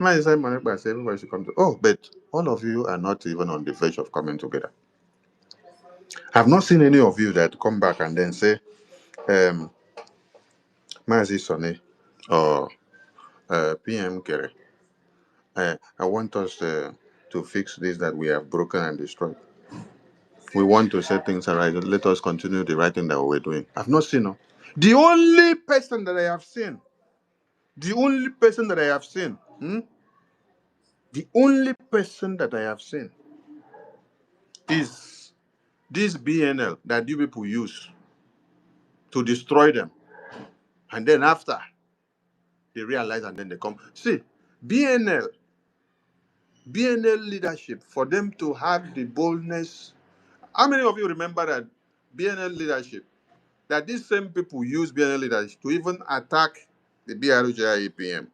My Simon by saying everybody should come to. Oh, but all of you are not even on the verge of coming together. I've not seen any of you that come back and then say, Mazi Sonny or PM Kere, I want us to fix this that we have broken and destroyed. We want to set things right. Let us continue the right thing that we're doing. I've not seen no. The only person that I have seen, the only person that I have seen, the only person that I have seen is this BNL that you people use to destroy them. And then after, they realize and then they come. See, BNL leadership, for them to have the boldness. How many of you remember that BNL leadership, that these same people use BNL leadership to even attack the BRUJI PM?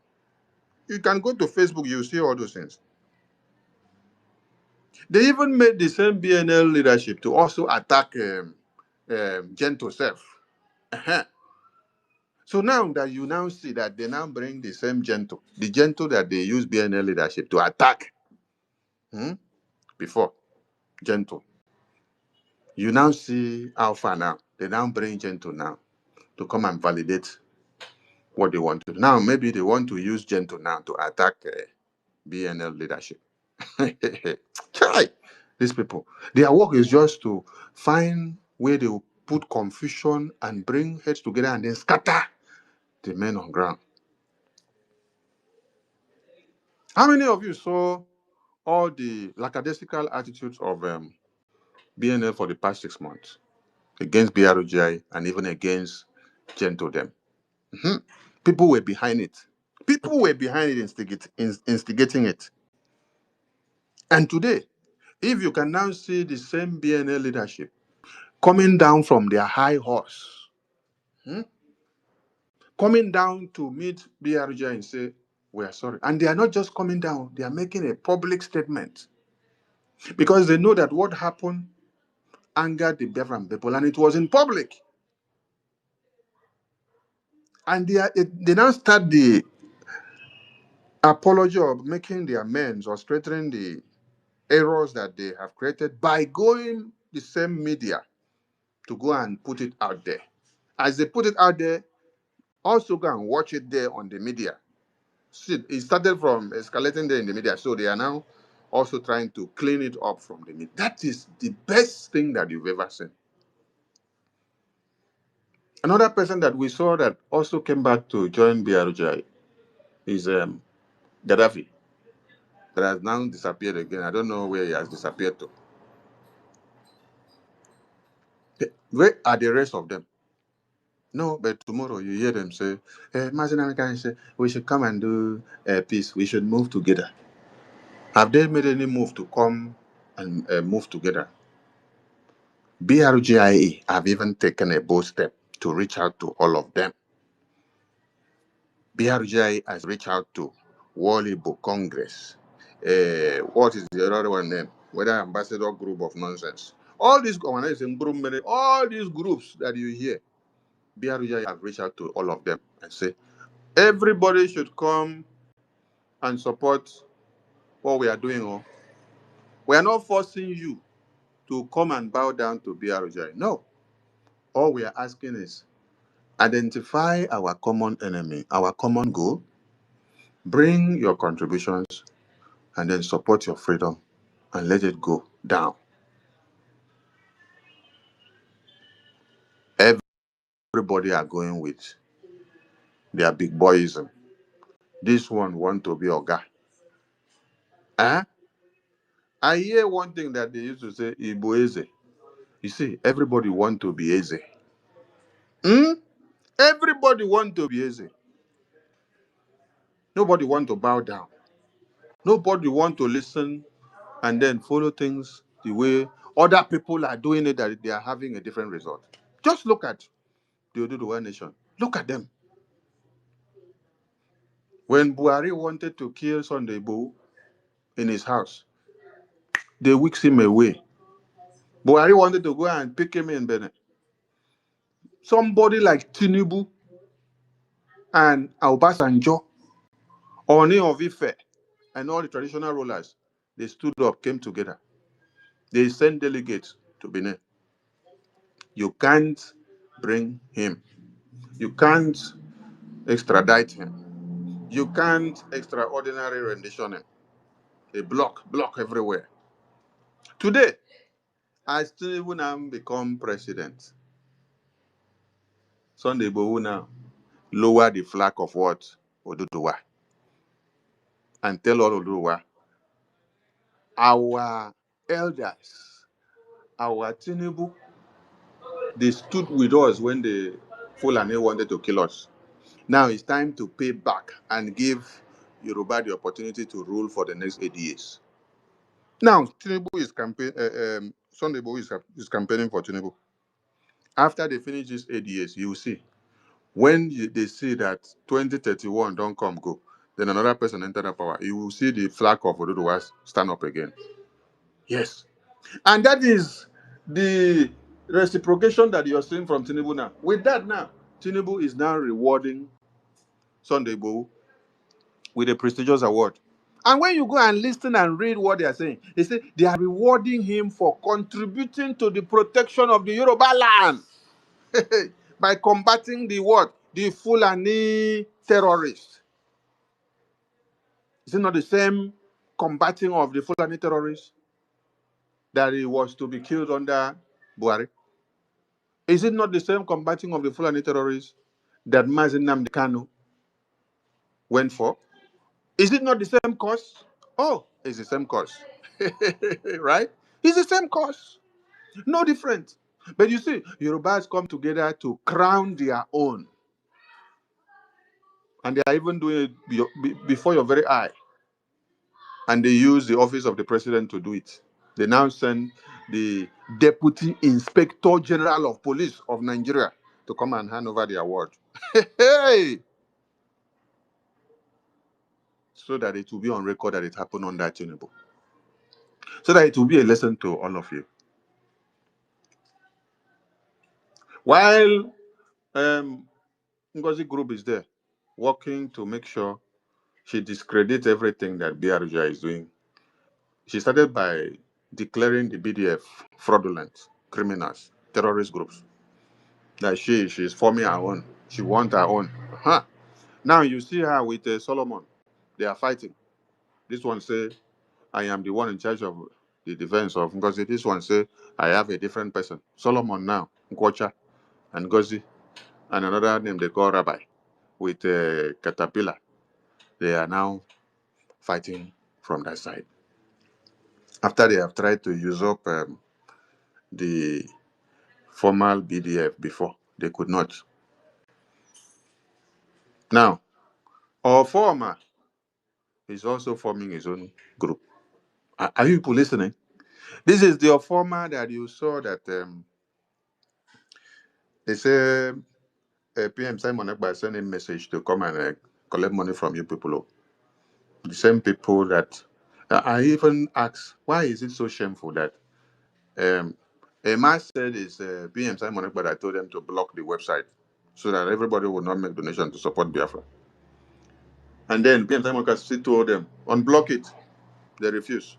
You can go to Facebook, you see all those things. They even made the same BNL leadership to also attack Gento Self. So now that you now see that they now bring the same Gento, the Gento that they use BNL leadership to attack before, Gento. You now see Alpha now. They now bring Gento now to come and validate what they want to do. Now, maybe they want to use Gento now to attack BNL leadership. Try these people. Their work is just to find where they will put confusion and bring heads together and then scatter the men on ground. How many of you saw all the lackadaisical attitudes of BNL for the past 6 months against BROGI and even against Gento them? People were behind it. People were behind it, instigating it. And today, if you can now see the same BNL leadership coming down from their high horse, coming down to meet BRG and say, we are sorry. And they are not just coming down, they are making a public statement. Because they know that what happened angered the Biafran people, and it was in public. And they now start the apology of making the amends or straightening the errors that they have created by going the same media to go and put it out there. As they put it out there, also go and watch it there on the media. See, it started from escalating there in the media, so they are now also trying to clean it up from the media. That is the best thing that you've ever seen. Another person that we saw that also came back to join BRJ is Gaddafi, that has now disappeared again. I don't know where he has disappeared to. Where are the rest of them? No, but tomorrow you hear them say, Mazinamikan say, we should come and do peace. We should move together. Have they made any move to come and move together? BRGIE have even taken a bold step to reach out to all of them. BRGIE has reached out to Wally Book Congress. What is the other one name? Whether Ambassador Group of Nonsense. All these organizations, all these groups that you hear, BRGIE have reached out to all of them and say, everybody should come and support what we are doing. Oh. We are not forcing you to come and bow down to BRGIE. No. All we are asking is, identify our common enemy, our common goal, bring your contributions, and then support your freedom and let it go down. Everybody are going with their big boyism. This one want to be Oga. I hear one thing that they used to say, Ibu Eze. You see, everybody want to be Eze. Everybody want to be Eze. Nobody want to bow down. Nobody want to listen and then follow things the way other people are doing it, that they are having a different result. Just look at the Oduduwa Nation. Look at them. When Buhari wanted to kill Sunday Igboho in his house, they whisked him away. Buhari wanted to go and pick him in Benin. Somebody like Tinubu and Obasanjo, Oni of Ife, and all the traditional rulers, they stood up, came together. They sent delegates to Benin. You can't bring him. You can't extradite him. You can't extraordinary rendition him. They block everywhere. Today, as Tinubu now become president, Sunday Igboho now lower the flag of what? Oduduwa. And tell all Oduduwa, our elders, our Tinubu, they stood with us when the Fulani wanted to kill us. Now it's time to pay back and give Yoruba the opportunity to rule for the next 8 years. Now, Tinubu is Sunday Igboho is campaigning for Tinubu. After they finish these 8 years, you will see. When they see that 2031 don't come go, then another person enter the power, you will see the flag of Oduduwa stand up again. Yes. And that is the reciprocation that you're seeing from Tinubu now. With that now, Tinubu is now rewarding Sunday Igboho with a prestigious award. And when you go and listen and read what they are saying, they say they are rewarding him for contributing to the protection of the Yoruba land by combating the what? The Fulani terrorists. Is it not the same combating of the Fulani terrorists that he was to be killed under Buhari? Is it not the same combating of the Fulani terrorists that Mazi Nnamdi Kanu went for? Is it not the same cause? Oh, it's the same cause. Right? It's the same cause. No different. But you see, Yorubas come together to crown their own. And they are even doing it before your very eye. And they use the office of the president to do it. They now send the Deputy Inspector General of Police of Nigeria to come and hand over the award. Hey! So that it will be on record that it happened on that Tinubu. So that it will be a lesson to all of you. While Ngozi Group is there, working to make sure she discredits everything that BRJ is doing. She started by declaring the BDF fraudulent, criminals, terrorist groups. That she's forming her own. She wants her own. Huh. Now you see her with Solomon. They are fighting. This one say, I am the one in charge of the defense of Ngozi. This one say, I have a different person. Solomon now, Nkwocha, and Ngozi, and another name they call Rabbi, with Caterpillar. They are now fighting from that side. After they have tried to usurp the formal BDF before, they could not. Now, our former is also forming his own group. Are you people listening? This is the former that you saw that they say PM Simon Ekpa sent a message to come and collect money from you people. The same people that I even asked, why is it so shameful that a man said it's PM Simon Ekpa that told them to block the website so that everybody would not make donation to support Biafra. And then PM Simon Ekpa still told them, unblock it. They refused.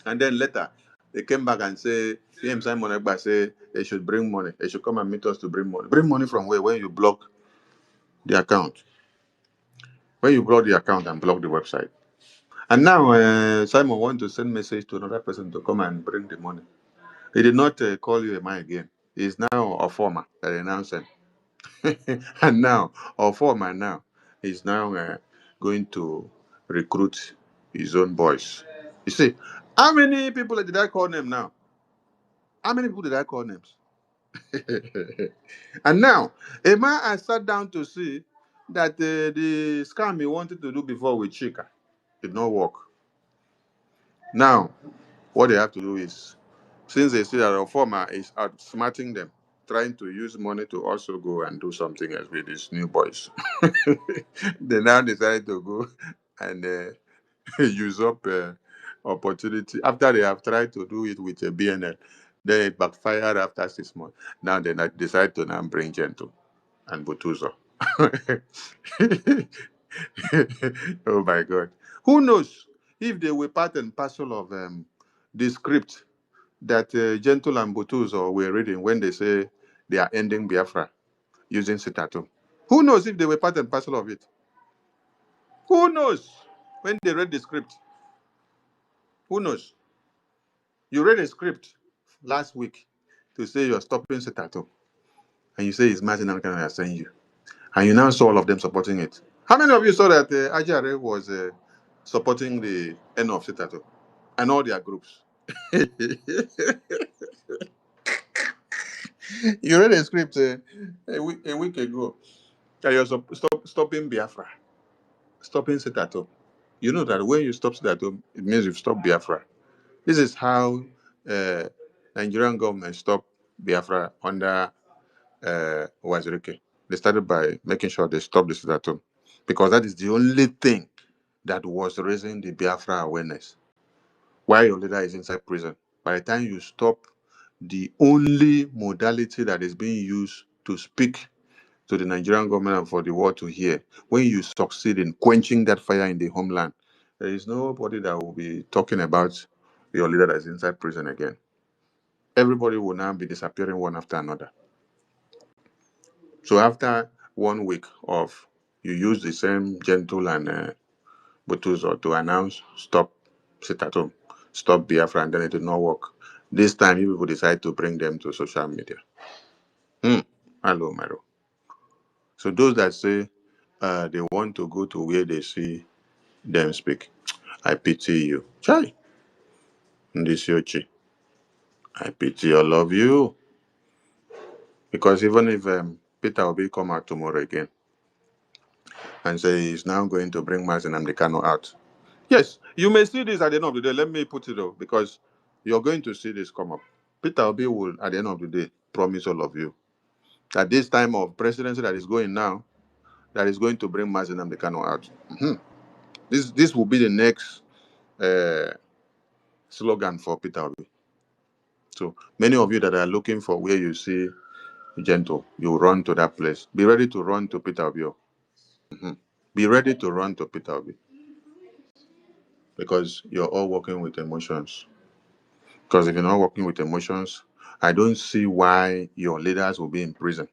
And then later, they came back and say, PM Simon Ekpa say they should bring money. They should come and meet us to bring money. Bring money from where? When you block the account. When you block the account and block the website. And now Simon wants to send message to another person to come and bring the money. He did not call you a man again. He's now a former that they now sent. And now, our former now is now going to recruit his own boys. You see, how many people did I call them now? How many people did I call names? And now, a man I sat down to see that the scam he wanted to do before with Chika did not work. Now, what they have to do is, since they see that a former is outsmarting them, trying to use money to also go and do something else with these new boys, they now decide to go and use up opportunity after they have tried to do it with a BNL. Then it backfired after 6 months. Now they decide to now bring Gento and Butuzo. Oh my God. Who knows if they were part and parcel of the script that Gentle and Butuzo were reading when they say they are ending Biafra using Sitato. Who knows if they were part and parcel of it? Who knows when they read the script? Who knows? You read a script last week to say you're stopping Sitato, and you say it's Martin and Canada saying you, and you now saw all of them supporting it. How many of you saw that Ajaere was supporting the end of Sitato and all their groups? You read a script a week ago that you're stopping Biafra, stopping Sitato. You know that when you stop Sitato, it means you've stopped Biafra. This is how uh, Nigerian government stopped Biafra under Wazirike. They started by making sure they stopped the Sitato because that is the only thing that was raising the Biafra awareness. While your leader is inside prison, by the time you stop the only modality that is being used to speak to the Nigerian government and for the world to hear, when you succeed in quenching that fire in the homeland, there is nobody that will be talking about your leader that is inside prison again. Everybody will now be disappearing one after another. So after 1 week of you use the same Gentle and Butuzo to announce stop, sit at home, stop Biafra, and then it did not work. This time you people decide to bring them to social media. Hello, Mero. So those that say they want to go to where they see them speak, I pity you. Chai, this Yochi. I pity all of you. Because even if Peter Obi come out tomorrow again and say he's now going to bring Mazen and Kano out. Yes, you may see this at the end of the day. Let me put it up because you're going to see this come up. Peter Obi will, at the end of the day, promise all of you that this time of presidency that is going now, that is going to bring Mazen and Kano out. This will be the next uh, slogan for Peter Obi. So many of you that are looking for where you see Gentle, you run to that place. Be ready to run to Peter Obi. Be ready to run to Peter Obi because you're all working with emotions. Because if you're not working with emotions, I don't see why your leaders will be in prison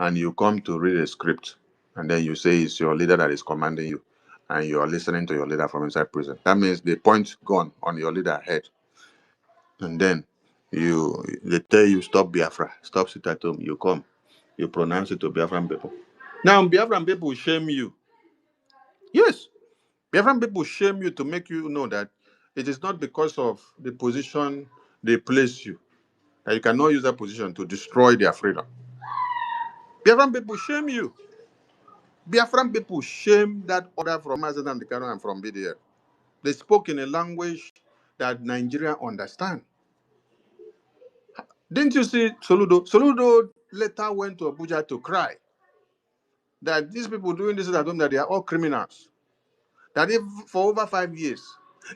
and you come to read a script and then you say it's your leader that is commanding you and you are listening to your leader from inside prison. That means the point gone on your leader head. And then they tell you stop Biafra, stop sit at home. You come, you pronounce it to Biafran people. Now Biafran people shame you. Yes, Biafran people shame you to make you know that it is not because of the position they place you that you cannot use that position to destroy their freedom. Biafran people shame you. Biafran people shame that order from Mazen and Kano and from BDF. They spoke in a language that Nigeria understand. Didn't you see Soludo? Soludo later went to Abuja to cry that these people doing this at home, that they are all criminals. That if for over 5 years,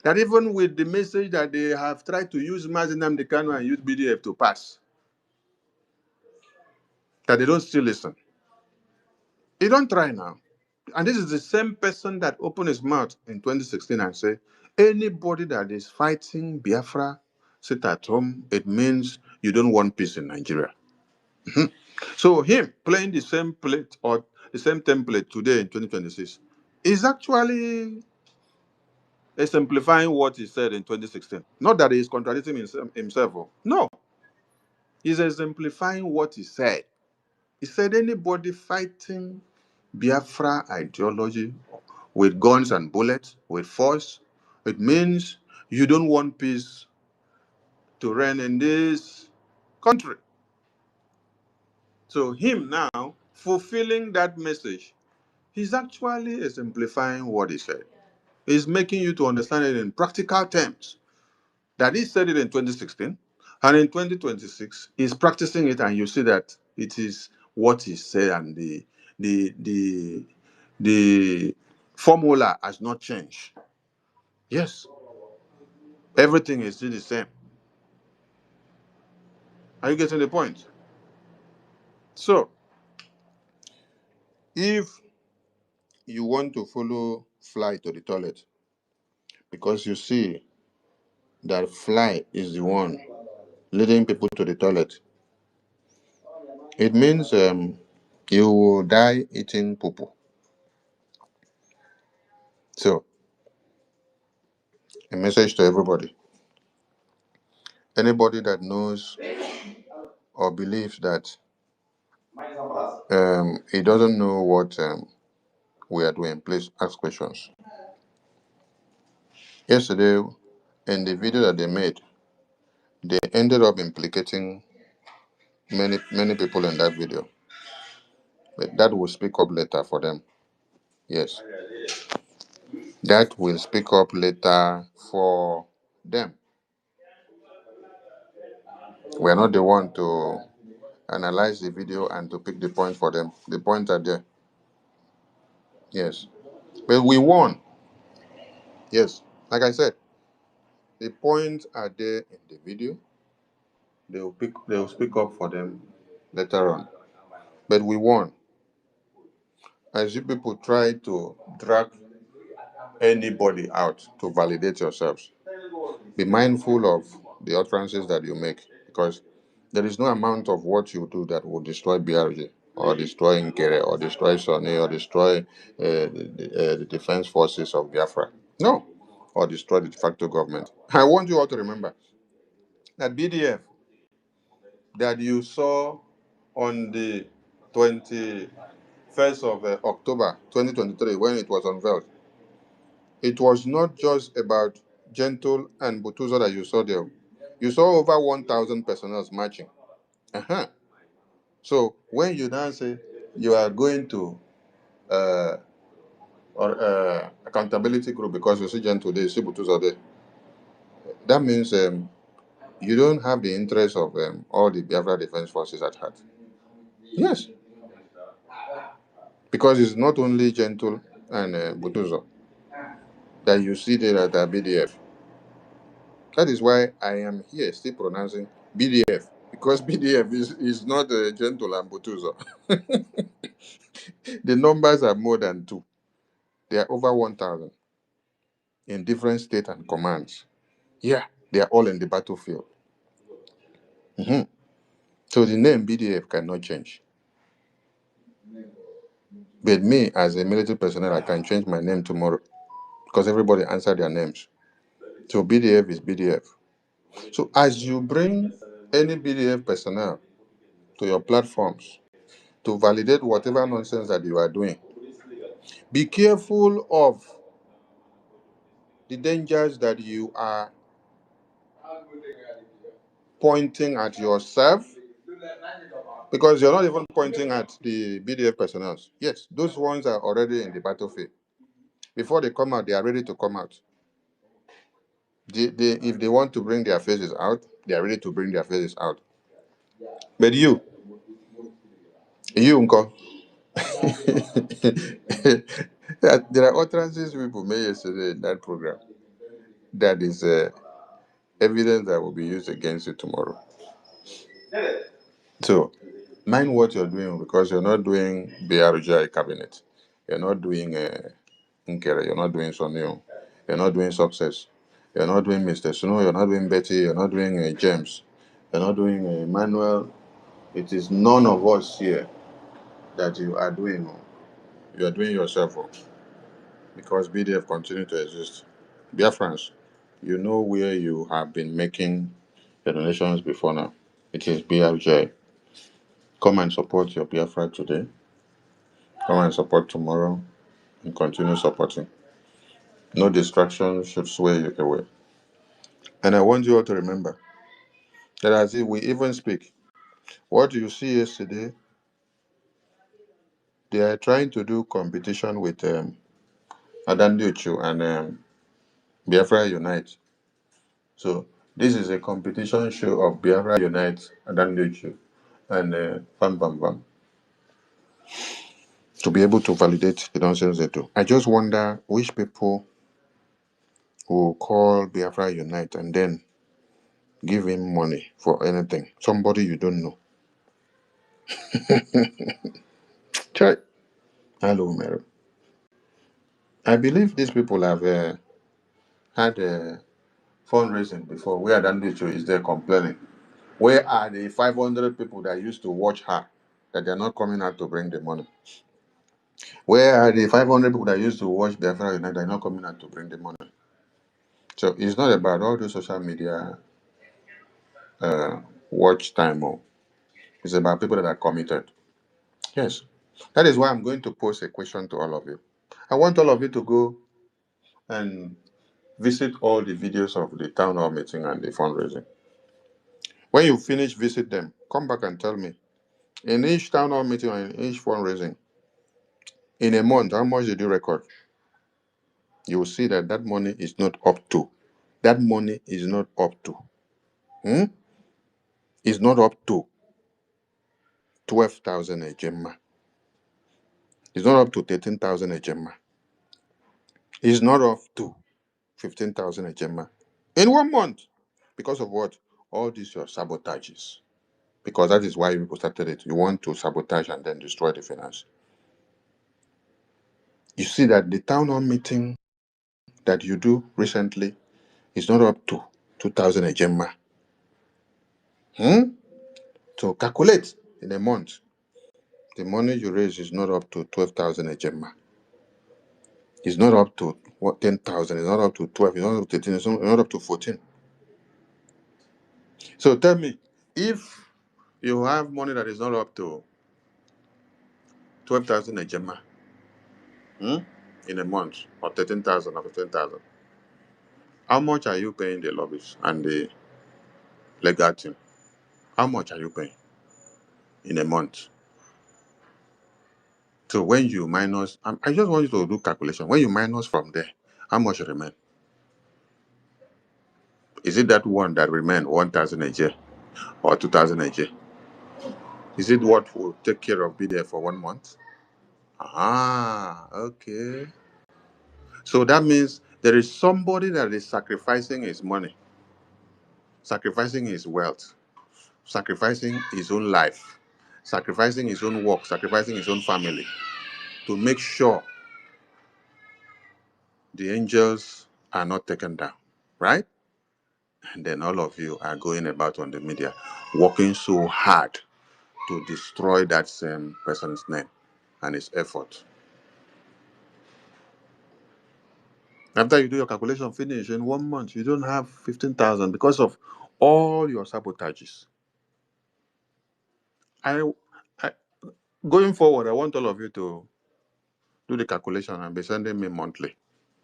that even with the message that they have tried to use Mazinam Dekano and use BDF to pass, that they don't still listen. They don't try now. And this is the same person that opened his mouth in 2016 and said, anybody that is fighting Biafra, sit at home, it means you don't want peace in Nigeria. So him playing the same plate or the same template today in 2026 is actually exemplifying what he said in 2016. Not that he is contradicting himself. No, he's exemplifying what he said. He said anybody fighting Biafra ideology with guns and bullets, with force, it means you don't want peace to reign in this country. So him now fulfilling that message, he's actually exemplifying what he said. He's making you to understand it in practical terms. That he said it in 2016, and in 2026, he's practicing it, and you see that it is what he said, and the the formula has not changed. Yes, everything is still the same. Are you getting the point? So, if you want to follow fly to the toilet, because you see that fly is the one leading people to the toilet. It means you will die eating poo. So, a message to everybody. Anybody that knows or believes that he doesn't know what we are doing, please ask questions. Yesterday, in the video that they made, they ended up implicating many people in that video. But that will speak up later for them. Yes, that will speak up later for them. We are not the one to analyze the video and to pick the point for them. The points are there. Yes. But we won. Yes. Like I said, the points are there in the video. They will speak up for them later on. But we won. As you people try to drag anybody out to validate yourselves, be mindful of the utterances that you make, because there is no amount of what you do that will destroy BRG or destroy Nkere or destroy Sonny or destroy the defense forces of Biafra. No. Or destroy the de facto government. I want you all to remember that BDF that you saw on the 21st of October 2023 when it was unveiled, it was not just about Gentle and Butuzo that you saw there. You saw over 1,000 personnel marching. Uh-huh. So when you now say you are going to accountability group because you see Gentle there, you see Butuzo there, that means you don't have the interest of all the Biafra Defense Forces at heart. Yes, because it's not only Gentle and Butuzo that you see there at the BDF. That is why I am here still pronouncing BDF, because BDF is not Gentle and Butuzo. The numbers are more than two. They are over 1,000 in different states and commands. Yeah, they are all in the battlefield. Mhm. So the name BDF cannot change. But me, as a military personnel, I can change my name tomorrow because everybody answered their names. So BDF is BDF. So as you bring any BDF personnel to your platforms to validate whatever nonsense that you are doing, be careful of the dangers that you are pointing at yourself, because you're not even pointing at the BDF personnel. Yes, those ones are already in the battlefield. Before they come out, they are ready to come out. If they want to bring their faces out, they are ready to bring their faces out. But you, Uncle, there are utterances people made yesterday in that program that is evidence that will be used against you tomorrow. So, mind what you're doing, because you're not doing BRJ cabinet. You're not doing Nkere. You're not doing Sonio. You're not doing Success. You're not doing Mr. Snow. You're not doing Betty. You're not doing James. You're not doing Emmanuel. It is none of us here that you are doing. You are doing yourself, because BDF continue to exist. Biafrans, you know where you have been making your donations before now. It is BRJ. Come and support your Biafra today. Come and support tomorrow, and continue supporting. No distractions should sway you away. And I want you all to remember that as if we even speak, what you see yesterday, they are trying to do competition with Adanduchu and Biafra Unite. So this is a competition show of Biafra Unite, Adanduchu, and Bam Bam Bam, to be able to validate the nonsense they do. I just wonder which people will call Biafra Unite and then give him money for anything. Somebody you don't know. Try. Hello, Mary. I believe these people have had a fundraising before where Dandicho is there complaining. Where are the 500 people that used to watch her that they're not coming out to bring the money? Where are the 500 people that used to watch Biafra United? They're not coming out to bring the money. So it's not about all the social media watch time. Oh. It's about people that are committed. Yes. That is why I'm going to pose a question to all of you. I want all of you to go and visit all the videos of the town hall meeting and the fundraising. When you finish visit them, come back and tell me. In each town hall meeting and in each fundraising, in a month, how much did you record? You will see that that money is not up to. That money is not up to. Hmm? It's not up to 12,000 a gemma. It's not up to 13,000 a gemma. It's not up to 15,000 a gemma. In 1 month. Because of what? All these your sabotages. Because that is why people started it. You want to sabotage and then destroy the finance. You see that the town hall meeting that you do recently is not up to 2,000 a gemma. So calculate in a month. The money you raise is not up to 12,000 a gemma. It's not up to what 10,000. It's not up to 12. It's not up to 13. It's not up to 14. So tell me, if you have money that is not up to 12,000 a gemma in a month, or 13,000 or 15,000, how much are you paying the lobbies and the legal team? How much are you paying in a month? So when you minus, I just want you to do calculation. When you minus from there, how much remain? Is it that one that remain 1,000 a year or 2,000 a year? Is it what will take care of be there for 1 month? Ah, okay. So that means there is somebody that is sacrificing his money, sacrificing his wealth, sacrificing his own life, sacrificing his own work, sacrificing his own family to make sure the angels are not taken down, right? And then all of you are going about on the media working so hard to destroy that same person's name and his effort. After you do your calculation finish in 1 month, you don't have 15,000 because of all your sabotages. I, I going forward, I want all of you to do the calculation and be sending me monthly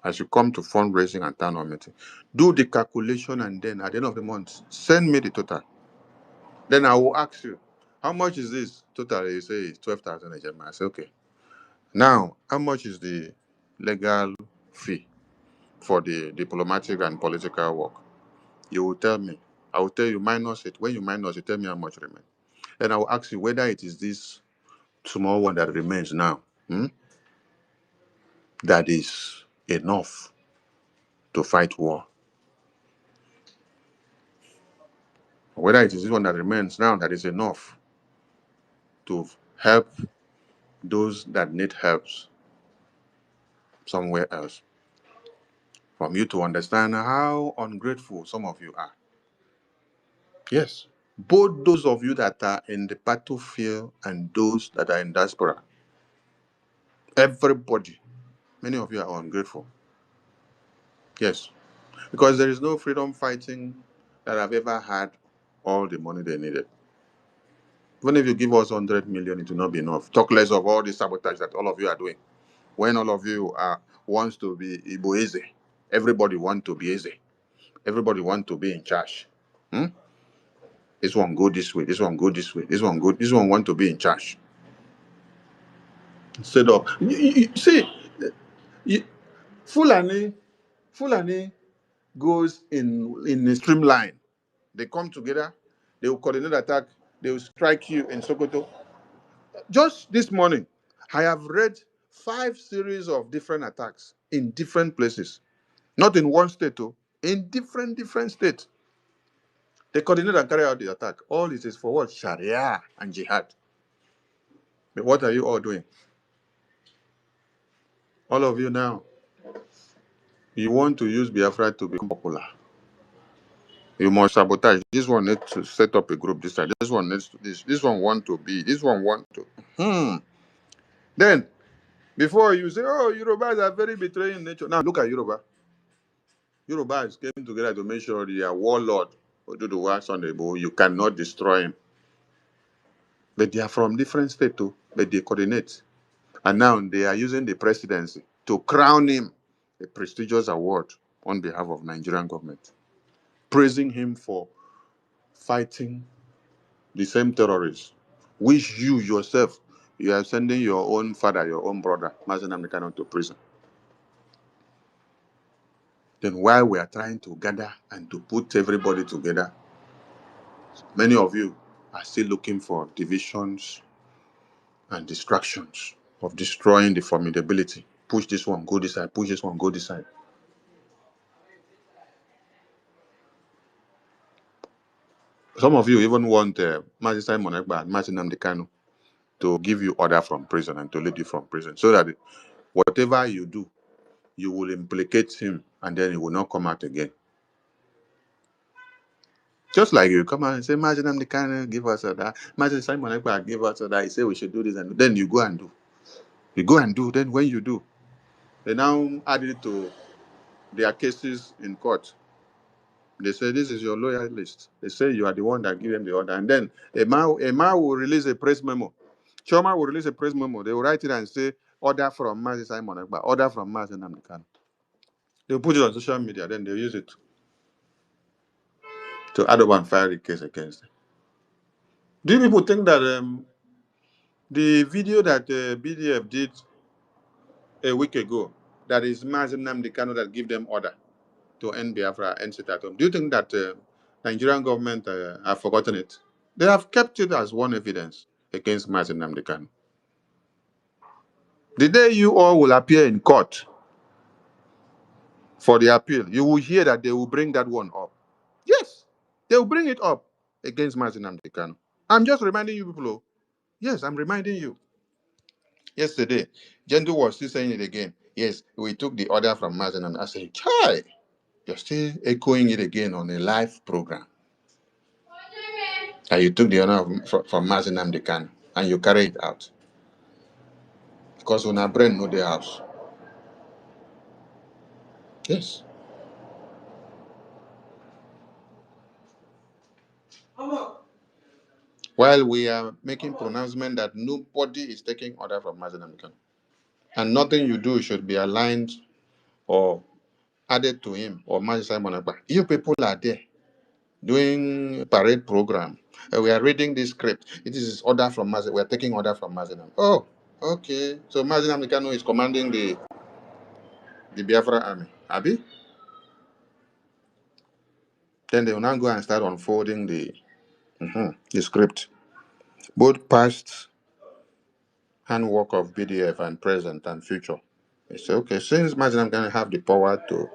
as you come to fundraising and town hall meeting. Do the calculation and then at the end of the month, send me the total. Then I will ask you, how much is this total? You say it's 12,000 a gem. I say, okay. Now, how much is the legal fee for the diplomatic and political work? You will tell me. I will tell you minus it. When you minus it, tell me how much remains. Then I will ask you whether it is this small one that remains now that is enough to fight war. Whether it is this one that remains now that is enough to help those that need helps somewhere else. From you to understand how ungrateful some of you are. Yes, both those of you that are in the battlefield and those that are in diaspora. Everybody, many of you are ungrateful. Yes, because there is no freedom fighting that have ever had all the money they needed. Even if you give us 100 million, it will not be enough. Talk less of all the sabotage that all of you are doing. When all of you wants to be Iboeze, everybody want to be Eze. Everybody want to be in charge. This one go this way. This one go this way. This one go. This one want to be in charge. Instead of see, you, Fulani goes in a streamline. They come together. They will coordinate attack. They will strike you in Sokoto. Just this morning, I have read 5 series of different attacks in different places, not in one state, though, in different states. They coordinate and carry out the attack. All this is for what? Sharia and jihad. But what are you all doing? All of you now, You want to use Biafra to become popular. You must sabotage. This one needs to set up a group this time. This one needs to this one want to be. This one want to. Then before you say, oh, Yorubas are very betraying nature. Now look at Yoruba. Yorubas came together to make sure their warlord Oduduwa Sunday, you cannot destroy him. But they are from different states too, but they coordinate. And now they are using the presidency to crown him a prestigious award on behalf of Nigerian government, praising him for fighting the same terrorists, which you yourself, you are sending your own father, your own brother, Mazen Amdekano, to prison. Then while we are trying to gather and to put everybody together, many of you are still looking for divisions and distractions of destroying the formidability. Push this one, go this side, push this one, go this side. Some of you even want Mazi Simon Ekpa and Mazi Nnamdi to give you order from prison and to lead you from prison, so that whatever you do, you will implicate him and then he will not come out again. Just like you come out and say, Mazi Nnamdi give us order, Mazi Simon Ekpa give us order, he say we should do this, and then you go and do. You go and do, then when you do, they now add it to their cases in court. They say, this is your lawyer list. They say you are the one that give them the order. And then a man will release a press memo. Choma will release a press memo. They will write it and say, order from Mazi Simon Ekpa, order from Mazi Nnamdi Kanu. They'll put it on social media, then they'll use it to add up and file a case against them. Do you people think that the video that BDF did a week ago, that is Mazi Nnamdi Kanu that give them order to end Biafra and sit at home, do you think that Nigerian government have forgotten it? They have kept it as one evidence against Mazi Nnamdi Kanu. The day you all will appear in court for the appeal, you will hear that they will bring that one up. Yes, they will bring it up against Mazi Nnamdi Kanu. I'm just reminding you people. Oh, yes, I'm reminding you. Yesterday, Gendu was still saying it again. Yes, we took the order from Mazi Nnamdi. I said, Chai, you're still echoing it again on a live program. And you took the order from Mazi Nnamdi Kanu and you carry it out. Because when our brain know the house. Yes. While we are making pronouncement that nobody is taking order from Mazi Nnamdi Kanu. And nothing you do should be aligned or added to him or Mazi Simon Ekpa. You people are there doing parade program. We are reading this script. It is order from Mazi. We are taking order from Mazi Nnamdi. Oh, okay. So Mazi Nnamdi Kanu is commanding the Biafra army. Abi? Then they will now go and start unfolding the script. Both past handwork of BDF and present and future. They say, okay, since Mazi Nnamdi Kanu have the power to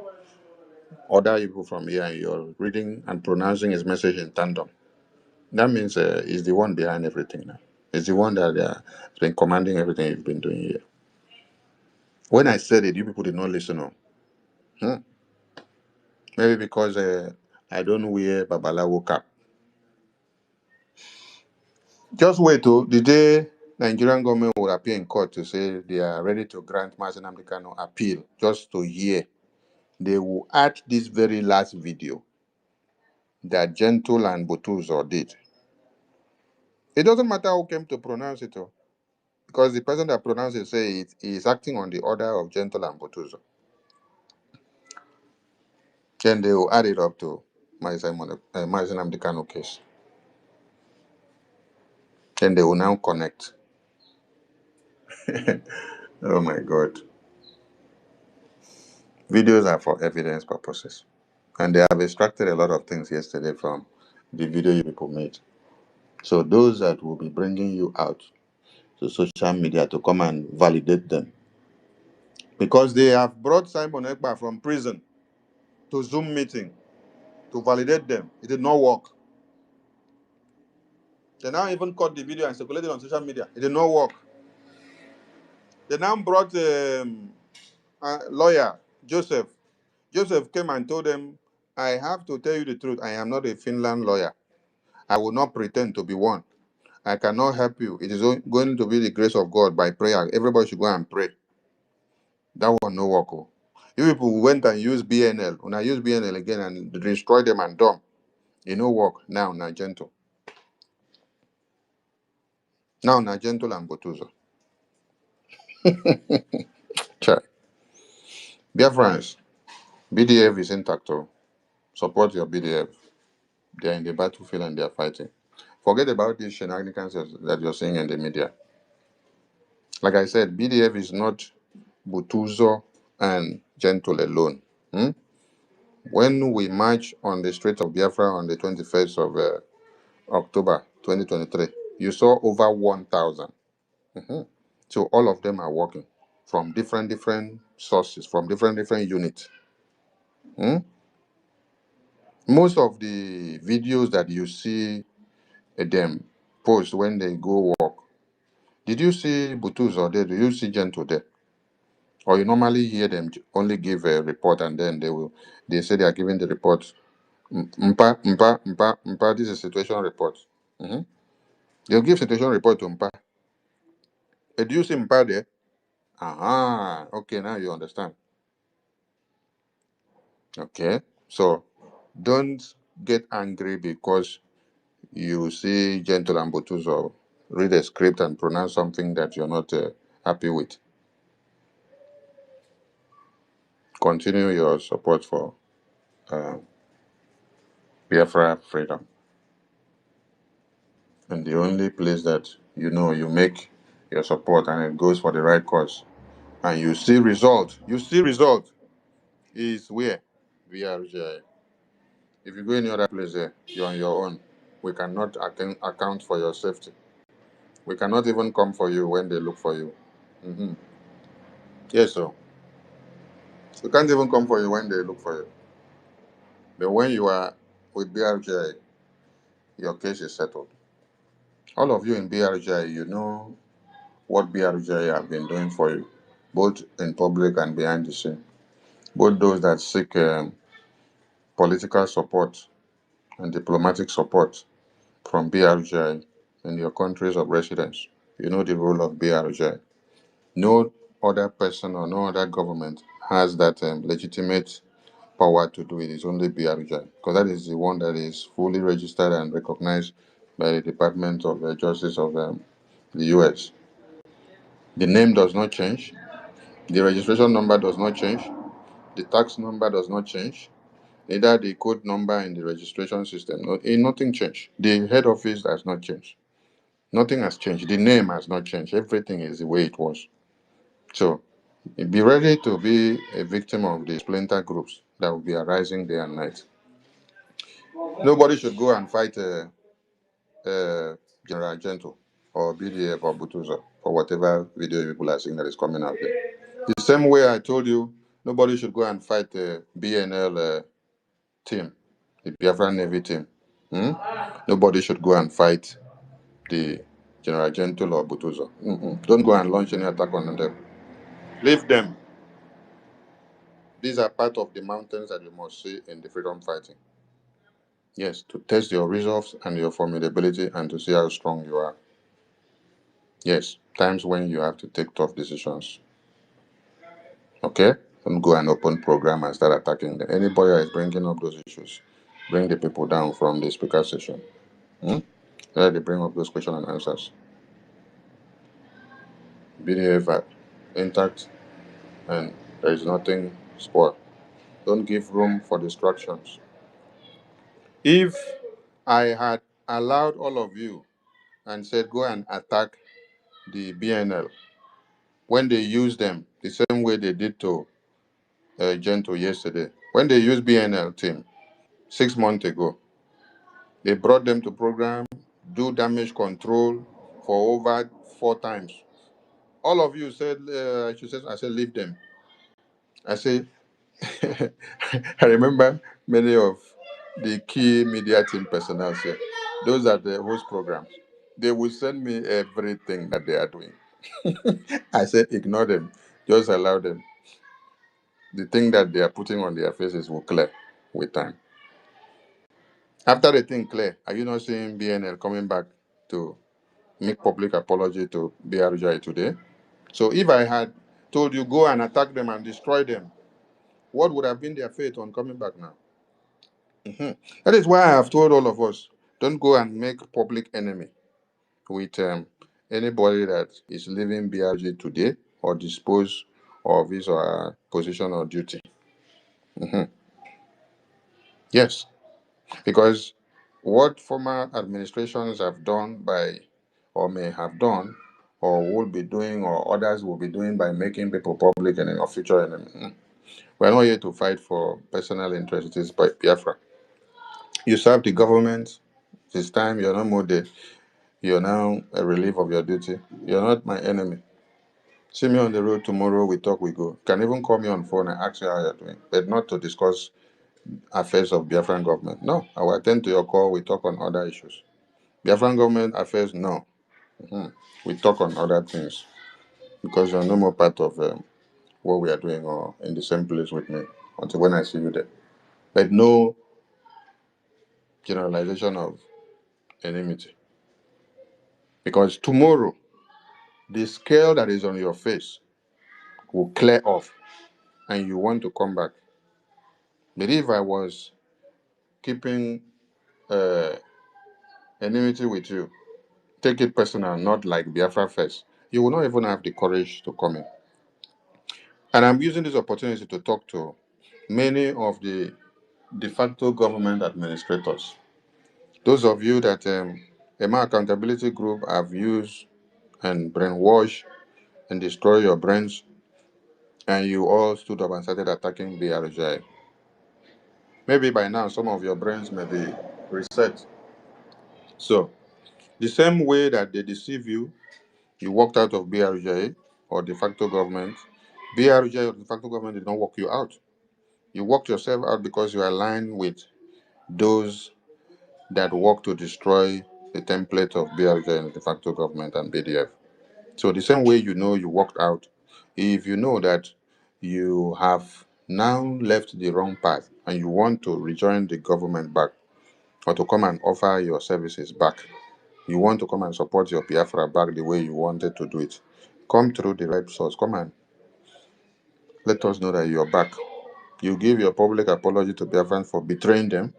order people from here and you're reading and pronouncing his message in tandem, that means he's the one behind everything now. He's the one that has been commanding everything you've been doing here. When I said it, you people did not listen. Maybe because I don't wear Babalawo cap. Just wait till the day Nigerian government will appear in court to say they are ready to grant Mazi Nnamdi Kanu appeal, just to hear. They will add this very last video that Gentle and Botuzo did. It doesn't matter who came to pronounce it, because the person that pronounced it say it is acting on the order of Gentle and Botuzo. Then they will add it up to Mazi Nnamdi Kanu case. Then they will now connect. Oh my God. Videos are for evidence purposes. And they have extracted a lot of things yesterday from the video you people made. So those that will be bringing you out to social media to come and validate them. Because they have brought Simon Ekpa from prison to Zoom meeting to validate them. It did not work. They now even cut the video and circulated on social media. It did not work. They now brought lawyer Joseph Joseph came and told them, I have to tell you the truth. I am not a Finland lawyer. I will not pretend to be one. I cannot help you. It is going to be the grace of God by prayer. Everybody should go and pray. That one no work. Oh. You people went and used BNL. When I use BNL again and destroy them and dumb, it no work. Now gentle. Now gentle and Botuzo. Chai. Dear friends, BDF is intact. Oh. Support your BDF. They are in the battlefield and they are fighting. Forget about these shenanigans that you're seeing in the media. Like I said, BDF is not Butuzo and Gentle alone. Hmm? When we march on the streets of Biafra on the 21st of October 2023, you saw over 1,000. Mhm. So all of them are working from different sources, from different units. Hmm? Most of the videos that you see them post when they go work, did you see Butuzo there? Do you see Gentle there? Or you normally hear them only give a report and then they say they are giving the report. Mpa, this is situation report. Mhm. They'll give situation report to Mpa. Do you see Mpa there? Okay, now you understand. Okay, so don't get angry because you see Gentle and Botuzo read a script and pronounce something that you're not happy with. Continue your support for uh, Biafra freedom. And the only place that you know you make your support and it goes for the right cause and you see result is where we are. If you go any other place there, you're on your own. We cannot account for your safety. We cannot even come for you when they look for you. Hmm. Yes, so we can't even come for you when they look for you. But when you are with BRJ, your case is settled. All of you in BRJ, you know what BRJ have been doing for you, both in public and behind the scene. Both those that seek political support and diplomatic support from BRJ in your countries of residence. You know the role of BRJ. No other person or no other government has that legitimate power to do it. It's only BRJ because that is the one that is fully registered and recognized by the Department of Justice of the US. The name does not change. The registration number does not change. The tax number does not change. Neither the code number in the registration system. Nothing changed. The head office has not changed. Nothing has changed. The name has not changed. Everything is the way it was. So be ready to be a victim of the splinter groups that will be arising day and night. Nobody should go and fight General Gentle or BDF or Butuzo or whatever video people are seeing that is coming out there. The same way I told you, nobody should go and fight the BNL team, the Biafran Navy team. Hmm? Nobody should go and fight the General Gentle or Butuzo. Don't go and launch any attack on them. Leave them. These are part of the mountains that you must see in the freedom fighting. Yes, to test your resolve and your formidability and to see how strong you are. Yes, times when you have to take tough decisions. Okay? Don't go and open program and start attacking them. Anybody that is bringing up those issues, bring the people down from the speaker session. Hmm? Let they bring up those questions and answers. BDF are intact and there is nothing spoiled. Don't give room for distractions. If I had allowed all of you and said go and attack the BNL when they use them the same way they did to Gento yesterday, when they used BNL team 6 months ago, they brought them to program, do damage control for over 4 times. All of you said, I said, leave them. I say, I remember many of the key media team personnel here, those are the host programs. They will send me everything that they are doing. I said, ignore them, just allow them. the thing that they are putting on their faces will clear with time. After the thing clear, are you not seeing BNL coming back to make public apology to BRJ today? So if I had told you go and attack them and destroy them, what would have been their fate on coming back now? Mhm. That is why I have told all of us, don't go and make public enemy with anybody that is leaving BRG today or dispose of his or her position or duty. Mhm. Yes, because what former administrations have done by, or may have done, or will be doing, or others will be doing by making people public enemy or future enemy. We're not here to fight for personal interests. It is by Biafra. You serve the government. It's time you're no more there. You're now a relief of your duty. You're not my enemy. See me on the road tomorrow, we talk, we go. Can even call me on phone and ask you how you're doing, but not to discuss affairs of Biafran government. No, I will attend to your call, we talk on other issues. Biafran government affairs, no. Mhm. We talk on other things because you're no more part of what we are doing or in the same place with me until when I see you there. But no generalization of enmity. Because tomorrow, the scale that is on your face will clear off and you want to come back. But if I was keeping uh, enmity with you, take it personal, not like Biafra first, you will not even have the courage to come in. And I'm using this opportunity to talk to many of the de facto government administrators. Those of you that Emma Accountability Group have used and brainwash and destroy your brains, and you all stood up and started attacking BRJ. Maybe by now some of your brains may be reset. So, the same way that they deceive you, you walked out of BRJ or de facto government. BRJ or de facto government did not walk you out. You walked yourself out because you aligned with those that work to destroy the template of BRJ and de facto government and BDF. So the same way you know you walked out, if you know that you have now left the wrong path and you want to rejoin the government back or to come and offer your services back, you want to come and support your Biafra back the way you wanted to do it, come through the right source. Come and let us know that you're back. You give your public apology to Biafrans for betraying them,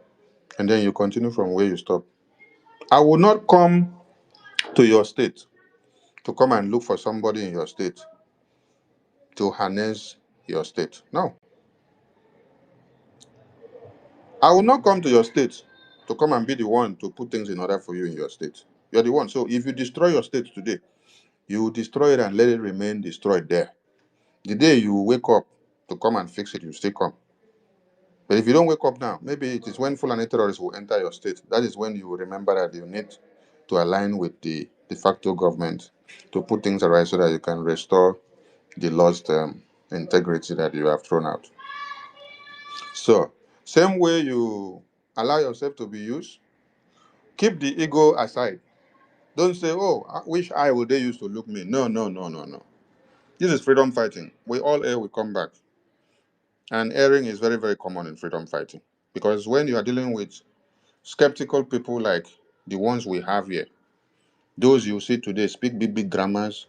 and then you continue from where you stop. I will not come to your state to come and look for somebody in your state to harness your state. No. I will not come to your state to come and be the one to put things in order for you in your state. You're the one. So if you destroy your state today, you will destroy it and let it remain destroyed there. The day you wake up to come and fix it, you still come. But if you don't wake up now, maybe it is when Fulani terrorists will enter your state. That is when you will remember that you need to align with the de facto government to put things right so that you can restore the lost integrity that you have thrown out. So, same way you allow yourself to be used, keep the ego aside. Don't say, oh, which eye will they use to look me? No, no, no, no, no. This is freedom fighting. We all err, we come back. And erring is very, very common in freedom fighting. Because when you are dealing with skeptical people like the ones we have here, those you see today speak big, big grammars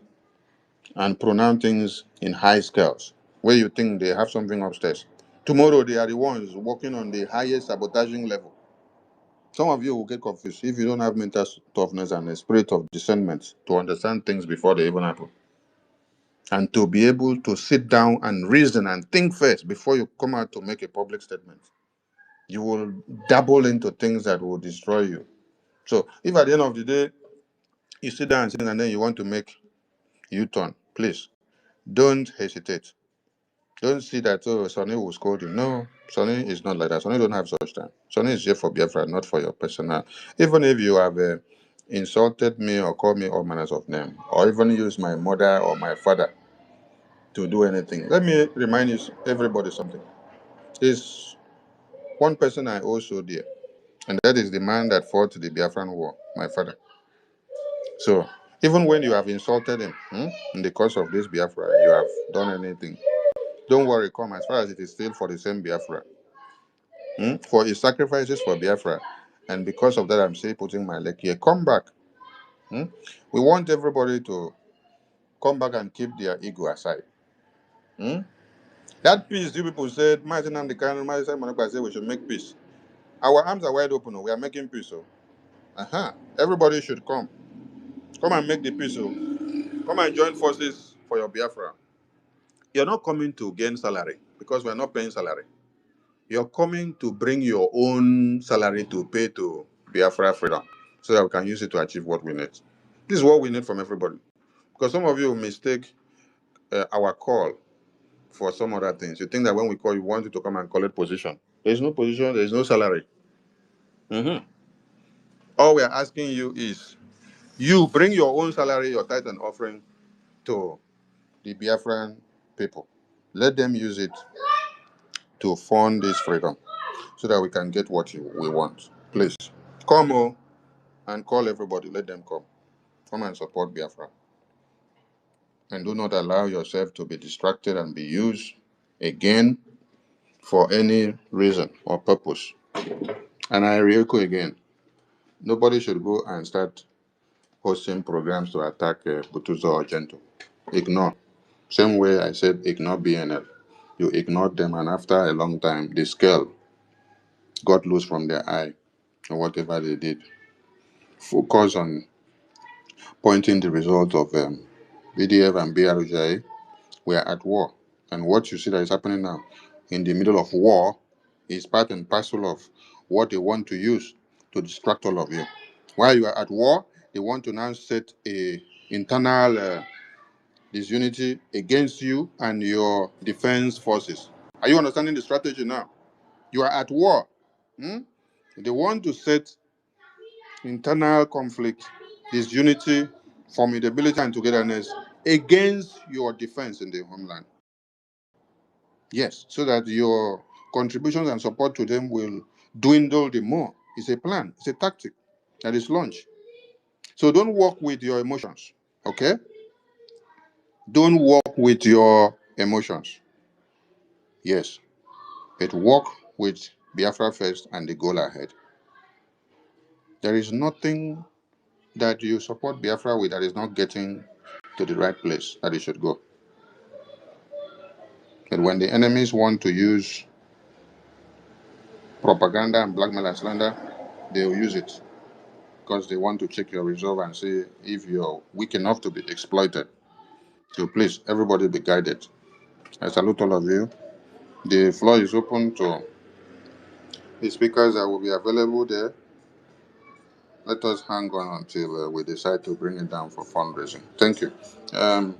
and pronounce things in high scales, where you think they have something upstairs. Tomorrow, they are the ones working on the highest sabotaging level. Some of you will get confused if you don't have mental toughness and a spirit of discernment to understand things before they even happen. And to be able to sit down and reason and think first before you come out to make a public statement. You will dabble into things that will destroy you. So if at the end of the day you sit down and then you want to make U-turn, please don't hesitate. Don't see that, oh, Sonny will scold you. No, Sonny is not like that. Sonny don't have such time. Sonny is here for Biafra, not for your personal. Even if you have insulted me or called me all manners of name, or even used my mother or my father to do anything, let me remind you, everybody, something. There's one person I owe so dear, and that is the man that fought the Biafran war, my father. So even when you have insulted him in the course of this Biafra, you have done anything, Don't worry, come as far as it is still for the same Biafra. For his sacrifices for Biafra. And because of that, I'm still putting my leg here. Come back. Hmm? We want everybody to come back and keep their ego aside. Hmm? That peace, you people said, Martin and the Canon, said we should make peace. Our arms are wide open. We are making peace. So, everybody should come. Come and make the peace. So, come and join forces for your Biafra. You're not coming to gain salary because we're not paying salary. You're coming to bring your own salary to pay to Biafra freedom so that we can use it to achieve what we need. This is what we need from everybody. Because some of you mistake our call for some other things. You think that when we call, you want you to come and collect position. There's no position, there's no salary. Mhm. All we are asking you is you bring your own salary, your tithe and offering to the Biafran people. Let them use it to fund this freedom so that we can get what we want. Please come and call everybody. Let them come. Come and support Biafra. And do not allow yourself to be distracted and be used again for any reason or purpose. And I re-echo again, nobody should go and start hosting programs to attack Butuzo or Gento. Ignore. Same way I said ignore BNL. You ignored them, and after a long time, the scale got loose from their eye or whatever they did. Focus on pointing the results of BDF and BRJ. We are at war. And what you see that is happening now in the middle of war is part and parcel of what they want to use to distract all of you. While you are at war, they want to now set a internal disunity against you and your defense forces. Are you understanding the strategy now? You are at war. Hmm? They want to set internal conflict, disunity, formidability, and togetherness against your defense in the homeland. Yes, so that your contributions and support to them will dwindle the more. It's a plan, it's a tactic that is launched. So don't work with your emotions, okay? Don't work with your emotions. Yes, but work with Biafra first and the goal ahead. There is nothing that you support Biafra with that is not getting to the right place that it should go. But when the enemies want to use propaganda and blackmail and slander, they will use it because they want to check your resolve and see if you're weak enough to be exploited. So please, everybody be guided. I salute all of you. The floor is open to the speakers that will be available there. Let us hang on until we decide to bring it down for fundraising. Thank you. Um,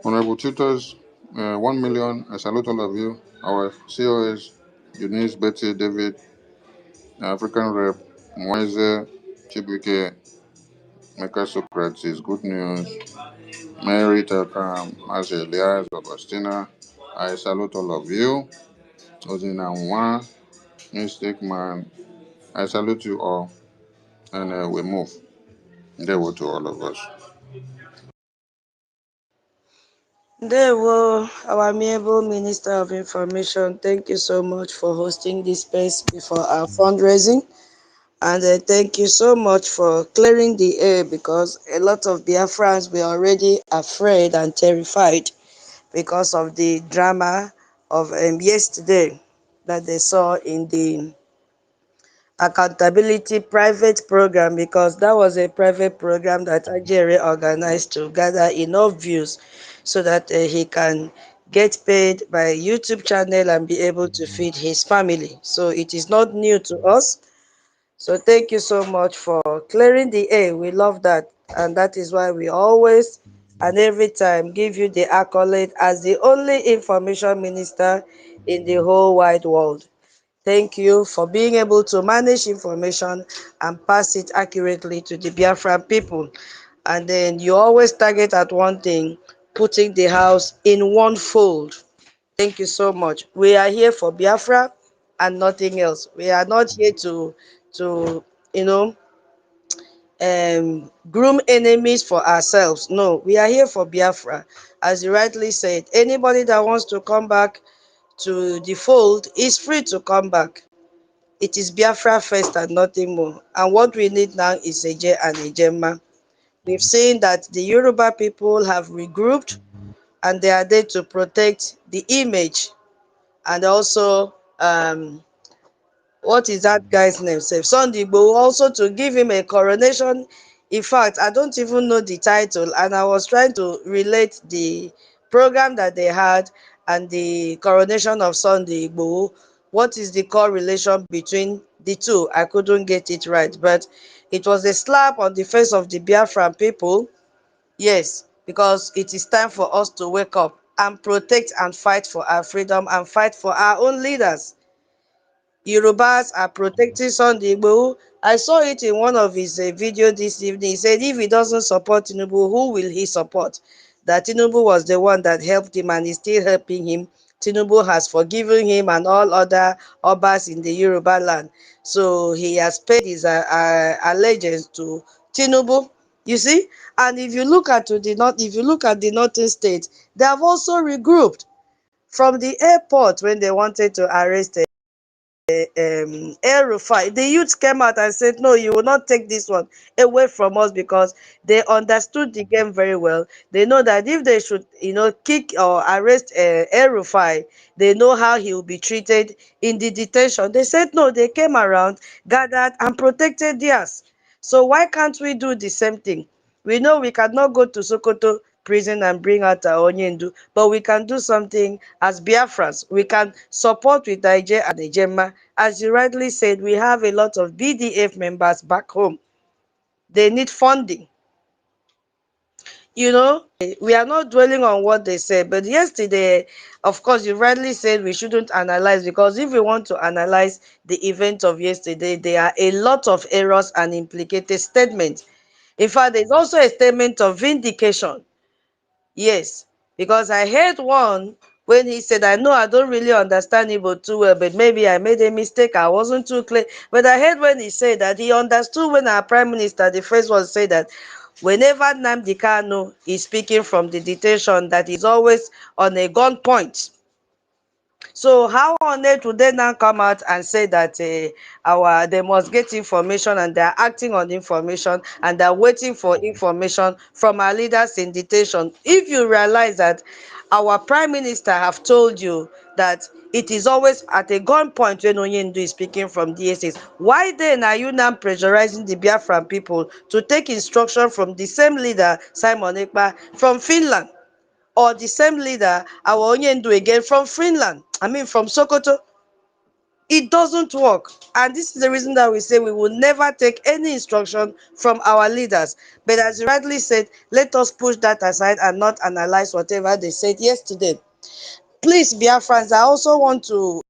Honorable tutors, 1 million. I salute all of you. Our COS, Eunice, Betty, David, African Rep, Moise, Chibuike, Mecca Socrates, Good News, Mary Takam, Master Elias, Augustina. I salute all of you. Ozina Nwa, Mistake Man. I salute you all. And we move. They will to all of us. Ndewo, our amiable Minister of Information, thank you so much for hosting this space before our fundraising. And thank you so much for clearing the air because a lot of Biafrans were already afraid and terrified because of the drama of yesterday that they saw in the accountability private program, because that was a private program that Ajaere organized to gather enough views so that he can get paid by a YouTube channel and be able to feed his family. So it is not new to us. So thank you so much for clearing the air. We love that. And that is why we always and every time give you the accolade as the only information minister in the whole wide world. Thank you for being able to manage information and pass it accurately to the Biafran people. And then you always target at one thing, putting the house in one fold. Thank you so much. We are here for Biafra and nothing else. We are not here to you know, groom enemies for ourselves. No, we are here for Biafra. As you rightly said, anybody that wants to come back to the fold is free to come back. It is Biafra first and nothing more. And what we need now is Eje and Ejema. We've seen that the Yoruba people have regrouped and they are there to protect the image and also what is that guy's name? Sunday Igboho, also to give him a coronation. In fact, I don't even know the title, and I was trying to relate the program that they had and the coronation of Sunday Igboho. What is the correlation between the two? I couldn't get it right, but it was a slap on the face of the Biafran people. Yes, because it is time for us to wake up and protect and fight for our freedom and fight for our own leaders. Yorubas are protecting Sunday Igboho. I saw it in one of his video this evening. He said if he doesn't support Tinubu, who will he support? That Tinubu was the one that helped him and is still helping him. Tinubu has forgiven him and all other Obas in the Yoruba land. So he has paid his allegiance to Tinubu. You see? And if you look at the north, if you look at the northern states, they have also regrouped from the airport when they wanted to arrest El-Rufai. The youth came out and said, no, you will not take this one away from us because they understood the game very well. They know that if they should, kick or arrest El-Rufai, they know how he will be treated in the detention. They said, no, they came around, gathered, and protected theirs. So why can't we do the same thing? We know we cannot go to Sokoto prison and bring out our Onyendu, but we can do something as Biafrans. We can support with Niger and Ejema. As you rightly said, we have a lot of BDF members back home. They need funding. We are not dwelling on what they said, but yesterday, of course, you rightly said we shouldn't analyze, because if we want to analyze the event of yesterday, there are a lot of errors and implicated statements. In fact, there's also a statement of vindication. Yes, because I heard one when he said, I know I don't really understand Igbo too well, but maybe I made a mistake. I wasn't too clear. But I heard when he said that he understood when our prime minister, the first one, said that whenever Nnamdi Kanu is speaking from the detention, that is always on a gunpoint. So how on earth would they now come out and say that they must get information and they're acting on information and they're waiting for information from our leaders in detention? If you realize that our prime minister have told you that it is always at a gunpoint when Onyendu is speaking from DSS, why then are you now pressurizing the Biafran people to take instruction from the same leader, Simon Ekpa, from Finland? Or the same leader, our Onyendu again, from Finland, from Sokoto? It doesn't work. And this is the reason that we say we will never take any instruction from our leaders. But as you rightly said, let us push that aside and not analyze whatever they said yesterday. Please, Biafrans, I also want to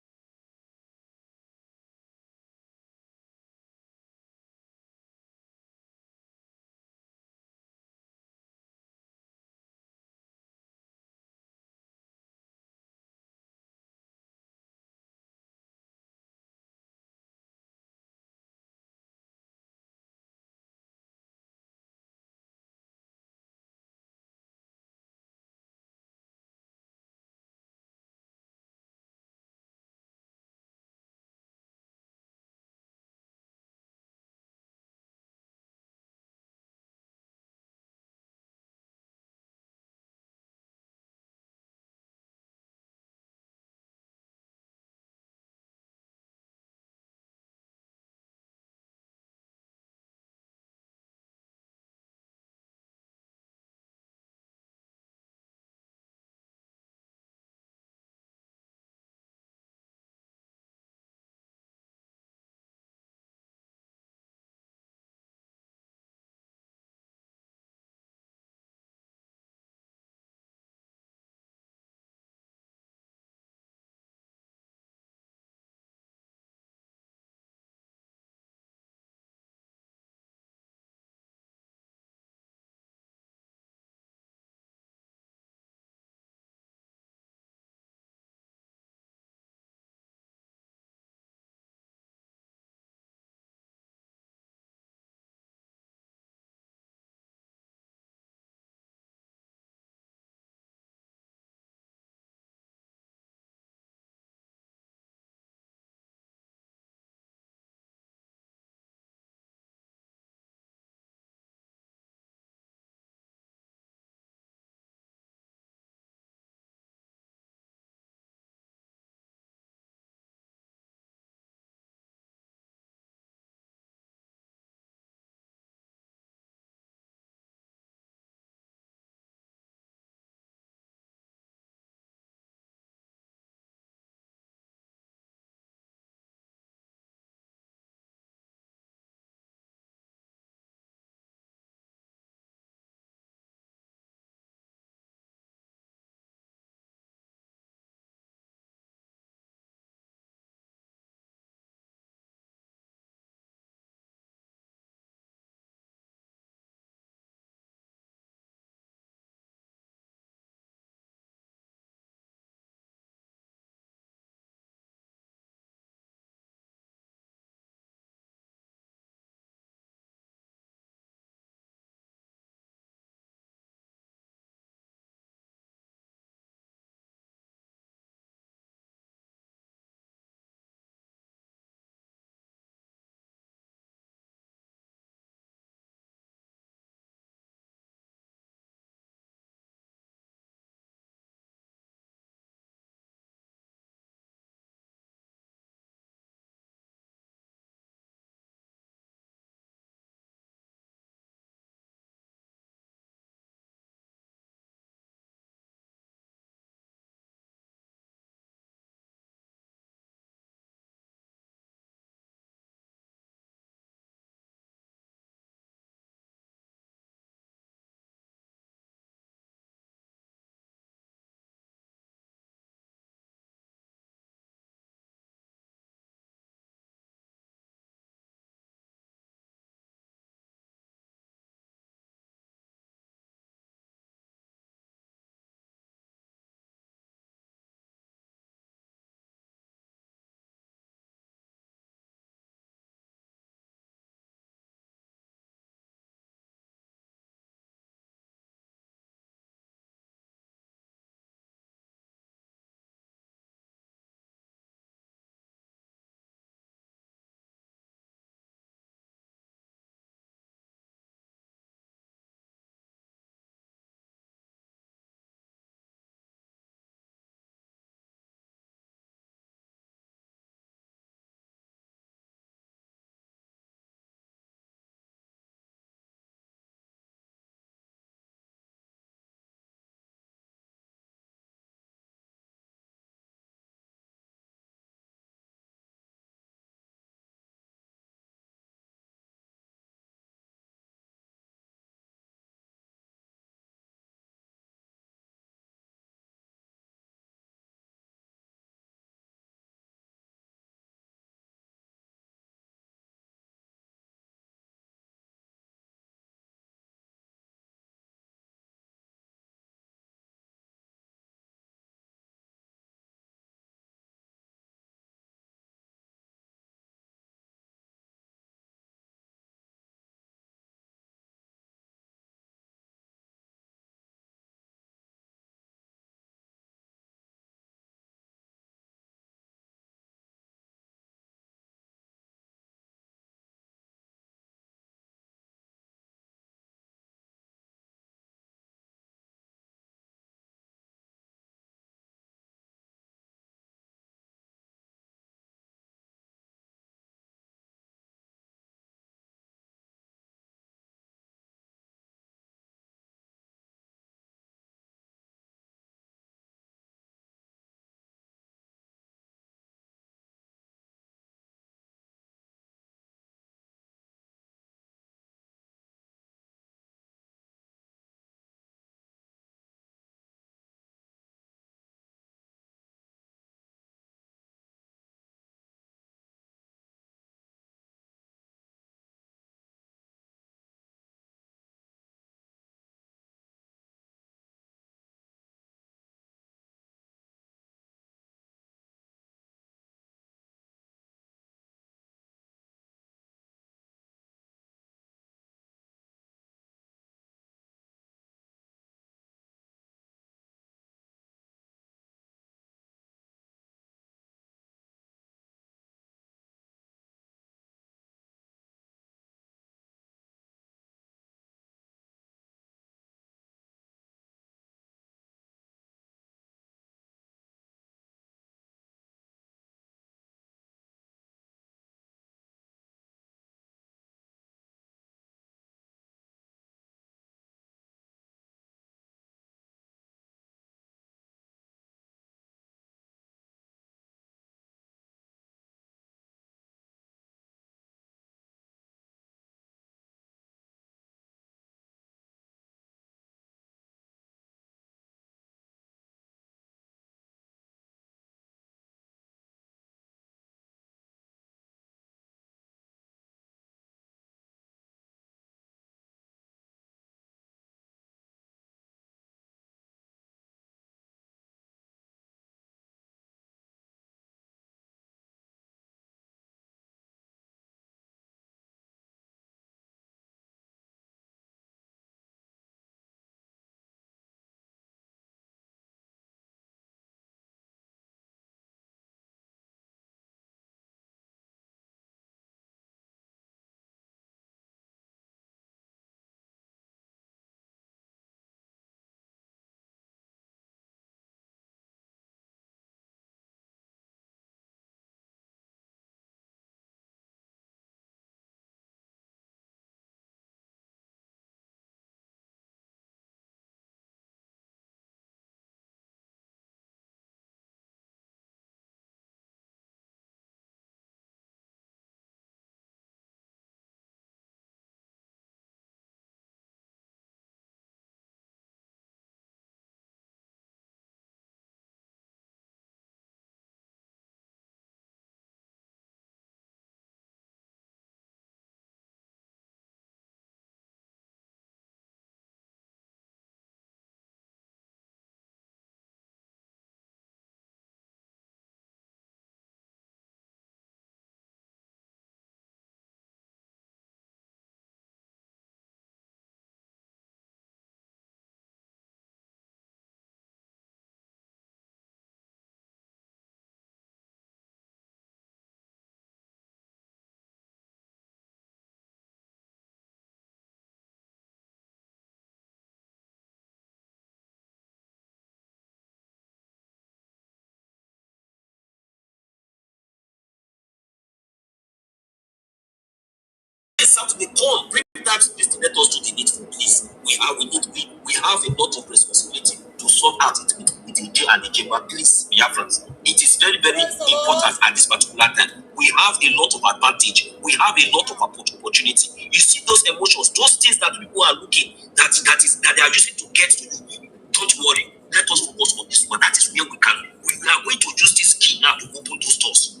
Saturday, come, bring that this thing, let us do the needful, please. We have a lot of responsibility to sort out it with the J and the J, but please, Biafrans, it is very, very important at this particular time. We have a lot of advantage. We have a lot of opportunity. You see those emotions, those things that people are looking, that they are using to get to you. Don't worry. Let us focus on this one. That is where we are going to use this key now to open those doors.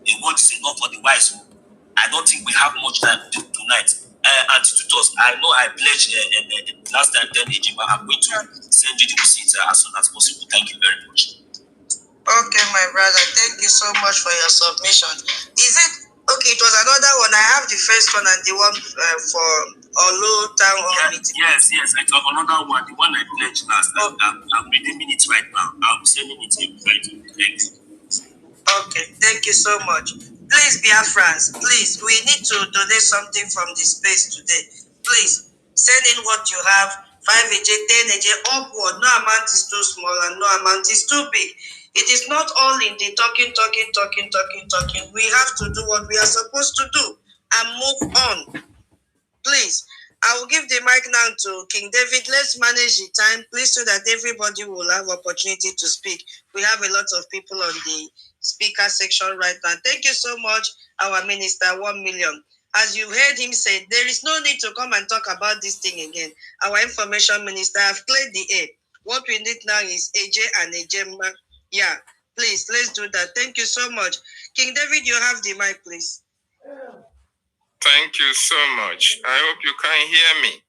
The word is enough for the wise. I don't think we have much time tonight. Antidotus, I know I pledged last time 10 Ejima. I'm going to send you the receipt as soon as possible. Thank you very much. Okay, my brother, thank you so much for your submission. Is it okay? It was another one. I have the first one and the one for Olu Town Hall meeting. Yes, I have another one. The one I pledged last. Oh. I'm reading it right now. I'll be sending it to you right away. Thanks. Okay, thank you so much. Please, Biafrans, please, we need to donate something from the space today. Please, send in what you have. 5 AJ, 10 AJ, upward. No amount is too small and no amount is too big. It is not all in the talking. We have to do what we are supposed to do and move on. Please, I will give the mic now to King David. Let's manage the time, please, so that everybody will have opportunity to speak. We have a lot of people on the speaker section right now. Thank you so much, our minister, 1 million. As you heard him say, there is no need to come and talk about this thing again. Our information minister have cleared the air. What we need now is AJ and AJ. Yeah, please, let's do that. Thank you so much. King David, you have the mic, please. Thank you so much. I hope you can hear me.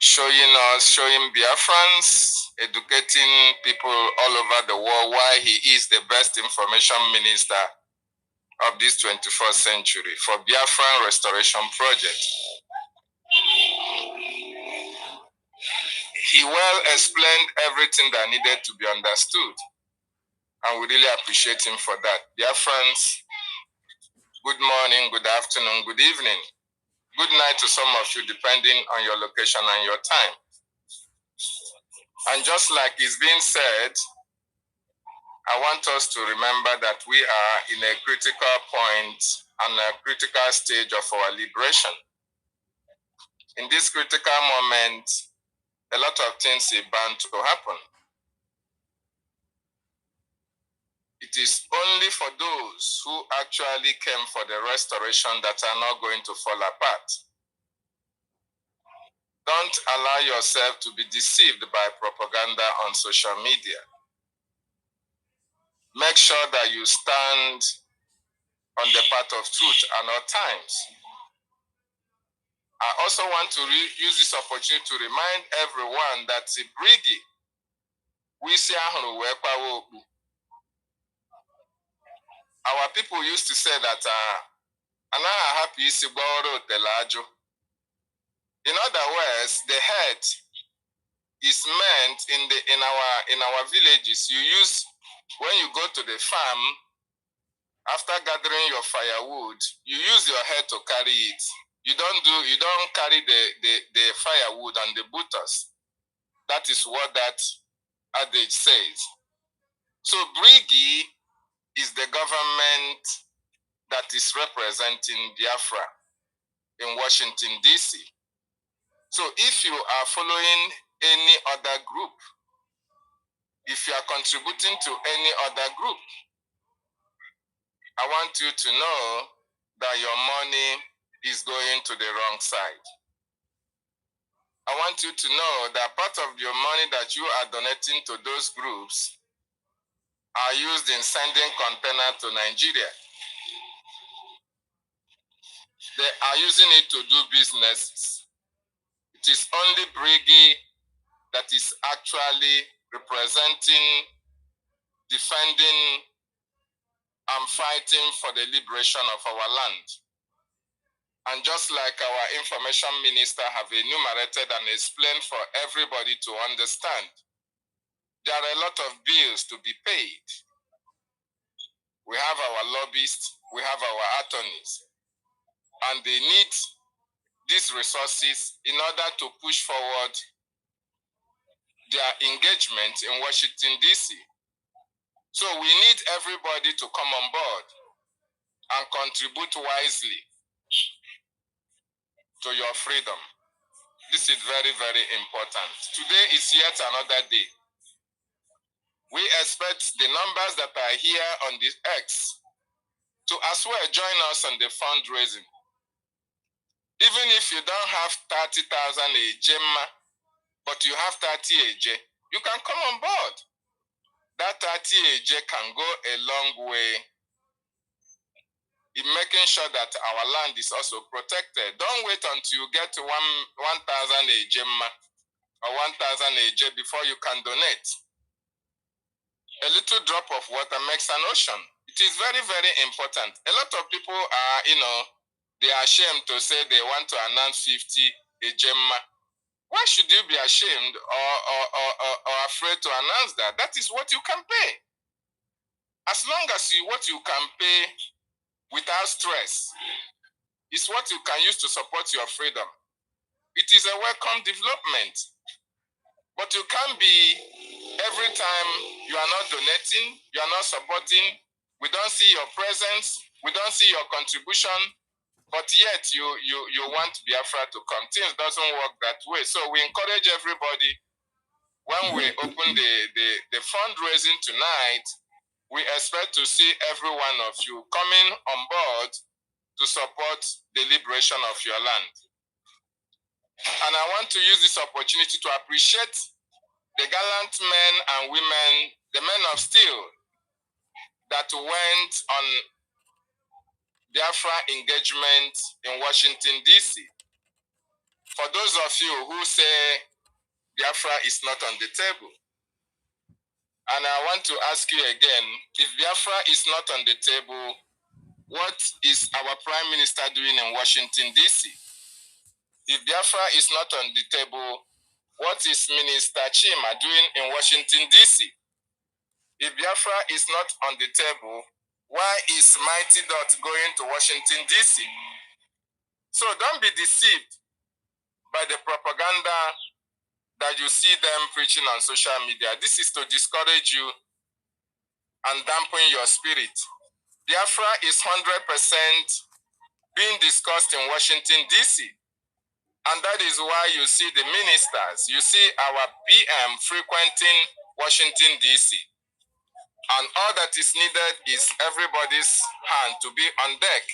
Showing Biafrans, educating people all over the world why he is the best information minister of this 21st century for Biafran Restoration Project. He well explained everything that needed to be understood, and we really appreciate him for that. Biafrans, good morning, good afternoon, good evening. Good night to some of you, depending on your location and your time. And just like it's been said, I want us to remember that we are in a critical point and a critical stage of our liberation. In this critical moment, a lot of things are bound to happen. It is only for those who actually came for the restoration that are not going to fall apart. Don't allow yourself to be deceived by propaganda on social media. Make sure that you stand on the path of truth at all times. I also want to use this opportunity to remind everyone that the brigi, our people used to say that in other words, the head is meant in our villages. You use, when you go to the farm, after gathering your firewood, you use your head to carry it. You don't carry the firewood on the butters. That is what that adage says. So Brigi is the government that is representing Biafra in Washington, D.C. So if you are following any other group, if you are contributing to any other group, I want you to know that your money is going to the wrong side. I want you to know that part of your money that you are donating to those groups are used in sending container to Nigeria. They are using it to do businesses. It is only Brigi that is actually representing, defending, and fighting for the liberation of our land. And just like our information minister have enumerated and explained for everybody to understand, there are a lot of bills to be paid. We have our lobbyists, we have our attorneys, and they need these resources in order to push forward their engagement in Washington, D.C. So we need everybody to come on board and contribute wisely to your freedom. This is very, very important. Today is yet another day. We expect the numbers that are here on the X to as well join us on the fundraising. Even if you don't have 30,000 a but you have 30 AJ, you can come on board. That 30 AJ can go a long way in making sure that our land is also protected. Don't wait until you get 1,000 AJ or 1,000 AJ before you can donate. A little drop of water makes an ocean. It is very, very important. A lot of people are, they are ashamed to say they want to announce 50 AJ. Why should you be ashamed or afraid to announce that? That is what you can pay. As long as what you can pay without stress is what you can use to support your freedom. It is a welcome development. But you can't be every time you are not donating, you are not supporting, we don't see your presence, we don't see your contribution, but yet you want Biafra to come. Things doesn't work that way. So we encourage everybody, when we open the fundraising tonight, we expect to see every one of you coming on board to support the liberation of your land. And I want to use this opportunity to appreciate the gallant men and women, the men of steel, that went on Biafra engagement in Washington, D.C. For those of you who say Biafra is not on the table, and I want to ask you again, if Biafra is not on the table, what is our Prime Minister doing in Washington, D.C.? If Biafra is not on the table, what is Minister Chima doing in Washington, D.C.? If Biafra is not on the table, why is Mighty Dot going to Washington, D.C.? So don't be deceived by the propaganda that you see them preaching on social media. This is to discourage you and dampen your spirit. Biafra is 100% being discussed in Washington, D.C. And that is why you see the ministers, you see our PM frequenting Washington, D.C. And all that is needed is everybody's hand to be on deck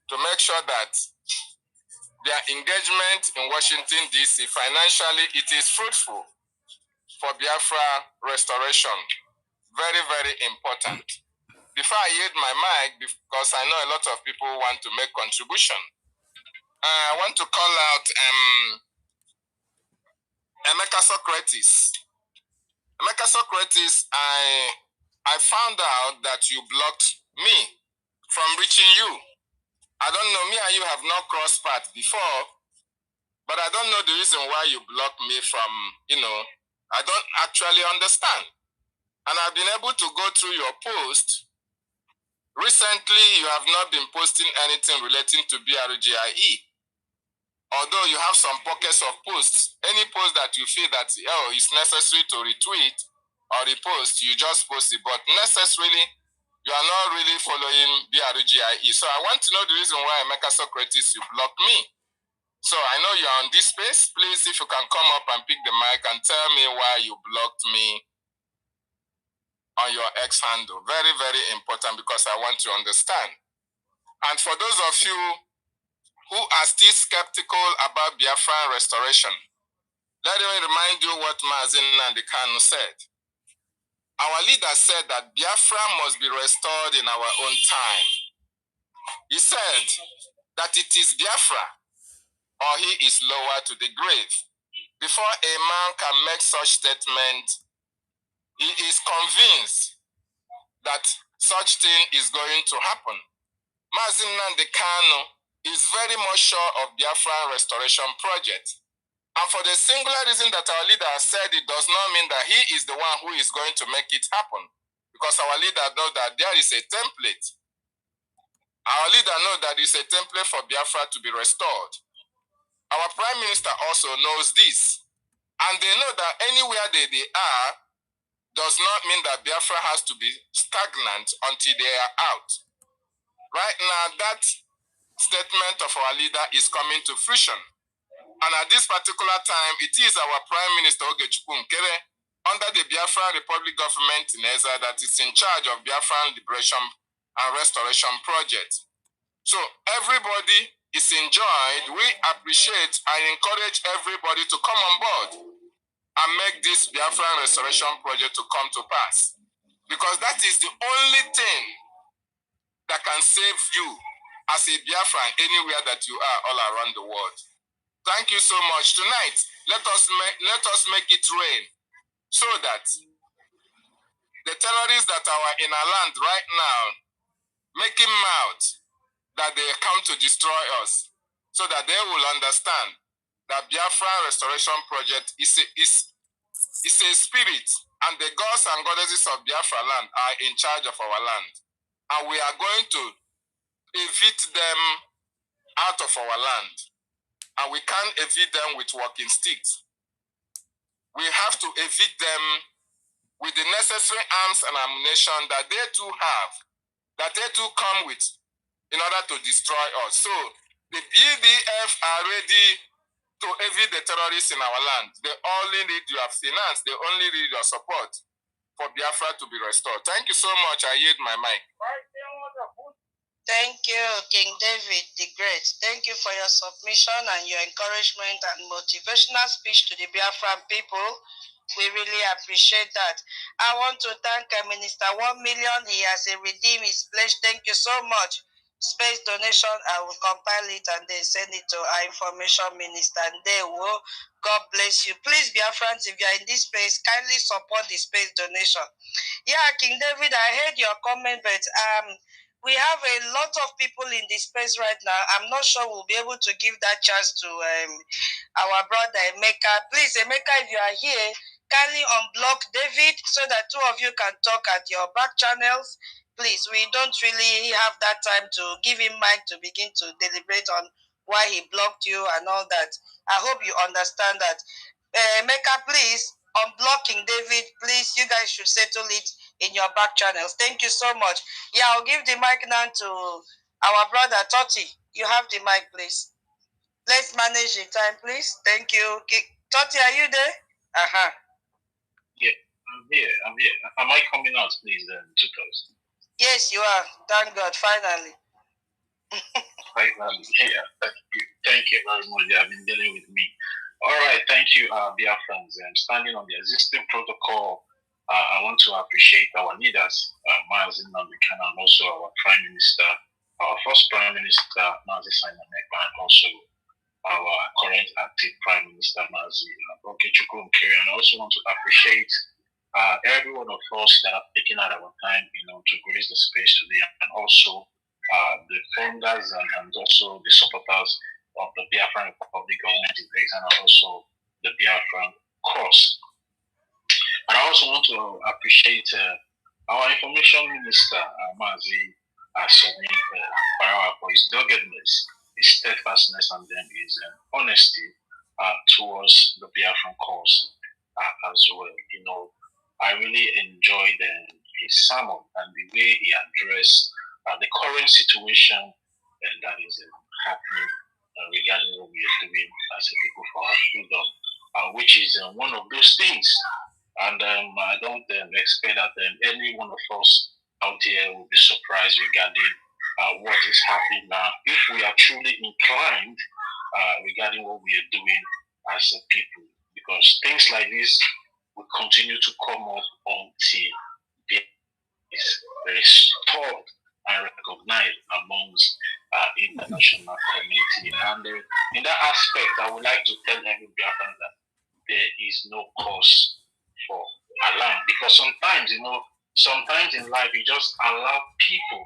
to make sure that their engagement in Washington, D.C. financially, it is fruitful for Biafra restoration. Very, very important. Before I yield my mic, because I know a lot of people want to make contribution, I want to call out Emeka Socrates. Emeka Socrates, I found out that you blocked me from reaching you. I don't know, me and you have not crossed paths before, but I don't know the reason why you blocked me from, I don't actually understand. And I've been able to go through your post. Recently, you have not been posting anything relating to BRGIE. Although you have some pockets of posts. Any post that you feel that, it's necessary to retweet or repost, you just post it. But necessarily, you are not really following BRGIE. So I want to know the reason why Emeka Socrates, you blocked me. So I know you're on this space. Please, if you can come up and pick the mic and tell me why you blocked me on your X handle. Very, very important because I want to understand. And for those of you who are still skeptical about Biafran restoration, let me remind you what Mazin Nnamdi Kanu said. Our leader said that Biafra must be restored in our own time. He said that it is Biafra or he is lower to the grave. Before a man can make such statement, he is convinced that such thing is going to happen. Mazin Nnamdi Kanu is very much sure of Biafran restoration project. And for the singular reason that our leader has said, it does not mean that he is the one who is going to make it happen. Because our leader knows that there is a template. Our leader knows that there is a template for Biafra to be restored. Our Prime Minister also knows this. And they know that anywhere they are, does not mean that Biafra has to be stagnant until they are out. Right now, that statement of our leader is coming to fruition. And at this particular time, it is our Prime Minister Ogechukwu Nkere, under the Biafran Republic government in Ezra, that is in charge of Biafran Liberation and Restoration Project. So everybody is enjoyed. We appreciate and encourage everybody to come on board and make this Biafran Restoration Project to come to pass. Because that is the only thing that can save you as a Biafran anywhere that you are all around the world. Thank you so much. Tonight, let us make it rain so that the terrorists that are in our land right now, making mouth that they come to destroy us, so that they will understand that Biafra Restoration Project is a spirit, and the gods and goddesses of Biafra land are in charge of our land. And we are going to evict them out of our land. And we can't evict them with walking sticks. We have to evict them with the necessary arms and ammunition that they too have, that they too come with in order to destroy us. So the BDF are ready to evict the terrorists in our land. They only need your finance. They only need your support for Biafra to be restored. Thank you so much. I yield my mic. Thank you, King David the Great. Thank you for your submission and your encouragement and motivational speech to the Biafran people. We really appreciate that. I want to thank Minister 1 million. He has redeemed his pledge. Thank you so much. Space donation, I will compile it and then send it to our information minister. And they will. God bless you. Please, Biafrans, if you are in this space, kindly support the space donation. Yeah, King David, I heard your comment, but we have a lot of people in this space right now. I'm not sure we'll be able to give that chance to our brother Emeka. Please, Emeka, if you are here, kindly unblock David so that two of you can talk at your back channels. Please, we don't really have that time to give him mic to begin to deliberate on why he blocked you and all that. I hope you understand that. Emeka, please, unblocking David, please, you guys should settle it in your back channels. Thank you so much. Yeah, I'll give the mic now to our brother Toti. You have the mic, please. Let's manage the time, please. Thank you. Toti, are you there? Uh-huh. Yeah, I'm here. Am I coming out, please, to close? Yes, you are. Thank God, finally. Finally, yeah. Thank you very much. You have been dealing with me. All right, thank you, dear friends. Standing on the existing protocol, I want to appreciate our leaders, Mazin Namdekan, and also our Prime Minister, our first Prime Minister, Mazi Simon Ekpa, and also our current active Prime Minister, Mazi Ogechukwu Nkere. And I also want to appreciate every one of us that have taken out our time, to grace the space today, and also the founders and also the supporters of the Biafran Republic government in place, and also the Biafran cause. And I also want to appreciate our information minister, Mazi Asoni for his doggedness, his steadfastness, and then his honesty towards the Biafran cause as well. I really enjoyed his sermon and the way he addressed the current situation that is happening regarding what we are doing as a people for our freedom, which is one of those things. And I don't expect that any one of us out there will be surprised regarding what is happening now, if we are truly inclined regarding what we are doing as a people. Because things like this will continue to come up until it is restored and recognized amongst international community. And in that aspect, I would like to tell every Biafran that there is no cause for alarm, because sometimes in life you just allow people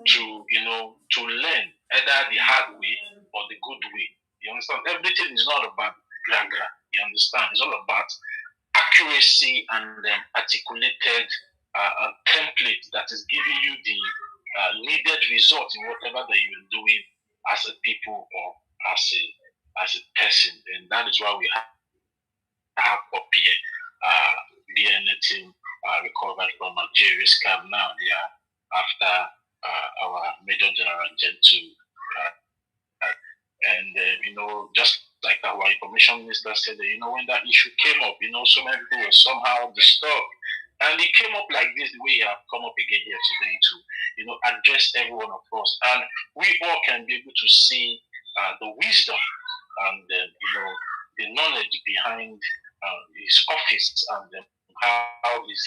to learn either the hard way or the good way. You understand? Everything is not about gragra. You understand? It's all about accuracy and articulated template that is giving you the needed result in whatever that you're doing as a people or as a person. And that is why we have up here BNA team recovered from Ajaere scam. Now they are after our Major General Gen 2. And, just like our information minister said, when that issue came up, so many people were somehow disturbed. And it came up like this, the way you have come up again here today to, address every one of us. And we all can be able to see the wisdom and, the knowledge behind his office and how he's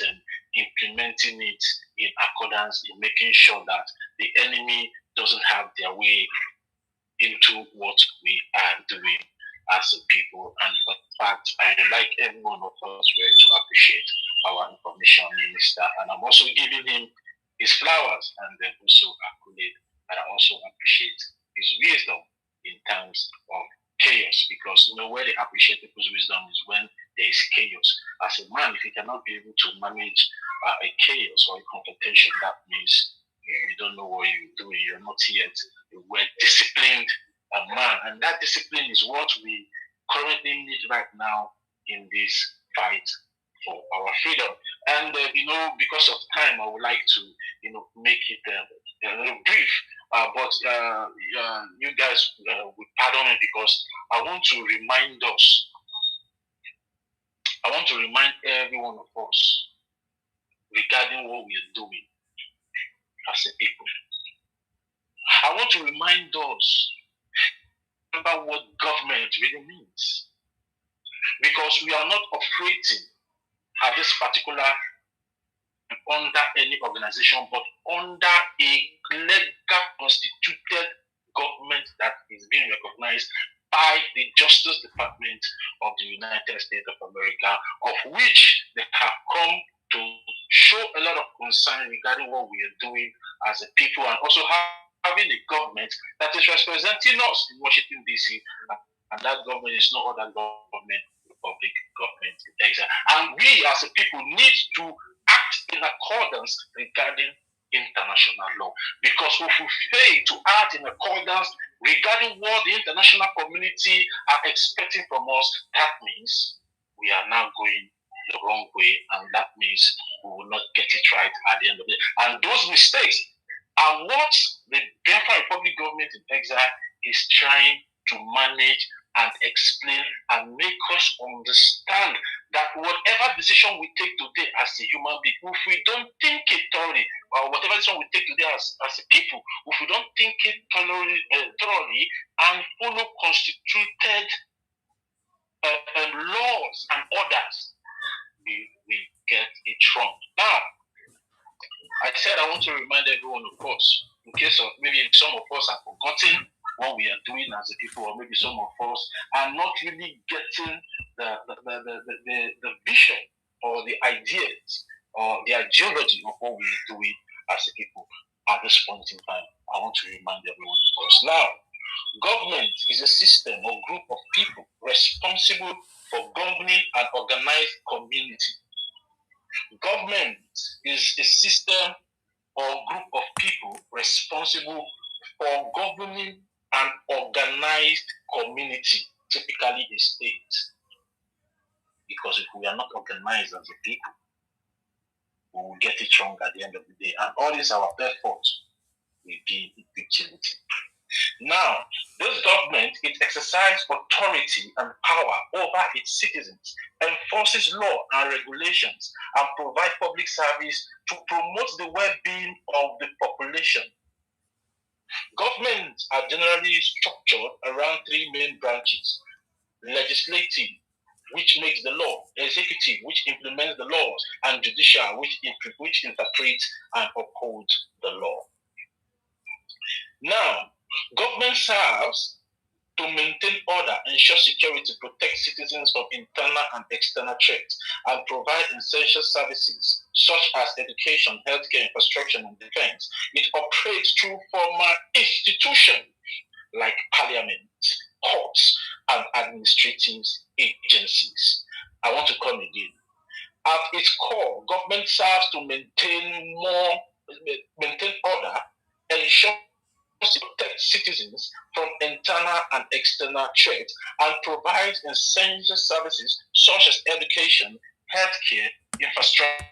implementing it in accordance, in making sure that the enemy doesn't have their way into what we are doing as a people. And for fact, I like every one of us to appreciate our information minister. And I'm also giving him his flowers and then also accolade. And I also appreciate his wisdom in terms of chaos, because where they appreciate people's wisdom is when there is chaos. As a man, if you cannot be able to manage a chaos or a confrontation, that means you don't know what you're doing. You're not yet a well-disciplined man. And that discipline is what we currently need right now in this fight for our freedom. And, because of time, I would like to, make it a little brief. But you guys will pardon me, because I want to remind every one of us regarding what we are doing as a people. I want to remind us about what government really means, because we are not operating at this particular under any organization, but under a legal constituted government that is being recognized by the Justice Department of the United States of America, of which they have come to show a lot of concern regarding what we are doing as a people, and also having a government that is representing us in Washington, D.C., and that government is no other government, republic government in Texas. And we as a people need to act in accordance regarding international law, because if we fail to act in accordance regarding what the international community are expecting from us, that means we are now going the wrong way, and that means we will not get it right at the end of the day. And those mistakes are what the Biafra Republic government in exile is trying to manage and explain and make us understand that whatever decision we take today as a human being, if we don't think it thoroughly, or whatever decision we take today as a people, if we don't think it thoroughly and follow constituted laws and orders, we get it wrong. Now, I said I want to remind everyone of us, in case of maybe some of us have forgotten what we are doing as a people, or maybe some of us are not really getting the vision or the ideas or the ideology of what we are doing as a people at this point in time. I want to remind everyone of us. Now, government is a system or group of people responsible for governing an organized community. Government is a system or group of people responsible for governing an organized community, typically a state. Because if we are not organized as a people, we will get it wrong at the end of the day. And all this our efforts will be in futility. Now, this government, it exercises authority and power over its citizens, enforces law and regulations, and provides public service to promote the well-being of the population. Governments are generally structured around three main branches: legislative, which makes the law; executive, which implements the laws; and judicial, which interprets and upholds the law. Now, government serves to maintain order, ensure security, protect citizens from internal and external threats, and provide essential services such as education, healthcare, infrastructure, and defense. It operates through formal institutions like parliament, courts, and administrative agencies. I want to come again. At its core, government serves to maintain order, ensure protect citizens from internal and external threats, and provides essential services such as education, healthcare, infrastructure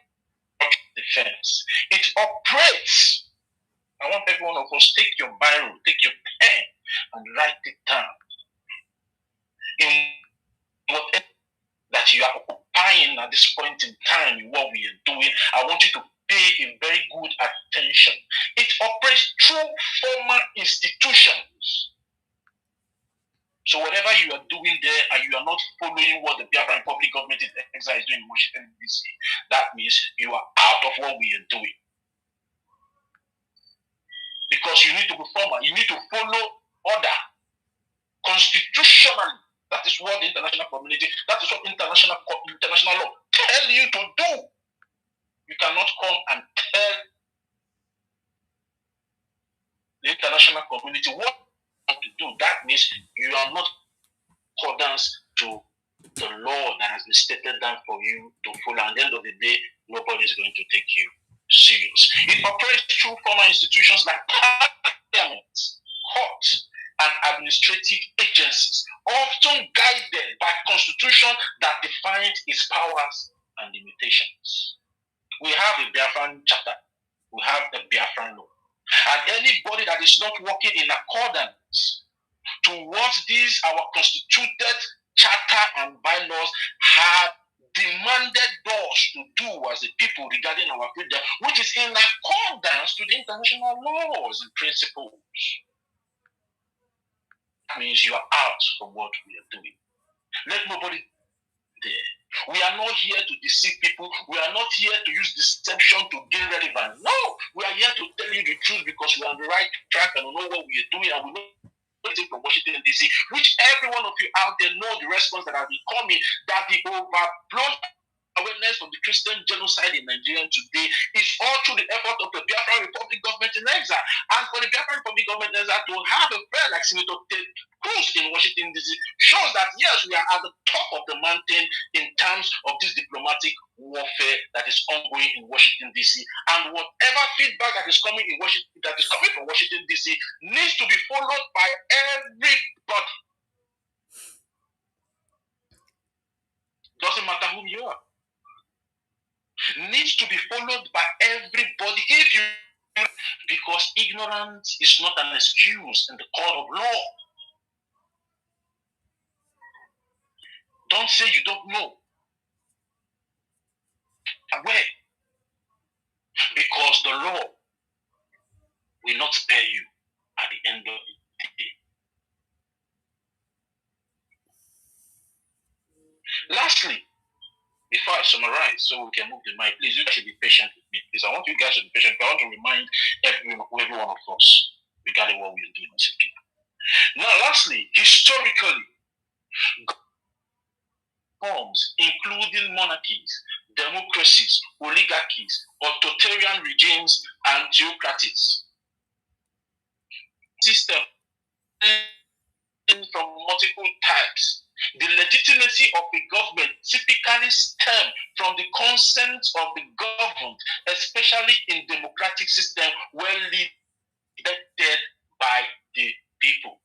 defense. It operates. I want every one of us take your Bible, take your pen, and write it down. In whatever that you are occupying at this point in time, in what we are doing, I want you to pay a very good attention. It operates through formal institutions. So whatever you are doing there and you are not following what the Biafran Republic government in exile is doing in Washington, D.C., that means you are out of what we are doing. Because you need to be formal. You need to follow order constitutionally. That is what the international community, that is what international law tell you to do. You cannot come and tell the international community what to do. That means you are not accordance to the law that has been stated down for you to follow. At the end of the day, nobody is going to take you serious. It operates through formal institutions like parliaments, courts, and administrative agencies, often guided by constitution that defines its powers and limitations. We have a Biafran charter. We have a Biafran law. And anybody that is not working in accordance towards these, our constituted charter and bylaws have demanded us to do as a people regarding our freedom, which is in accordance to the international laws and principles. That means you are out from what we are doing. Let nobody there. We are not here to deceive people. We are not here to use deception to gain relevance. No, we are here to tell you the truth because we are on the right track and we know what we are doing and we know from Washington, D.C., which every one of you out there know the response that has been coming, that the overblown awareness of the Christian genocide in Nigeria today is all through the effort of the Biafran Republic government in exile. And for the Biafran Republic government in exile to have a friend like Senator Ted Cruz in Washington, D.C. shows that, yes, we are at the top of the mountain in terms of this diplomatic warfare that is ongoing in Washington, D.C. And whatever feedback that is coming in Washington, that is coming from Washington, D.C. needs to be followed by everybody. Doesn't matter who you are. Needs to be followed by everybody because ignorance is not an excuse in the court of law. Don't say you don't know. Aware. Because the law will not spare you at the end of the day. Lastly, before I summarize, so we can move the mic, please, you guys should be patient with me. Please, I want you guys to be patient. I want to remind every one of us regarding what we are doing as a people. Now, lastly, historically, forms, including monarchies, democracies, oligarchies, authoritarian regimes, and theocracies. System from multiple types. The legitimacy of a government typically stems from the consent of the governed, especially in democratic systems where elected by the people.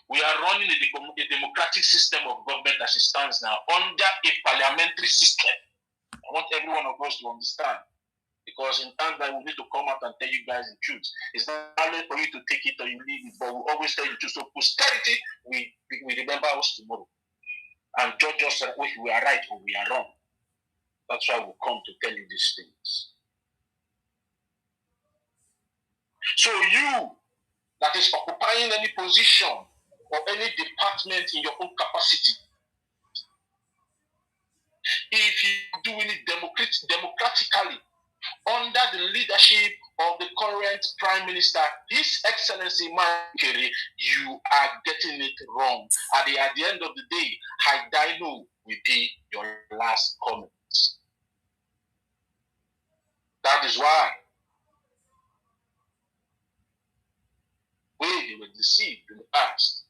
We are running a democratic system of government as it stands now under a parliamentary system. I want every one of us to understand. Because in time that we need to come out and tell you guys the truth. It's not only for you to take it or you leave it, but we always tell you the truth. So posterity, we remember us tomorrow. And judge us if we are right or we are wrong. That's why we come to tell you these things. So you that is occupying any position or any department in your own capacity, if you're doing it democratically, under the leadership of the current Prime Minister, His Excellency Makere, you are getting it wrong. At the end of the day, Haidino will be your last comment. That is why they were deceived in the past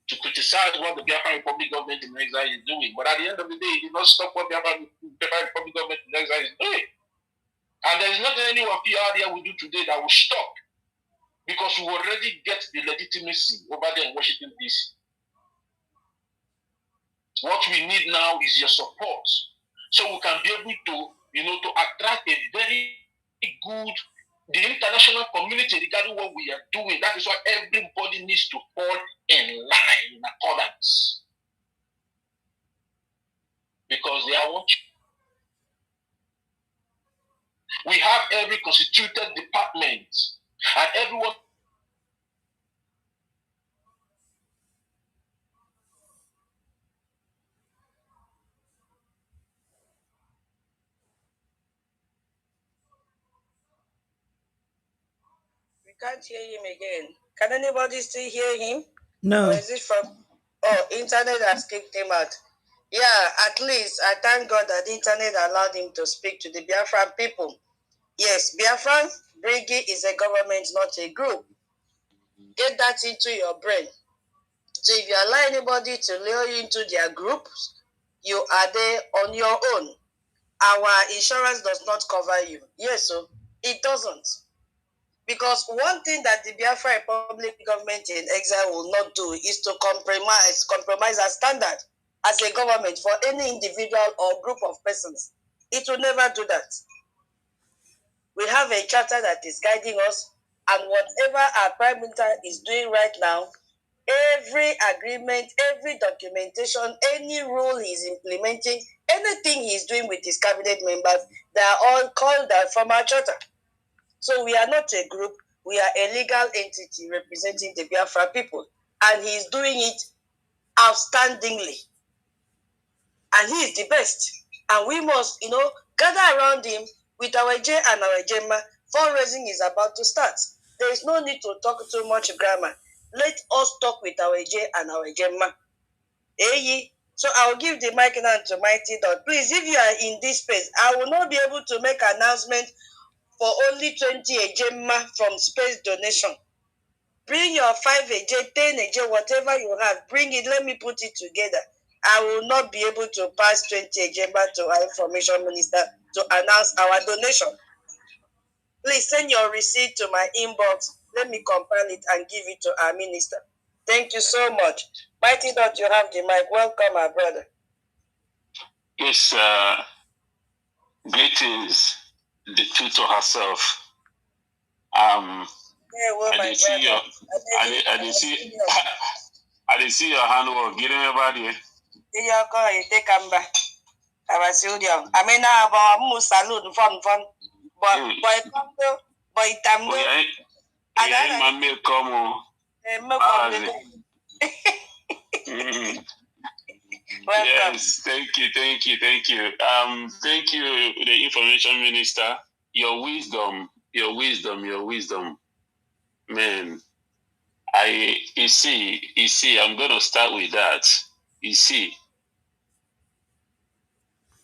to criticize what the Biafran Republic government in exile is doing. But at the end of the day, it did not stop what the Biafran Republic government in exile is doing. And there is nothing any of you out there will do today that will stop. Because we already get the legitimacy over there in Washington, D.C. What we need now is your support, so we can be able to, to attract a very good, the international community regarding what we are doing. That is why everybody needs to fall in line, in accordance, because they are watching. We have every constituted department, and everyone. We can't hear him again. Can anybody still hear him? No. Or is it from... Oh, internet has kicked him out. Yeah, at least I thank God that the internet allowed him to speak to the Biafran people. Yes, Biafran Brigade is a government, not a group. Get that into your brain. So if you allow anybody to lure you into their groups, you are there on your own. Our insurance does not cover you. Yes, so it doesn't. Because one thing that the Biafra Republic government in exile will not do is to compromise our standard as a government for any individual or group of persons. It will never do that. We have a charter that is guiding us, and whatever our Prime Minister is doing right now, every agreement, every documentation, any rule he's implementing, anything he's doing with his cabinet members, they are all called out from our charter. So we are not a group, we are a legal entity representing the Biafra people. And he's doing it outstandingly. And he is the best. And we must, gather around him with our J and our Gemma. Fundraising is about to start. There is no need to talk too much grammar. Let us talk with our J and our Gemma. So I'll give the mic now to Mighty Dot. Please, if you are in this space, I will not be able to make an announcement for only 20 Ejema from space donation. Bring your 5 AJ, 10 AJ, whatever you have. Bring it. Let me put it together. I will not be able to pass 20 Ejema to our information minister to announce our donation. Please send your receipt to my inbox. Let me compile it and give it to our minister. Thank you so much. Mighty Dot, you have the mic. Welcome, my brother. Yes, greetings, the tutor herself. I didn't see your, I didn't see your handwork. Get everybody. You go, take them back. I was studio. I mean, now about move salute fun. But boy, tamdo. Yeah, my milk come. Yes, thank you. Thank you, the information minister. Your wisdom, man. You see, I'm going to start with that. You see,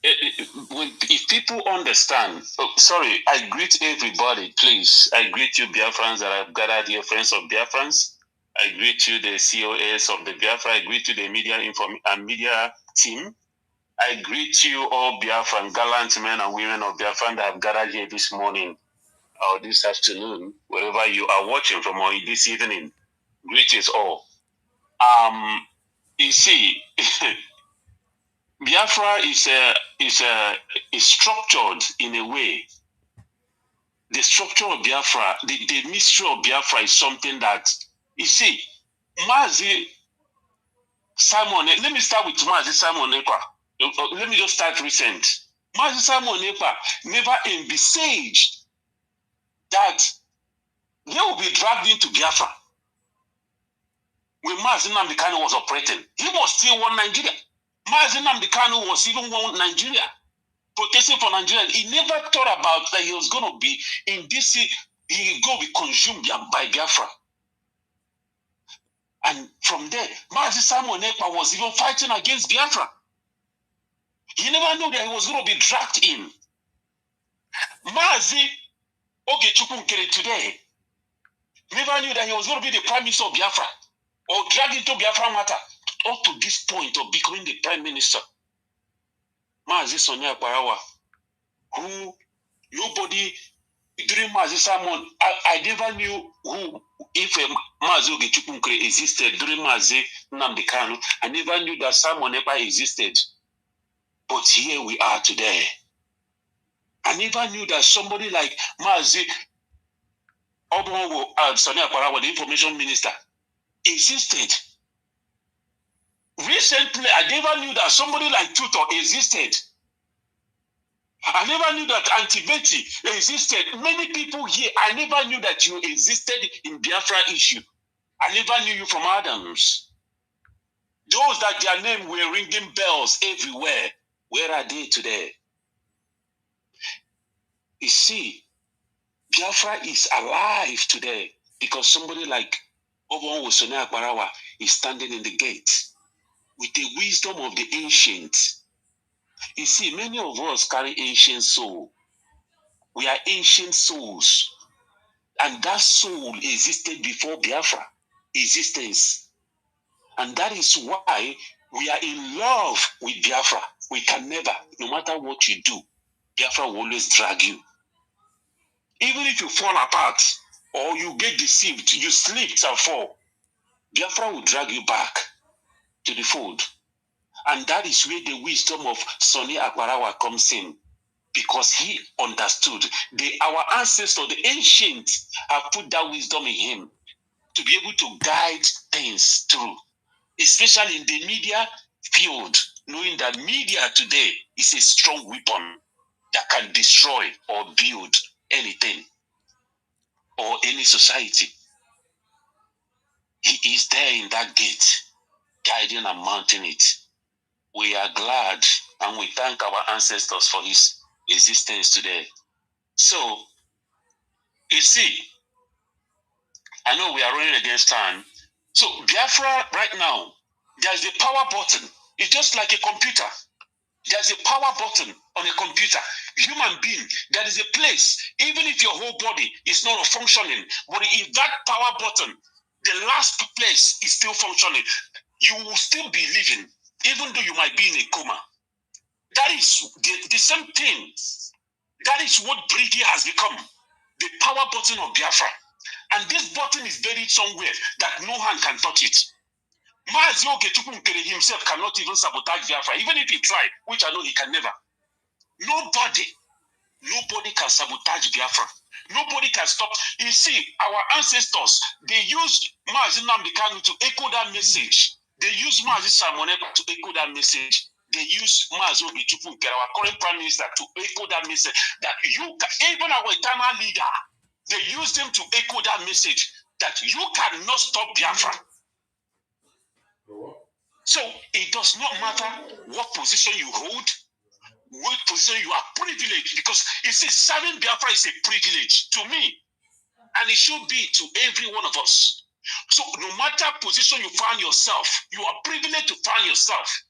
if people understand, I greet everybody, please. I greet you, Biafrans that have gathered here, friends of Biafrans. I greet you, the COS of the Biafra. I greet you, the media team. I greet you, all Biafran, gallant men and women of Biafran that have gathered here this morning or this afternoon, wherever you are watching from, or this evening. Greetings all. You see, Biafra is structured in a way. The structure of Biafra, the mystery of Biafra is something that, you see, Mazi Simon, let me start with Mazi Simon Ekpa. Let me just start recent. Mazi Simon Ekpa never envisaged that they will be dragged into Biafra when Mazi Nnamdi Kanu was operating. He was still one Nigeria. Mazi Nnamdi Kanu was even one Nigeria, protesting for Nigeria. He never thought about that he was going to be in this, he would go be consumed by Biafra. And from there, Mazi Simon Ekpa was even fighting against Biafra. He never knew that he was going to be dragged in. Mazi Ogechukwu Nkere today never knew that he was going to be the prime minister of Biafra or dragged into Biafra matter up to this point of becoming the prime minister. Mazi Sonia Akparawa, who nobody During Mazi Simon, I never knew who, if Mazi Ogechukwu existed during Mazi Nnamdi Kanu. I never knew that Simon ever existed. But here we are today. I never knew that somebody like Mazi Obongo Sani Akparawa, the information minister, existed. Recently, I never knew that somebody like Tutor existed. I never knew that Auntie Betty existed. Many people here, I never knew that you existed in Biafra issue. I never knew you from Adams. Those that their name were ringing bells everywhere, where are they today? You see, Biafra is alive today because somebody like Obon Wosone Akbarawa is standing in the gate with the wisdom of the ancients. You see, many of us carry ancient soul. We are ancient souls. And that soul existed before Biafra existence. And that is why we are in love with Biafra. We can never, no matter what you do, Biafra will always drag you. Even if you fall apart or you get deceived, you slip and fall, Biafra will drag you back to the fold. And that is where the wisdom of Sani Akbarawa comes in. Because he understood. Our ancestors, the ancients, have put that wisdom in him to be able to guide things through, especially in the media field, knowing that media today is a strong weapon that can destroy or build anything or any society. He is there in that gate, guiding and mounting it. We are glad and we thank our ancestors for his existence today. So, you see, I know we are running against time. So Biafra right now, there's a power button. It's just like a computer. There's a power button on a computer. Human being, there is a place, even if your whole body is not functioning, but if that power button, the last place is still functioning, you will still be living, even though you might be in a coma. That is the same thing. That is what Brigi has become. The power button of Biafra. And this button is buried somewhere that no hand can touch it. Mazi Ogechukwu himself cannot even sabotage Biafra, even if he tried, which I know he can never. Nobody can sabotage Biafra. Nobody can stop. You see, our ancestors, they used Mazi Nnamdi Kanu to echo that message. They used Mazi Simon Ekpa to echo that message. They used Mazi Ogechukwu, our current prime minister, to echo that message. That even our eternal leader, they used him to echo that message that you cannot stop Biafra. So it does not matter what position you hold, what position you are privileged, because you see, serving Biafra is a privilege to me, and it should be to every one of us. So no matter position you find yourself, you are privileged to find yourself.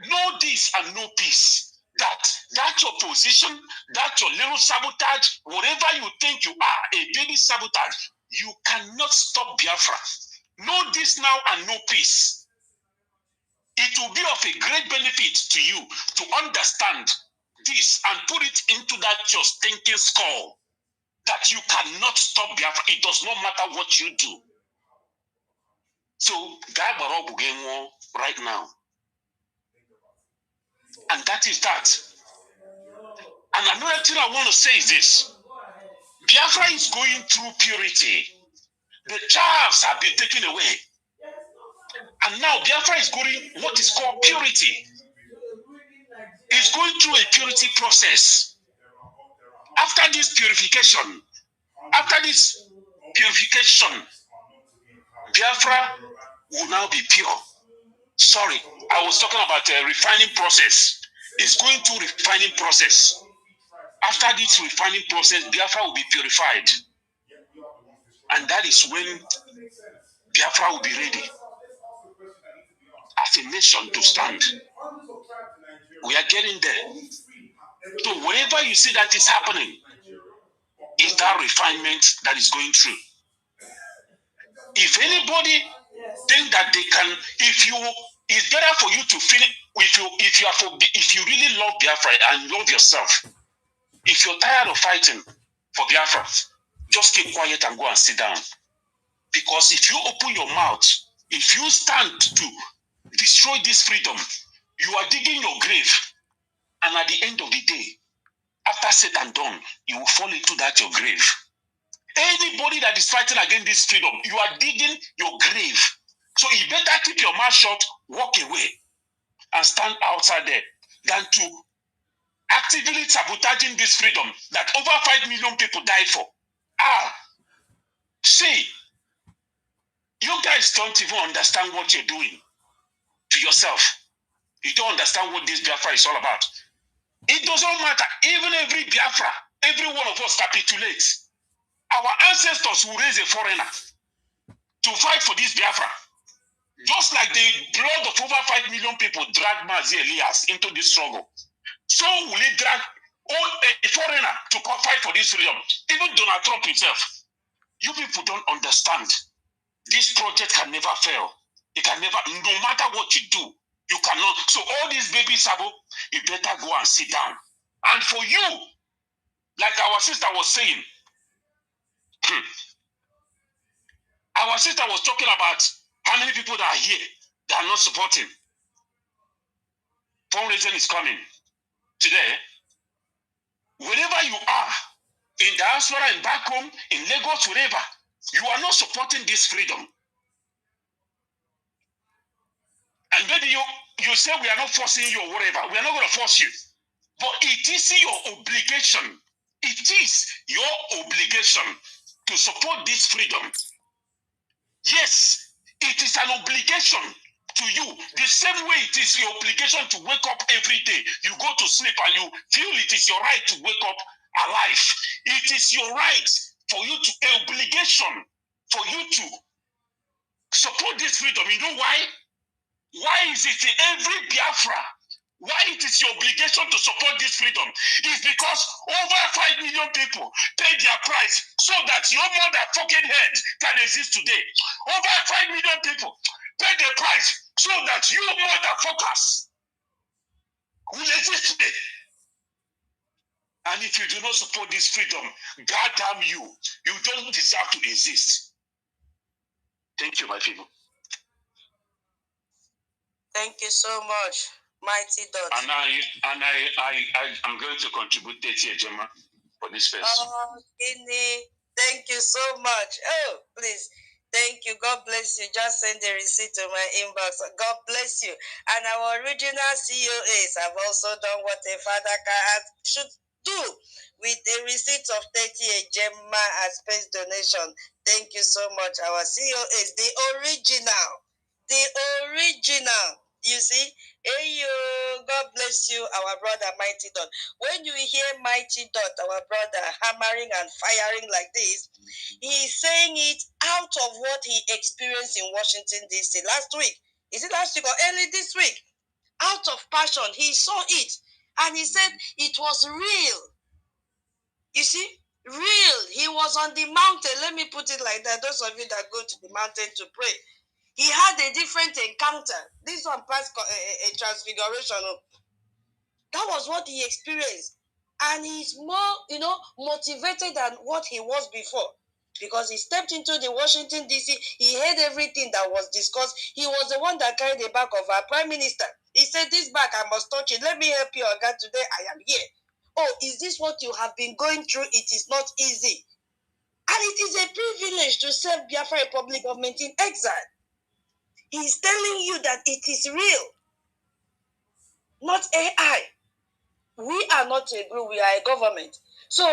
Know this and know peace. That your position, that your little sabotage, whatever you think you are, a daily sabotage, you cannot stop Biafra. Know this now and know peace. It will be of a great benefit to you to understand this and put it into that your thinking skull that you cannot stop Biafra. It does not matter what you do. So, right now. And that is that. And another thing I want to say is this. Biafra is going through purity. The chaffs have been taken away. And now Biafra is going what is called purity. It's going through a purity process. After this purification, Biafra will now be pure. Sorry, I was talking about a refining process. It's going through refining process. After this refining process, Biafra will be purified. And that is when Biafra will be ready as a nation to stand. We are getting there. So wherever you see that is happening, is that refinement that is going through. If anybody think that they can, it's better for you to feel it, if you really love Biafra and love yourself, if you're tired of fighting, for Biafra. Just keep quiet and go and sit down. Because if you open your mouth, if you stand to destroy this freedom, you are digging your grave. And at the end of the day, after said and done, you will fall into that your grave. Anybody that is fighting against this freedom, you are digging your grave. So you better keep your mouth shut, walk away, and stand outside there than to actively sabotaging this freedom that over 5 million people died for. See, you guys don't even understand what you're doing to yourself. You don't understand what this Biafra is all about. It doesn't matter. Even every Biafra, every one of us capitulates. Our ancestors will raise a foreigner to fight for this Biafra. Just like the blood of over 5 million people dragged Mazi Elias into this struggle. So will it drag a foreigner to fight for this freedom? Even Donald Trump himself. You people don't understand. This project can never fail. It can never, no matter what you do, you cannot. So all these baby sabo, you better go and sit down. And for you, like our sister was saying, our sister was talking about how many people that are here that are not supporting. Fundraising is coming today. Wherever you are, in diaspora and back home, in Lagos, wherever, you are not supporting this freedom. And maybe you say we are not forcing you or whatever. We are not going to force you. But it is your obligation. It is your obligation to support this freedom. Yes, it is an obligation to you. The same way it is your obligation to wake up every day. You go to sleep and you feel it is your right to wake up alive. It is your right for you to, obligation for you to support this freedom. You know why? Why is it in every Biafra? Why it is your obligation to support this freedom? It's because over 5 million people paid their price so that your motherfucking head can exist today. Over 5 million people paid the price so that you motherfuckers will exist today. And if you do not support this freedom, goddamn you, you don't deserve to exist. Thank you, my people. Thank you so much, Mighty Dot. And I'm going to contribute 30 Gemma for this first. Oh, Kini, thank you so much. Oh, please. Thank you. God bless you. Just send the receipt to my inbox. God bless you. And our original COAs have also done what a father should do with a receipt of 30 Gemma as space donation. Thank you so much. Our COAs, the original. The original. You see? Hey, you. God bless you, our brother Mighty Dot. When you hear Mighty Dot, our brother, hammering and firing like this, he's saying it out of what he experienced in Washington, D.C. last week. Is it last week or early this week? Out of passion, he saw it. And he said it was real. You see? Real. He was on the mountain. Let me put it like that. Those of you that go to the mountain to pray. He had a different encounter. This one passed a transfiguration. That was what he experienced. And he's more, motivated than what he was before. Because he stepped into the Washington, D.C., he heard everything that was discussed. He was the one that carried the bag of our prime minister. He said, this bag, I must touch it. Let me help you, Oga. Today, I am here. Oh, is this what you have been going through? It is not easy. And it is a privilege to serve Biafra Republic government in exile. He's telling you that it is real, not AI. We are not a group, we are a government. So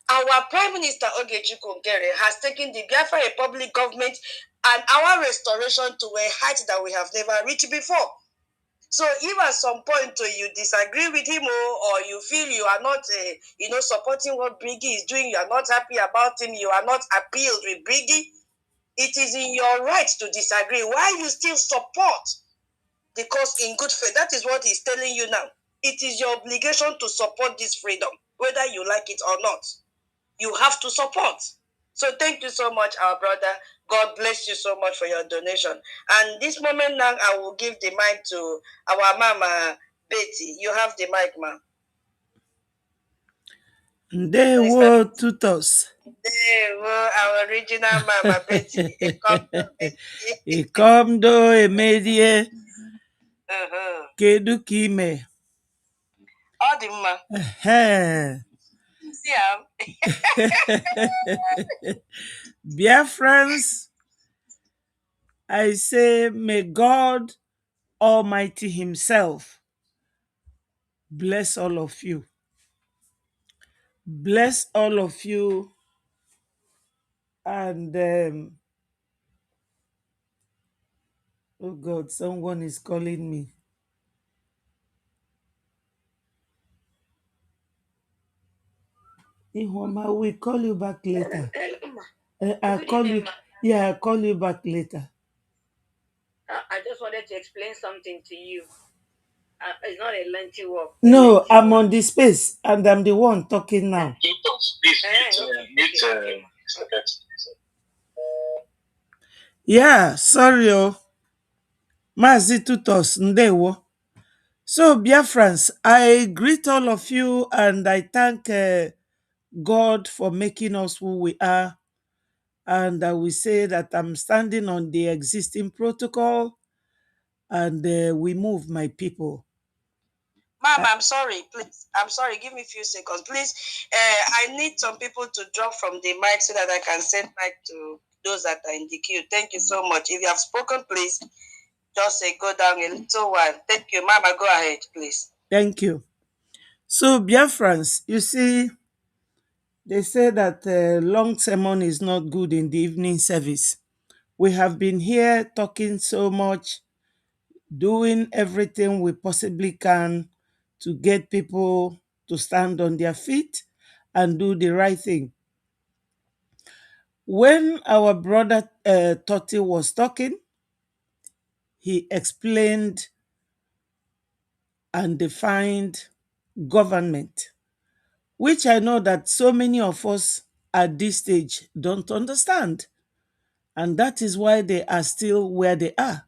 our Prime Minister Ogechukwu Ngere has taken the Biafra Republic government and our restoration to a height that we have never reached before. So if at some point you disagree with him or you feel you are not supporting what Briggy is doing, you are not happy about him, you are not appealed with Briggy, it is in your right to disagree. Why you still support the cause in good faith? That is what he's telling you now. It is your obligation to support this freedom, whether you like it or not. You have to support. So thank you so much, our brother. God bless you so much for your donation. And this moment now, I will give the mic to our mama, Betty. You have the mic, ma'am. Ndewo tutos. Ndewo, our original Mama Betty. Ikomdo Betty. Ikomdo Emedie. Kedu ka ime? Ọ dị mma. See am. Biafrans, I say, may God Almighty Himself bless all of you. Bless all of you. And, oh God, someone is calling me. Ihoma, we'll call you back later. I'll call you. Yeah, I'll call you back later. I just wanted to explain something to you. It's not a lengthy work. No, I'm on the space and I'm the one talking now. Yeah, sorry. Mazi tutos, ndewo. So, Biafrans, I greet all of you and I thank God for making us who we are. And I will say that I'm standing on the existing protocol and we move my people. Ma'am, I'm sorry, please. I'm sorry, give me a few seconds. Please, I need some people to drop from the mic so that I can send mic to those that are in the queue. Thank you so much. If you have spoken, please just say go down a little while. Thank you. Mama, go ahead, please. Thank you. So, Biafrans, you see, they say that long sermon is not good in the evening service. We have been here talking so much, doing everything we possibly can to get people to stand on their feet and do the right thing. When our brother Totti was talking, he explained and defined government, which I know that so many of us at this stage don't understand. And that is why they are still where they are,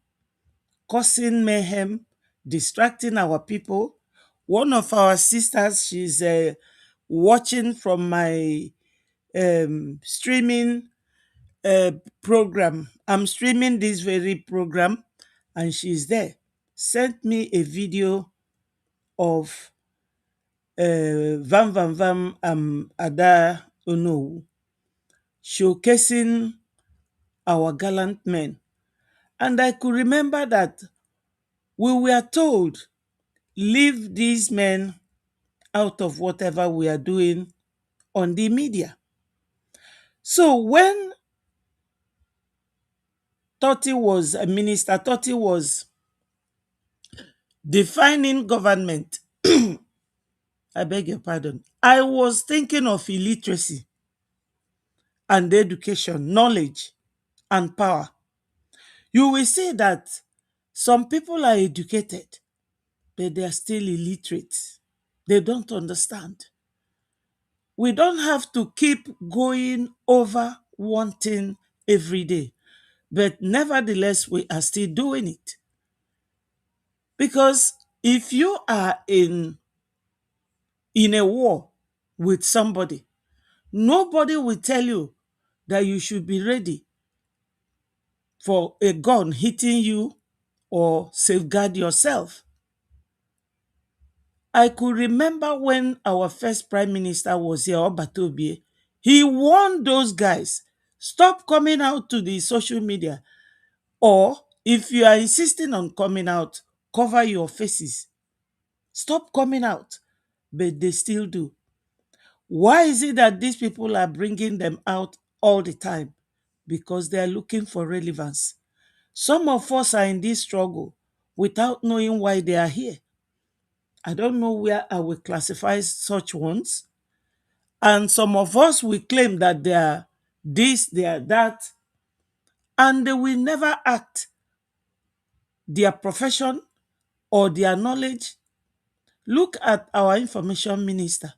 causing mayhem, distracting our people. One of our sisters, she's watching from my streaming program. I'm streaming this very program, and she's there. Sent me a video of Vam Vam Vam Ada Onowu showcasing our gallant men. And I could remember that we were told, leave these men out of whatever we are doing on the media. So when Totti was a minister, Totti was defining government. I beg your pardon. I was thinking of illiteracy and education, knowledge and power. You will see that some people are educated, but they are still illiterate. They don't understand. We don't have to keep going over one thing every day, but nevertheless, we are still doing it. Because if you are in a war with somebody, nobody will tell you that you should be ready for a gun hitting you or safeguard yourself. I could remember when our first prime minister was here, Obatobie, he warned those guys, stop coming out to the social media, or if you are insisting on coming out, cover your faces. Stop coming out. But they still do. Why is it that these people are bringing them out all the time? Because they are looking for relevance. Some of us are in this struggle without knowing why they are here. I don't know where I will classify such ones. And some of us will claim that they are this, they are that, and they will never act their profession or their knowledge. Look at our information minister.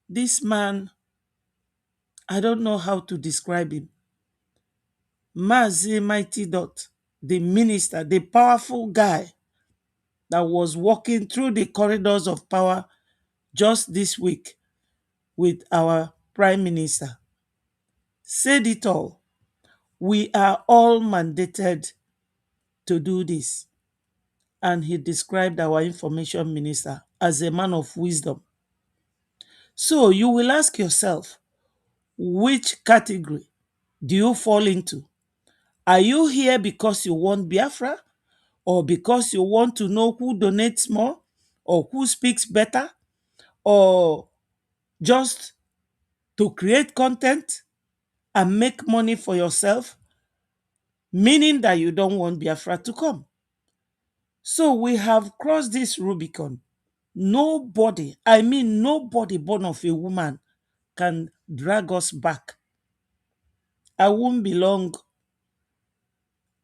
This man, I don't know how to describe him. Mazi Mighty Dot, the minister, the powerful guy that was walking through the corridors of power just this week. with our Prime Minister, said it all. We are all mandated to do this. And he described our information minister as a man of wisdom. So you will ask yourself, which category do you fall into? Are you here because you want Biafra, or because you want to know who donates more, or who speaks better, or just to create content and make money for yourself, meaning that you don't want Biafra to come? So we have crossed this Rubicon. Nobody, I mean nobody born of a woman, can drag us back. I won't be long.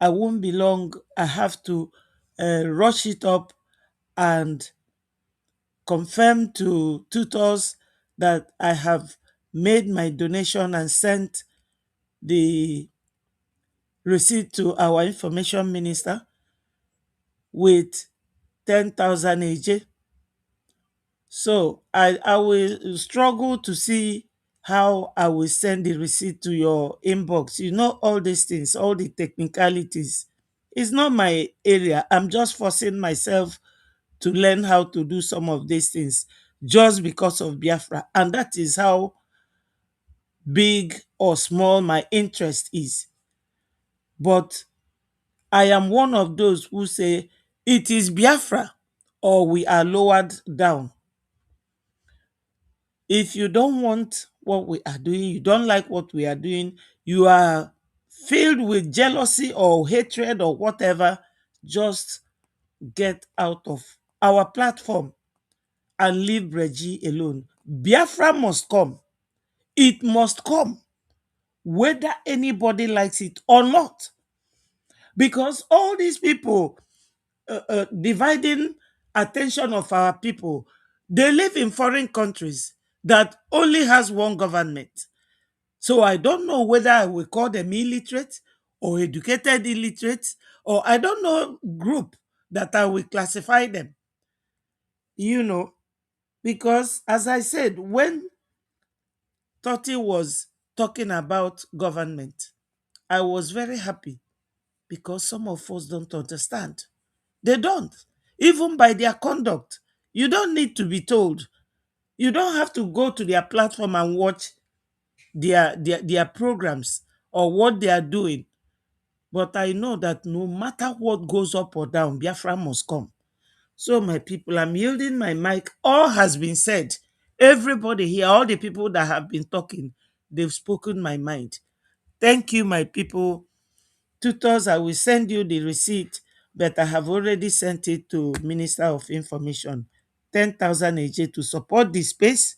I won't be long. I have to rush it up and confirm to tutors that I have made my donation and sent the receipt to our information minister with 10,000 AJ. So I will struggle to see how I will send the receipt to your inbox. You know, all these things, all the technicalities. It's not my area. I'm just forcing myself to learn how to do some of these things just because of Biafra. And that is how big or small my interest is. But I am one of those who say it is Biafra or we are lowered down. If you don't want what we are doing, you don't like what we are doing, you are filled with jealousy or hatred or whatever, just get out of our platform and leave Reggie alone. Biafra must come. It must come, whether anybody likes it or not. Because all these people dividing attention of our people, they live in foreign countries that only has one government. So I don't know whether I will call them illiterate or educated illiterates, or I don't know group that I will classify them. You know, because as I said, when Toti was talking about government, I was very happy because some of us don't understand. They don't. Even by their conduct. You don't need to be told. You don't have to go to their platform and watch their programs or what they are doing. But I know that no matter what goes up or down, Biafra must come. So, my people, I'm yielding my mic. All has been said. Everybody here, all the people that have been talking, they've spoken my mind. Thank you, my people. Tutors, I will send you the receipt, but I have already sent it to Minister of Information. 10,000 AJ to support the space.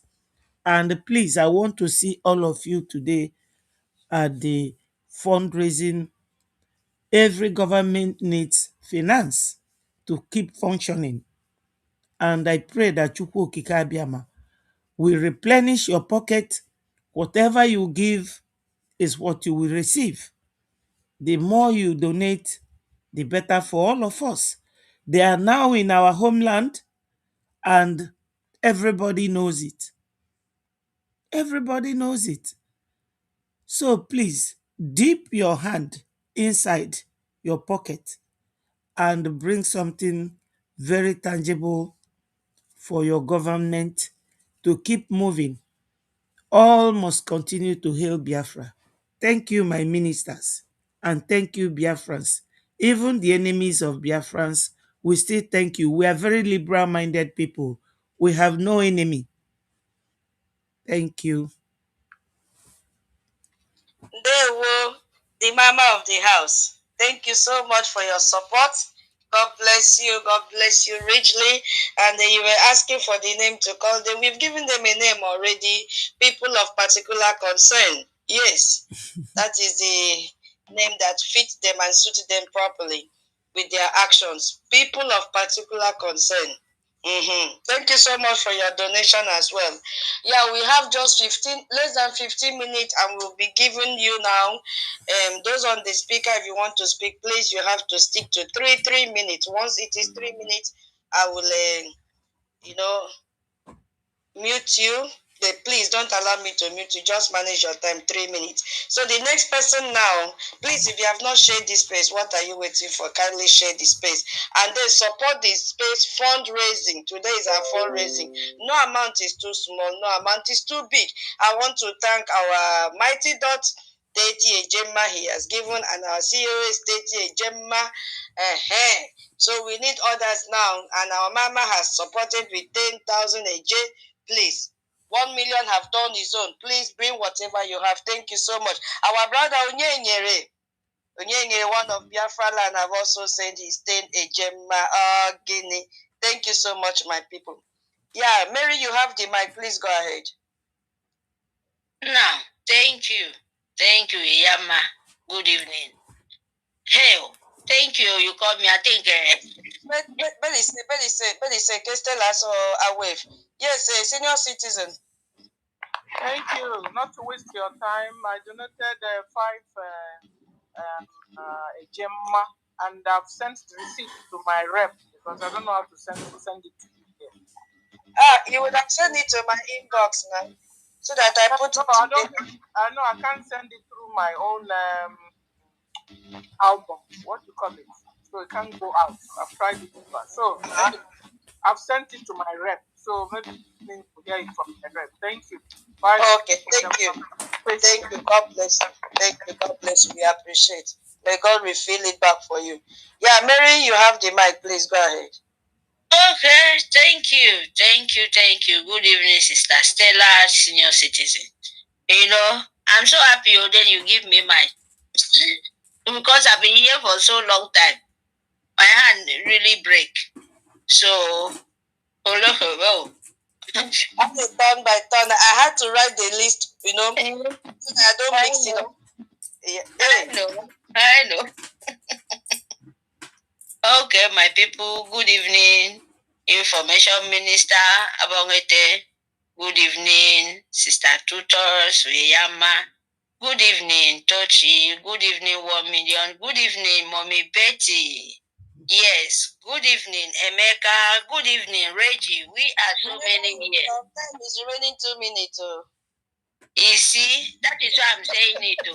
And please, I want to see all of you today at the fundraising. Every government needs finance to keep functioning. And I pray that Chukwu Okike Abiama will replenish your pocket. Whatever you give is what you will receive. The more you donate, the better for all of us. They are now in our homeland and everybody knows it. Everybody knows it. So please dip your hand inside your pocket and bring something very tangible for your government to keep moving. All must continue to hail Biafra. Thank you, my ministers, and thank you, Biafrans. Even the enemies of Biafrans, we still thank you. We are very liberal minded people. We have no enemy. Thank you. Ndewo, the mama of the house. Thank you so much for your support. God bless you. God bless you richly. And you were asking for the name to call them. We've given them a name already. People of particular concern. Yes, that is the name that fits them and suits them properly with their actions. People of particular concern. Thank you so much for your donation as well. Yeah, we have just less than 15 minutes, and we'll be giving you now. Those on the speaker, if you want to speak, please, you have to stick to 3 minutes. Once it is 3 minutes, I will, you know, mute you. please don't allow me to mute you. Just manage your time, 3 minutes. So the next person now, please, if you have not shared this space, what are you waiting for? Kindly share this space. And then support this space fundraising. Today is our fundraising. No amount is too small, no amount is too big. I want to thank our Mighty Dot Teti Ejemma. He has given, and our CEO is Teti Ejemma. So we need others now, and our mama has supported with 10,000 AJ. Please, 1 million have done his own. Please bring whatever you have. Thank you so much. Our brother Onyenyere, one of Biafra land, have also sent his 10 Ejemma Guinea. Thank you so much, my people. Yeah, Mary, you have the mic. Please go ahead. Now, thank you. Thank you, Yama. Good evening. Hey, thank you. You called me, I think. Belise, Kestelas or Awave. Yes, a senior citizen. Thank you. Not to waste your time, I donated 5 a Gemma, and I've sent the receipt to my rep because I don't know how to send it to you here. You would have sent it to my inbox now, so that I put it. I can't send it through my own album. What do you call it? So it can't go out. I've tried it before. So I've sent it to my rep. So maybe you will hear it from the rep. Thank you. Bye. Okay, thank you. Thank you. God bless you. Thank you. God bless you. We appreciate. May God refill it back for you. Yeah, Mary, you have the mic. Please go ahead. Okay, thank you. Good evening, Sister Stella, senior citizen. You know, I'm so happy then you give me my because I've been here for so long time. My hand really break. So, oh. Turn by turn. I had to write the list, so I don't mix it up. Yeah. I know. Okay, my people, good evening. Information Minister Abongete. Good evening, Sister Tutor Suyama. Good evening, Tochi. Good evening, 1 million. Good evening, Mommy Betty. Yes, good evening, Emeka. Good evening, Reggie. We are so many here. Time is remaining 2 minutes. You see, that is why I'm saying it.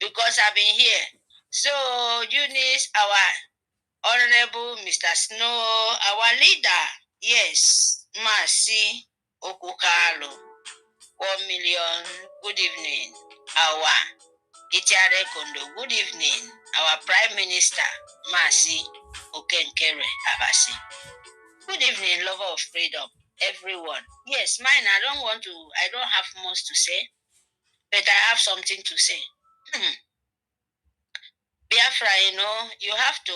Because I've been here. So, Eunice, our Honorable Mr. Snow, our leader, yes, Mercy Okukalo, 1 million, good evening. Our Itiare Kondo, good evening. Our Prime Minister, Mercy Okenkere Abasi. Good evening, lover of freedom, everyone. Yes, mine, I don't have much to say, but I have something to say. Biafra, you have to,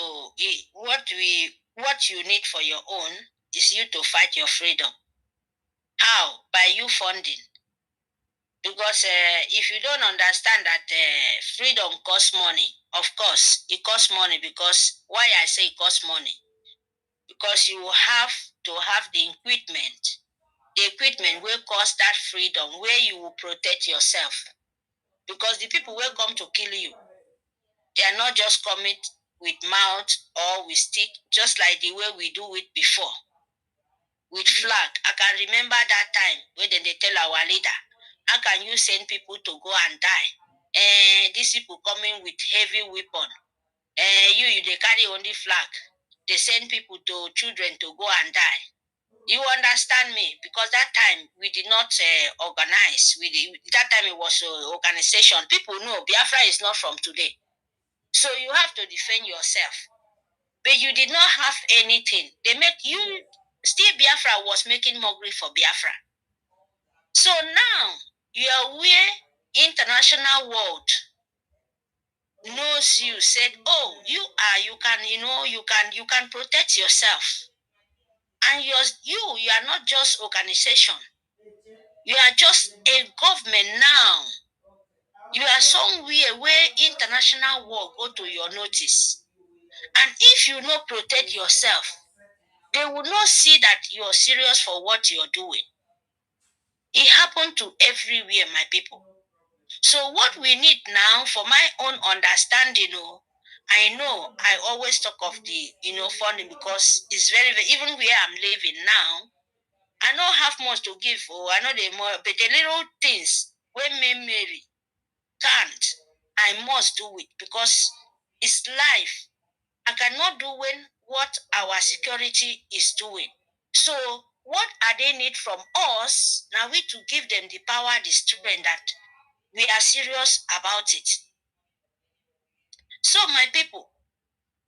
what you need for your own is you to fight your freedom. How? By you funding. Because if you don't understand that freedom costs money, of course, it costs money because, why I say it costs money? Because you have to have the equipment will cost that freedom where you will protect yourself. Because the people will come to kill you. They are not just coming with mouth or with stick, just like the way we do it before. With flag. I can remember that time when they tell our leader, how can you send people to go and die? These people coming with heavy weapon. They carry only flag. They send people to children to go and die. You understand me? Because that time we did not organize. That time it was organization. People know Biafra is not from today. So you have to defend yourself. But you did not have anything. They make you, still Biafra was making mockery for Biafra. So now you are where international world knows you, said, oh, you can protect yourself. And you are not just organization. You are just a government now. You are somewhere where international world go to your notice. And if you not protect yourself, they will not see that you're serious for what you're doing. It happened to everywhere, my people. So what we need now, for my own understanding, I know I always talk of the, funding because it's very, very, even where I'm living now, I don't have much to give, I know the more, but the little things when me marry can't, I must do it because it's life. I cannot do when what our security is doing. So what are they need from us? Now we to give them the power, the strength that we are serious about it. So my people,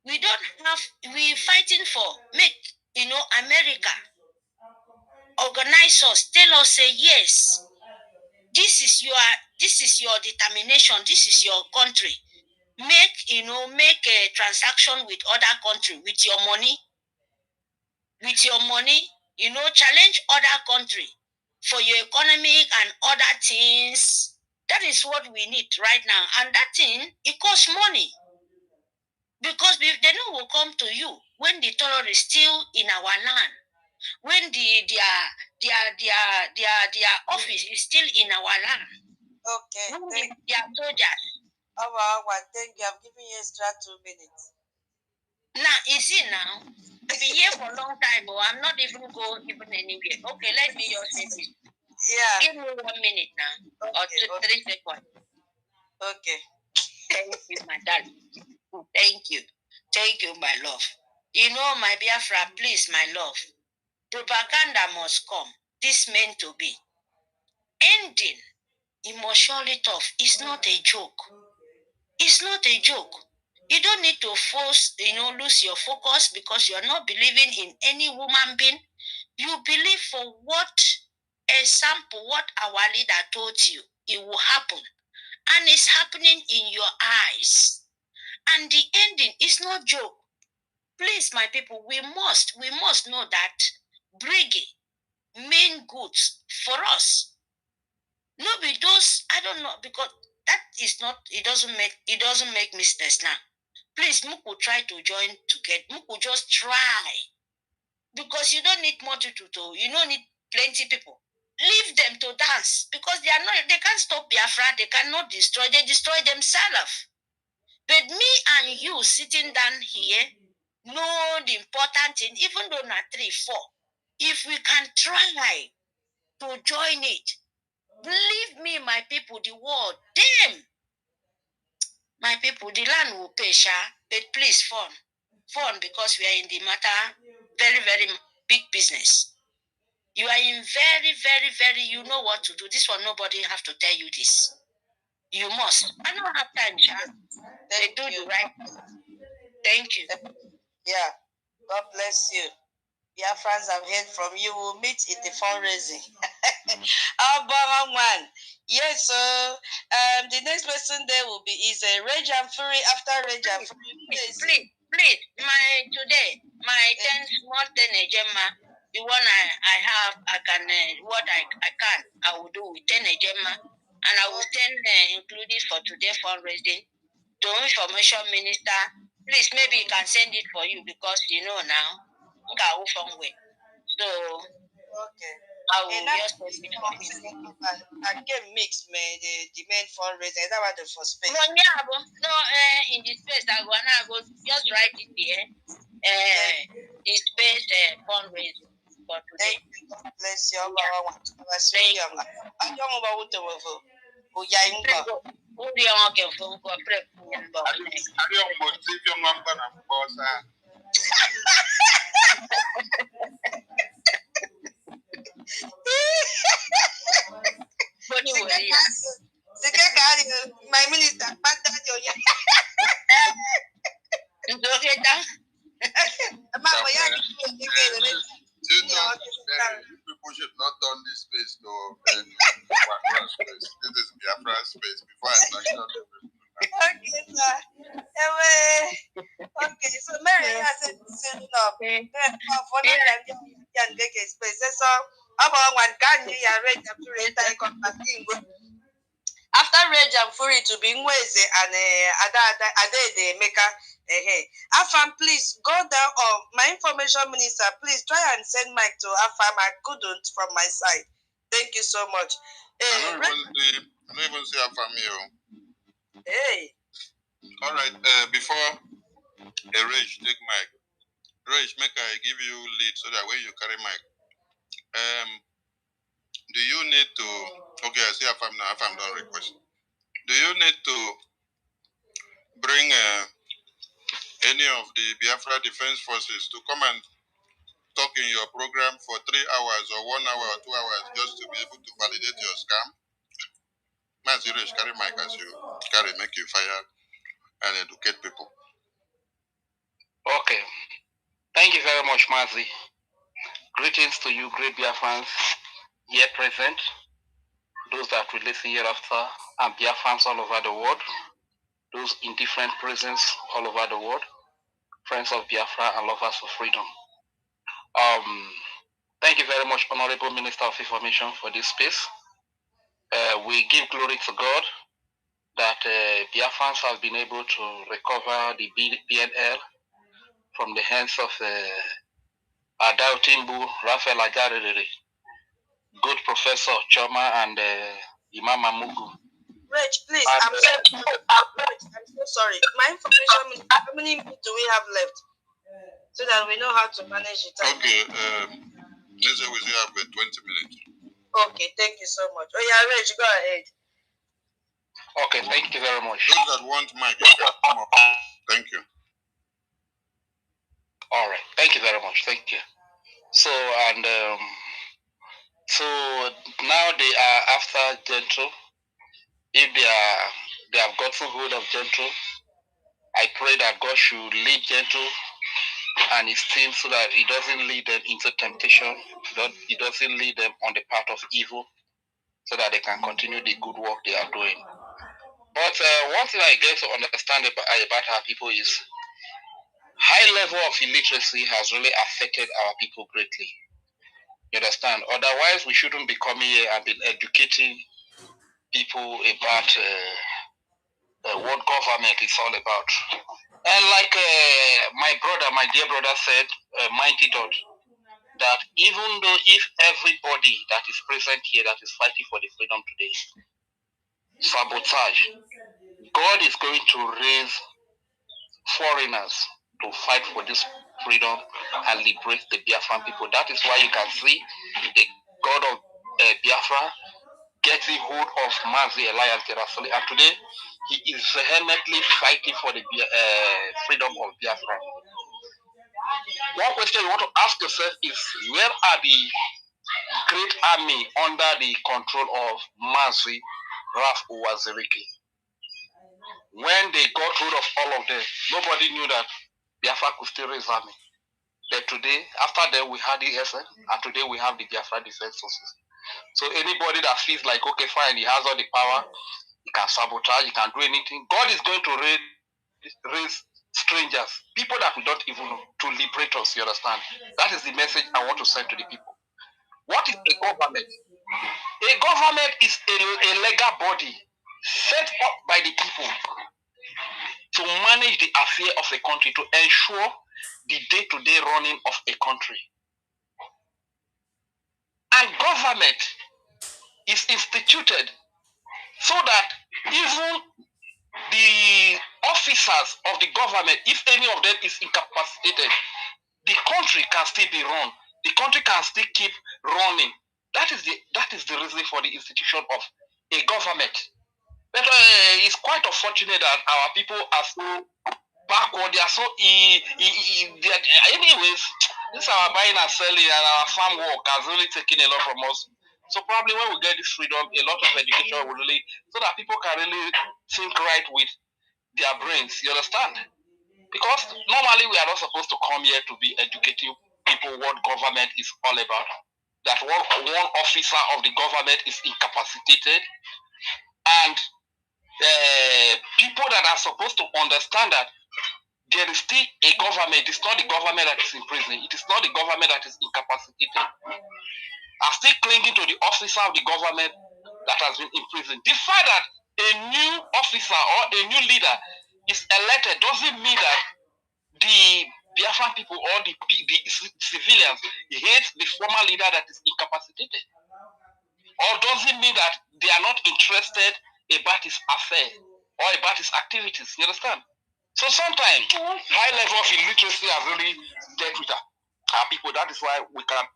we don't have, we fighting for make, America organize us, tell us say yes, this is your determination, this is your country. Make a transaction with other country with your money, challenge other country for your economic and other things. That is what we need right now. And that thing, it costs money. Because they know will come to you when the terrorists still in our land, when their office is still in our land. Okay. When their soldiers. Thank you. I'm giving you extra 2 minutes. Now, you see now, I've been here for a long time, but I'm not even going even anywhere. Okay, let me just say this. Yeah. Give me 1 minute now. Okay, or 3 seconds. Okay. Thank you, my darling. Thank you. Thank you, my love. My Biafra, please, my love. Propaganda must come. This meant to be. Ending emotionally tough is not a joke. It's not a joke. You don't need to force, lose your focus because you're not believing in any woman being. You believe for what example, what our leader told you, it will happen. And it's happening in your eyes. And the ending is not joke. Please, my people, we must know that bringing main goods for us. No, be those, I don't know, because that is not, it doesn't make mistakes now. Please, Muku try to join together. Muku just try. Because you don't need multitude, you don't need plenty people. Leave them to dance because they can't stop Biafra, they cannot destroy, they destroy themselves. But me and you sitting down here know the important thing, even though not 3, 4. If we can try to join it, believe me, my people, the world, them, my people, the land will pay, but please, fun, because we are in the matter, very, very big business. You are in very, very, very, you know what to do. This one, nobody have to tell you this. You must. I don't have time, They do the right thing. Thank you. Yeah. God bless you. Your friends have heard from you. We'll meet in the fundraising. One. Yes, so the next person there will be Rage and Fury. After Rage and Fury, please, my 10 small 10 Gemma, the one I have, I can I will do with 10 Gemma, and I will send included for today fundraising to information minister. Please, maybe he can send it for you because now. So okay. I will just send it for you. I get mixed, man. The main fundraiser. That was the first space. No, yeah, no. In the space, I go just write it here. The space fundraising for today. God bless you. Thank you. I don't know about the world. Oh, yeah, I'm going. Who do you want to phone for? I don't want to see your number, boss. My minister, people should not turn this space to Biafra space. This is Biafra space before I sanction them. Okay, sir. Okay, so Mary has said, up. For that, can take a space. So, about one can you arrange to retire after Rage and Fury to be Nweze and Ade Meka. Afam, please go down. My information minister, please try and send mic to Afam. I couldn't from my side. Thank you so much. I don't even see Afam here. Hey. All right. Before Rage take mic, Rage, make I give you lead so that when you carry mic, Do you need to? Okay, I see if I'm now. If I'm done request. Do you need to bring any of the Biafra Defense Forces to come and talk in your program for 3 hours or 1 hour or 2 hours just to be able to validate your scam? Mazirish, carry mic as you carry, make you fire and educate people. Okay. Thank you very much, Mazi. Greetings to you, great Biafrans here present, those that will listen hereafter, and Biafrans all over the world, those in different prisons all over the world, friends of Biafra and lovers of freedom. Thank you very much, Honorable Minister of Information, for this space. We give glory to God that Biafrans have been able to recover the BNL from the hands of Adautimbu, Raphael Ajaere, good Professor Choma, and Imam Amugu. Reg, please, I'm so sorry. My information, how many minutes do we have left? So that we know how to manage the time. Okay, let's say we still have 20 minutes. Okay, thank you so much. Oh yeah, Reg, go ahead. Okay, thank you very much. Those that want mic, you can come up. Thank you. All right, thank you very much. Thank you. So, and so now they are after Gentle. If they have gotten hold of Gentle, I pray that God should lead Gentle and his team so that he doesn't lead them into temptation, he doesn't lead them on the path of evil, so that they can continue the good work they are doing. But one thing I get to understand about our people is high level of illiteracy has really affected our people greatly. You understand? Otherwise, we shouldn't be coming here and been educating people about what government is all about. And like my dear brother said, Mighty Dot, that even though if everybody that is present here that is fighting for the freedom today sabotage, God is going to raise foreigners to fight for this freedom and liberate the Biafran people. That is why you can see the God of Biafra getting hold of Mazi Elias Gerasoli, and today he is vehemently fighting for the freedom of Biafra. One question you want to ask yourself is, where are the great army under the control of Mazi Raf Uwaziriki? When they got hold of all of them, nobody knew that Biafra could still raise army. But today, after them, we had the SN, and today we have the Biafra Defense Forces. So anybody that feels like, okay, fine, he has all the power, he can sabotage, he can do anything, God is going to raise strangers, people that we don't even know, to liberate us, you understand? That is the message I want to send to the people. What is a government? A government is a legal body set up by the people to manage the affair of a country, to ensure the day-to-day running of a country. And government is instituted so that even the officers of the government, if any of them is incapacitated, the country can still be run. The country can still keep running. That is the reason for the institution of a government. But it's quite unfortunate that our people are so backward. They are so anyways. This our buying and selling and our farm work has really taken a lot from us. So probably when we get this freedom, a lot of education will really, so that people can really think right with their brains. You understand? Because normally we are not supposed to come here to be educating people what government is all about. That one officer of the government is incapacitated, and people that are supposed to understand that there is still a government. It's not the government that is in prison. It is not the government that is incapacitated. Are still clinging to the officer of the government that has been in prison. The fact that a new officer or a new leader is elected doesn't mean that the Biafran people or the civilians hate the former leader that is incapacitated. Or doesn't mean that they are not interested about his affair or about his activities. You understand? So sometimes high level of illiteracy has really dealt with our people. That is why we can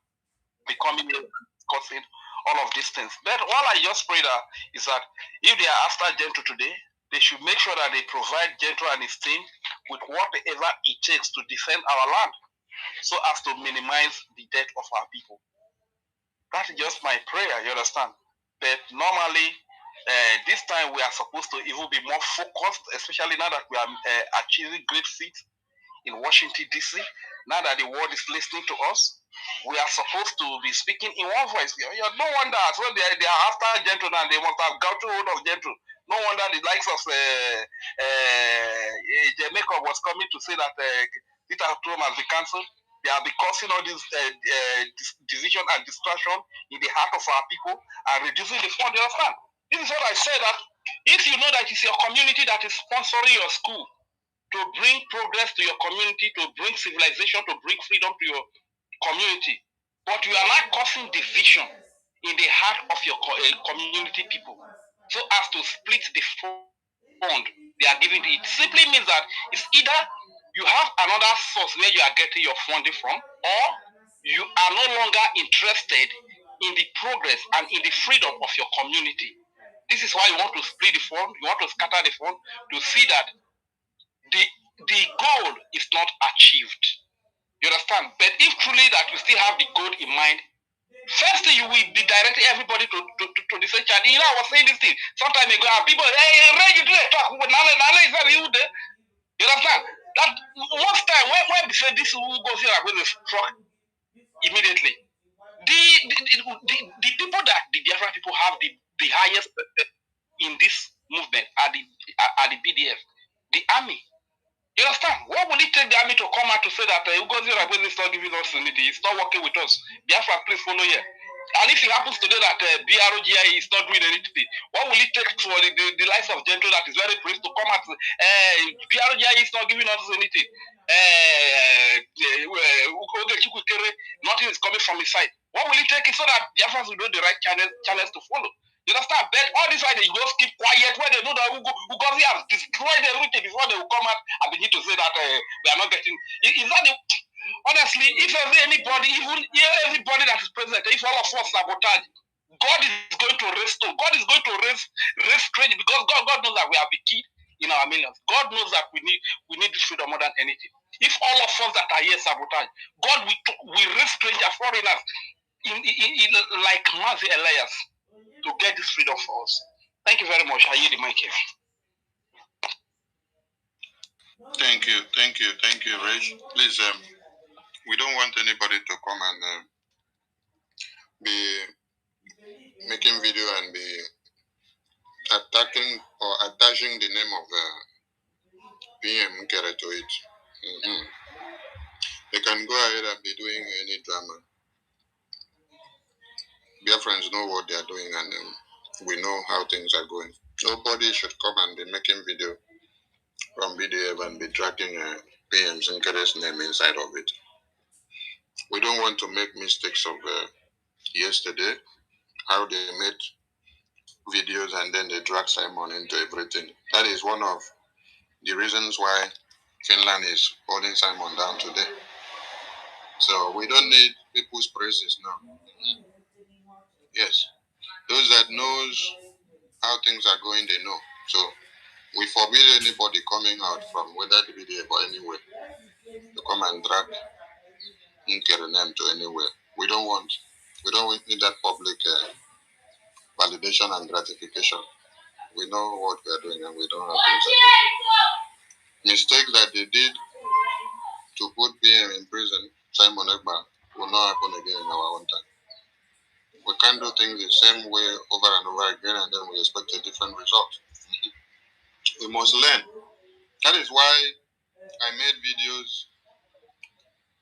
be coming here discussing all of these things. But all I just pray that is that if they are after Gentry today, they should make sure that they provide Gentry and his team with whatever it takes to defend our land, so as to minimize the death of our people. That is just my prayer, you understand? But normally, this time we are supposed to even be more focused, especially now that we are achieving great feats in Washington, D.C. Now that the world is listening to us, we are supposed to be speaking in one voice. No wonder, as well, they are after Gentry now, they must have got hold of Gentry. No wonder the likes of Jamaica was coming to say that Peter Trump has been cancelled. They are causing all this division and distraction in the heart of our people and reducing the fund. You understand? This is what I said, that if you know that it's your community that is sponsoring your school to bring progress to your community, to bring civilization, to bring freedom to your community, but you are not causing division in the heart of your community people, so as to split the fund they are giving. It simply means that it's either you have another source where you are getting your funding from, or you are no longer interested in the progress and in the freedom of your community. This is why you want to split the fund, you want to scatter the fund, to see that the goal is not achieved. You understand? But if truly that you still have the goal in mind, first thing you will be directing everybody to the same channel. You know, I was saying this thing some time ago, and people, hey, Ray, you do a talk. Nale is that you there? You understand? That most time when we say this will go here with the struck immediately. The people that the Biafran people have the highest in this movement are the BDF, the army. You understand? What will it take the army to come out to say that Ugozi Rabezi is not giving us unity, it's not working with us? Biafra, please follow here. And if it happens today that BROGI is not doing anything, what will it take for the life of Gentry that is very priest to come out? BROGI is not giving us anything. Nothing is coming from his side. What will it take so that Biafrans will know the right channels to follow? You understand? But all this why they just keep quiet when they know that Ugozi has destroyed everything before they will come out and begin to say that we are not getting. Is that the, honestly, if anybody, even everybody that is present, if all of us sabotage, God is going to restore. God is going to raise strange, because God knows that we have been killed in our millions. God knows that we need this freedom more than anything. If all of us that are here sabotage, God will raise stranger foreigners in like Mazi Elias to get this freedom for us. Thank you very much. I yield the mic here. Thank you, Rich. Please, we don't want anybody to come and be making video and be attacking or attaching the name of PM Nkere to it. They can go ahead and be doing any drama. Biafrans know what they are doing, and we know how things are going. Nobody should come and be making video from BDF and be dragging PM Nkere's name inside of it. We don't want to make mistakes of yesterday, how they made videos and then they drag Simon into everything. That is one of the reasons why Finland is holding Simon down today. So we don't need people's praises now. Yes, those that knows how things are going, they know. So we forbid anybody coming out from whether the BDF or anywhere to come and drag Nkere name to anywhere. We don't need that public validation and gratification. We know what we are doing and we don't have things like that. Mistake that they did to put PM in prison, Simon Ekba, will not happen again in our own time. We can't do things the same way over and over again and then we expect a different result. We must learn. That is why I made videos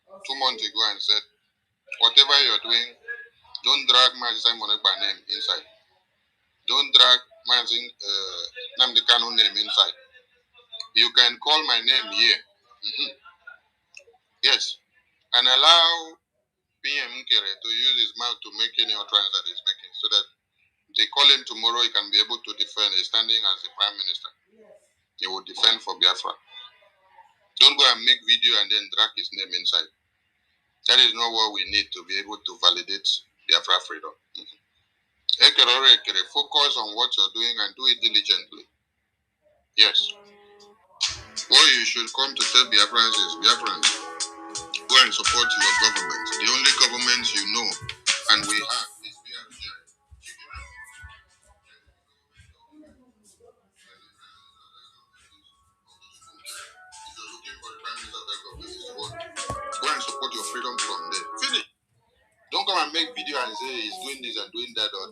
2 months ago and said, whatever you're doing, don't drag my Simon Ekba name inside. Don't drag my Namdi Kanu name inside. You can call my name here. Yes. And allow PM Nkere to use his mouth to make any utterance that he's making so that they call him tomorrow, he can be able to defend. He's standing as the prime minister. He will defend for Biafra. Don't go and make video and then drag his name inside. That is not what we need to be able to validate Biafra freedom. Focus on what you're doing and do it diligently. Yes. What you should come to tell Biafrans is, Biafrans, go and support your government. The only government you know and we have is Biafra. If you're looking for a prime minister of that government, is what? Go and support your freedom from there. Finish. Don't come and make video and say he's doing this and doing that, or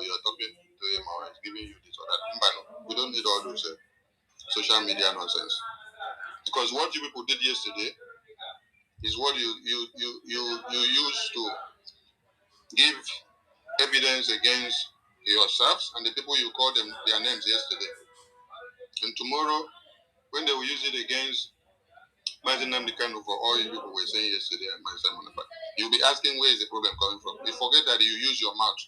you're talking to him or he's giving you this or that. We don't need all those social media nonsense. Because what you people did yesterday is what you used to give evidence against yourselves and the people you called them their names yesterday. And tomorrow, when they will use it against Martin Namdekan for all you people were saying yesterday and my Simon, you'll be asking where is the problem coming from. You forget that you use your mouth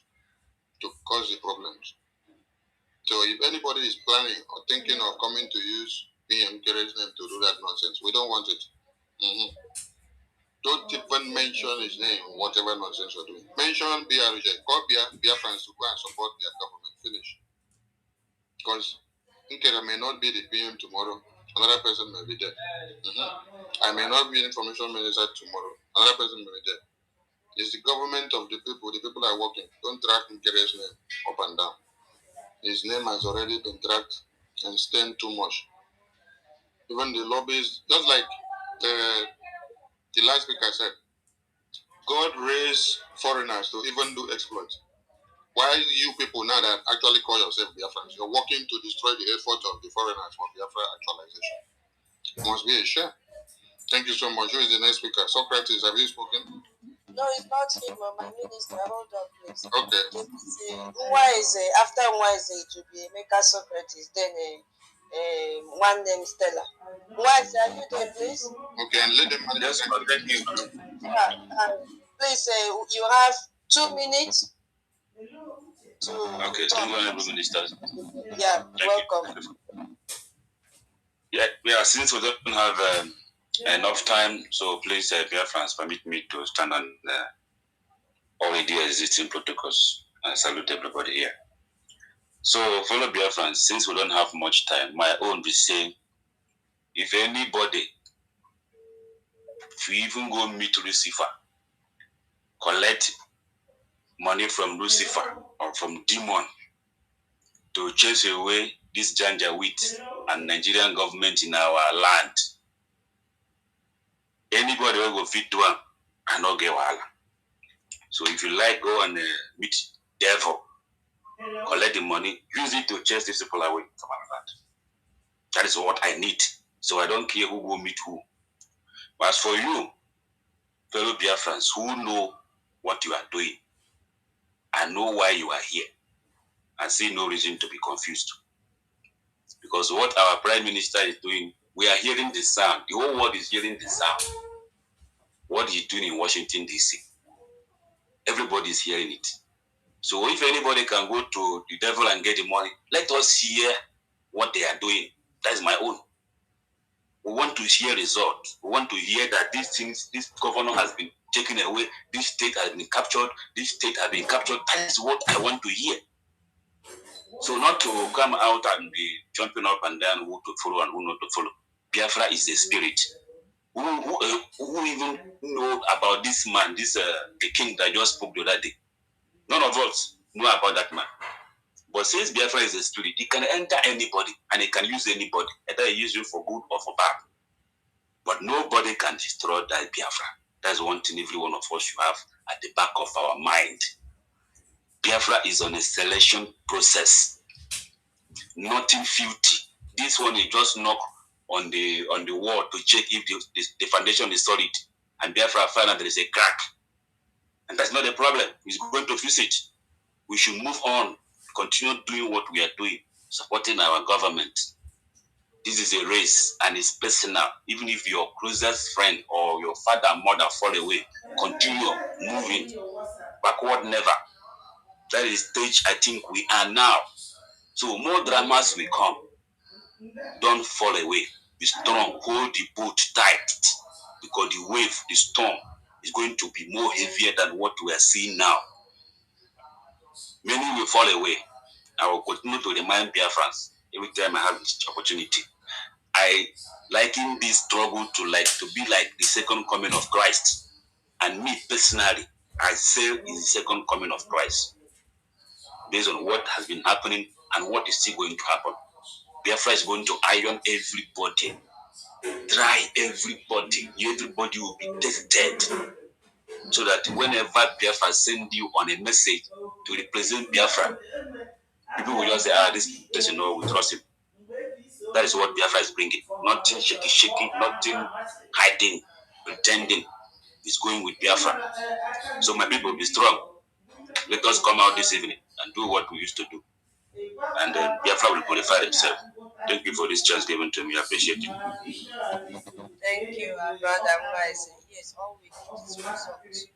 to cause the problems. So if anybody is planning or thinking of coming to use me and encourage them to do that nonsense, we don't want it. Don't even mention his name, whatever nonsense you're doing. Mention BRJ, call Biafrans to go and support their government. Finish. Because Nkera may not be the PM tomorrow, another person may be there. I may not be the information minister tomorrow, another person may be there. It's the government of the people are working. Don't track Nkera's name up and down. His name has already been tracked and stained too much. Even the lobbies, just like the last speaker said, God raised foreigners to even do exploits. Why you people now that actually call yourself Biafrans, you're working to destroy the effort of the foreigners for Biafra actualization? It must be a shame. Thank you so much. Who is the next speaker? Socrates, have you spoken? No, it's not him, my minister. Hold on, please. Okay. After Wednesday, it will be Emeka Socrates, then one named Stella. Wednesday, are you there, please? Okay, and let them manage. Thank you. Please, you have 2 minutes to. Okay, thank you, honorable ministers. Yeah, welcome. Yeah, since we don't have enough time, so please, Biafrans, permit me to stand on already existing protocols. I salute everybody here. So, fellow Biafrans, since we don't have much time, my own will say, if anybody, if you even go meet Lucifer, collect money from Lucifer or from demon to chase away this Janjaweed and Nigerian government in our land, anybody will go fit to them and not get wahala. So if you like, go and meet devil, collect the money, use it to chase these people away from our land. That is what I need. So I don't care who will meet who. But as for you, fellow Biafrans who know what you are doing and know why you are here, and see no reason to be confused. Because what our Prime Minister is doing, we are hearing the sound. The whole world is hearing the sound. What he's doing in Washington, D.C. Everybody is hearing it. So if anybody can go to the devil and get the money, let us hear what they are doing. That is my own. We want to hear results. We want to hear that these things, this governor has been taken away, this state has been captured, this state has been captured. That is what I want to hear. So not to come out and be jumping up and down who to follow and who not to follow. Biafra is a spirit. Who even know about this man, the king that just spoke the other day? None of us know about that man. But since Biafra is a spirit, he can enter anybody and he can use anybody, either he use you for good or for bad. But nobody can destroy that Biafra. That's one thing every one of us should have at the back of our mind. Biafra is on a selection process. Nothing filthy. This one is just knock on the wall to check if the foundation is solid. And Biafra find out there is a crack. And that's not a problem. He's going to fix it. We should move on, continue doing what we are doing, supporting our government. This is a race and it's personal. Even if your closest friend or your father and mother fall away, continue moving. Backward never. That is the stage I think we are now. So more dramas will come. Don't fall away. Be strong. Hold the boat tight. Because the wave, the storm is going to be more heavier than what we are seeing now. Many will fall away. I will continue to remind Biafrans every time I have this opportunity. I liken this struggle to be like the second coming of Christ. And me personally, I say it's the second coming of Christ. Based on what has been happening and what is still going to happen. Biafra is going to iron everybody, dry everybody. Everybody will be tested. So that whenever Biafra send you on a message to represent Biafra, people will just say, this person, no, we trust him. That is what Biafra is bringing. Nothing shaky, nothing hiding, pretending. It's going with Biafra. So my people, be strong. Let us come out this evening and do what we used to do. And Biafra will purify itself. Thank you for this chance given to me. I appreciate you. Thank you, brother Wise. Yes, all we need is results.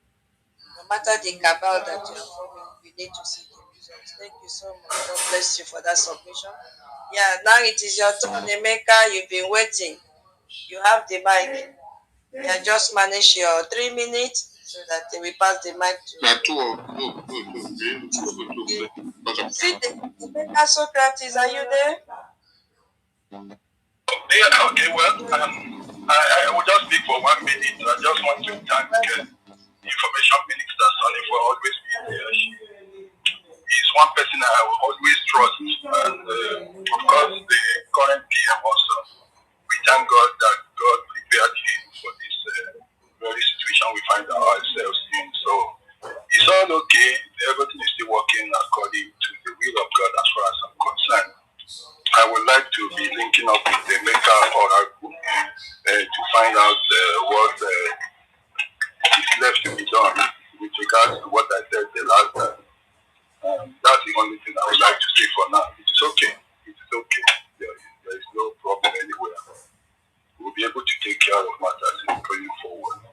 No matter the cabal that you are forming, we need to see the results. Thank you so much. God bless you for that submission. Yeah, now it is your turn, Emeka. You've been waiting. You have the mic. Yeah, just manage your 3 minutes so that we pass the mic to. Emeka Socrates, are you there? Yeah, okay, well, I will just speak for 1 minute. I just want to thank the Information Minister, Sonny, for always being there. He's one person I will always trust, and of course, the current PM also. We thank God that God prepared him for this very situation we find ourselves in. So, it's all okay. Everything is still working according to the will of God as far as I'm concerned. I would like to be linking up with the maker oracle to find out what is left to be done with regards to what I said the last time. That's the only thing I would like to say for now. It is okay. It is okay. There is no problem anywhere. We'll be able to take care of matters going forward.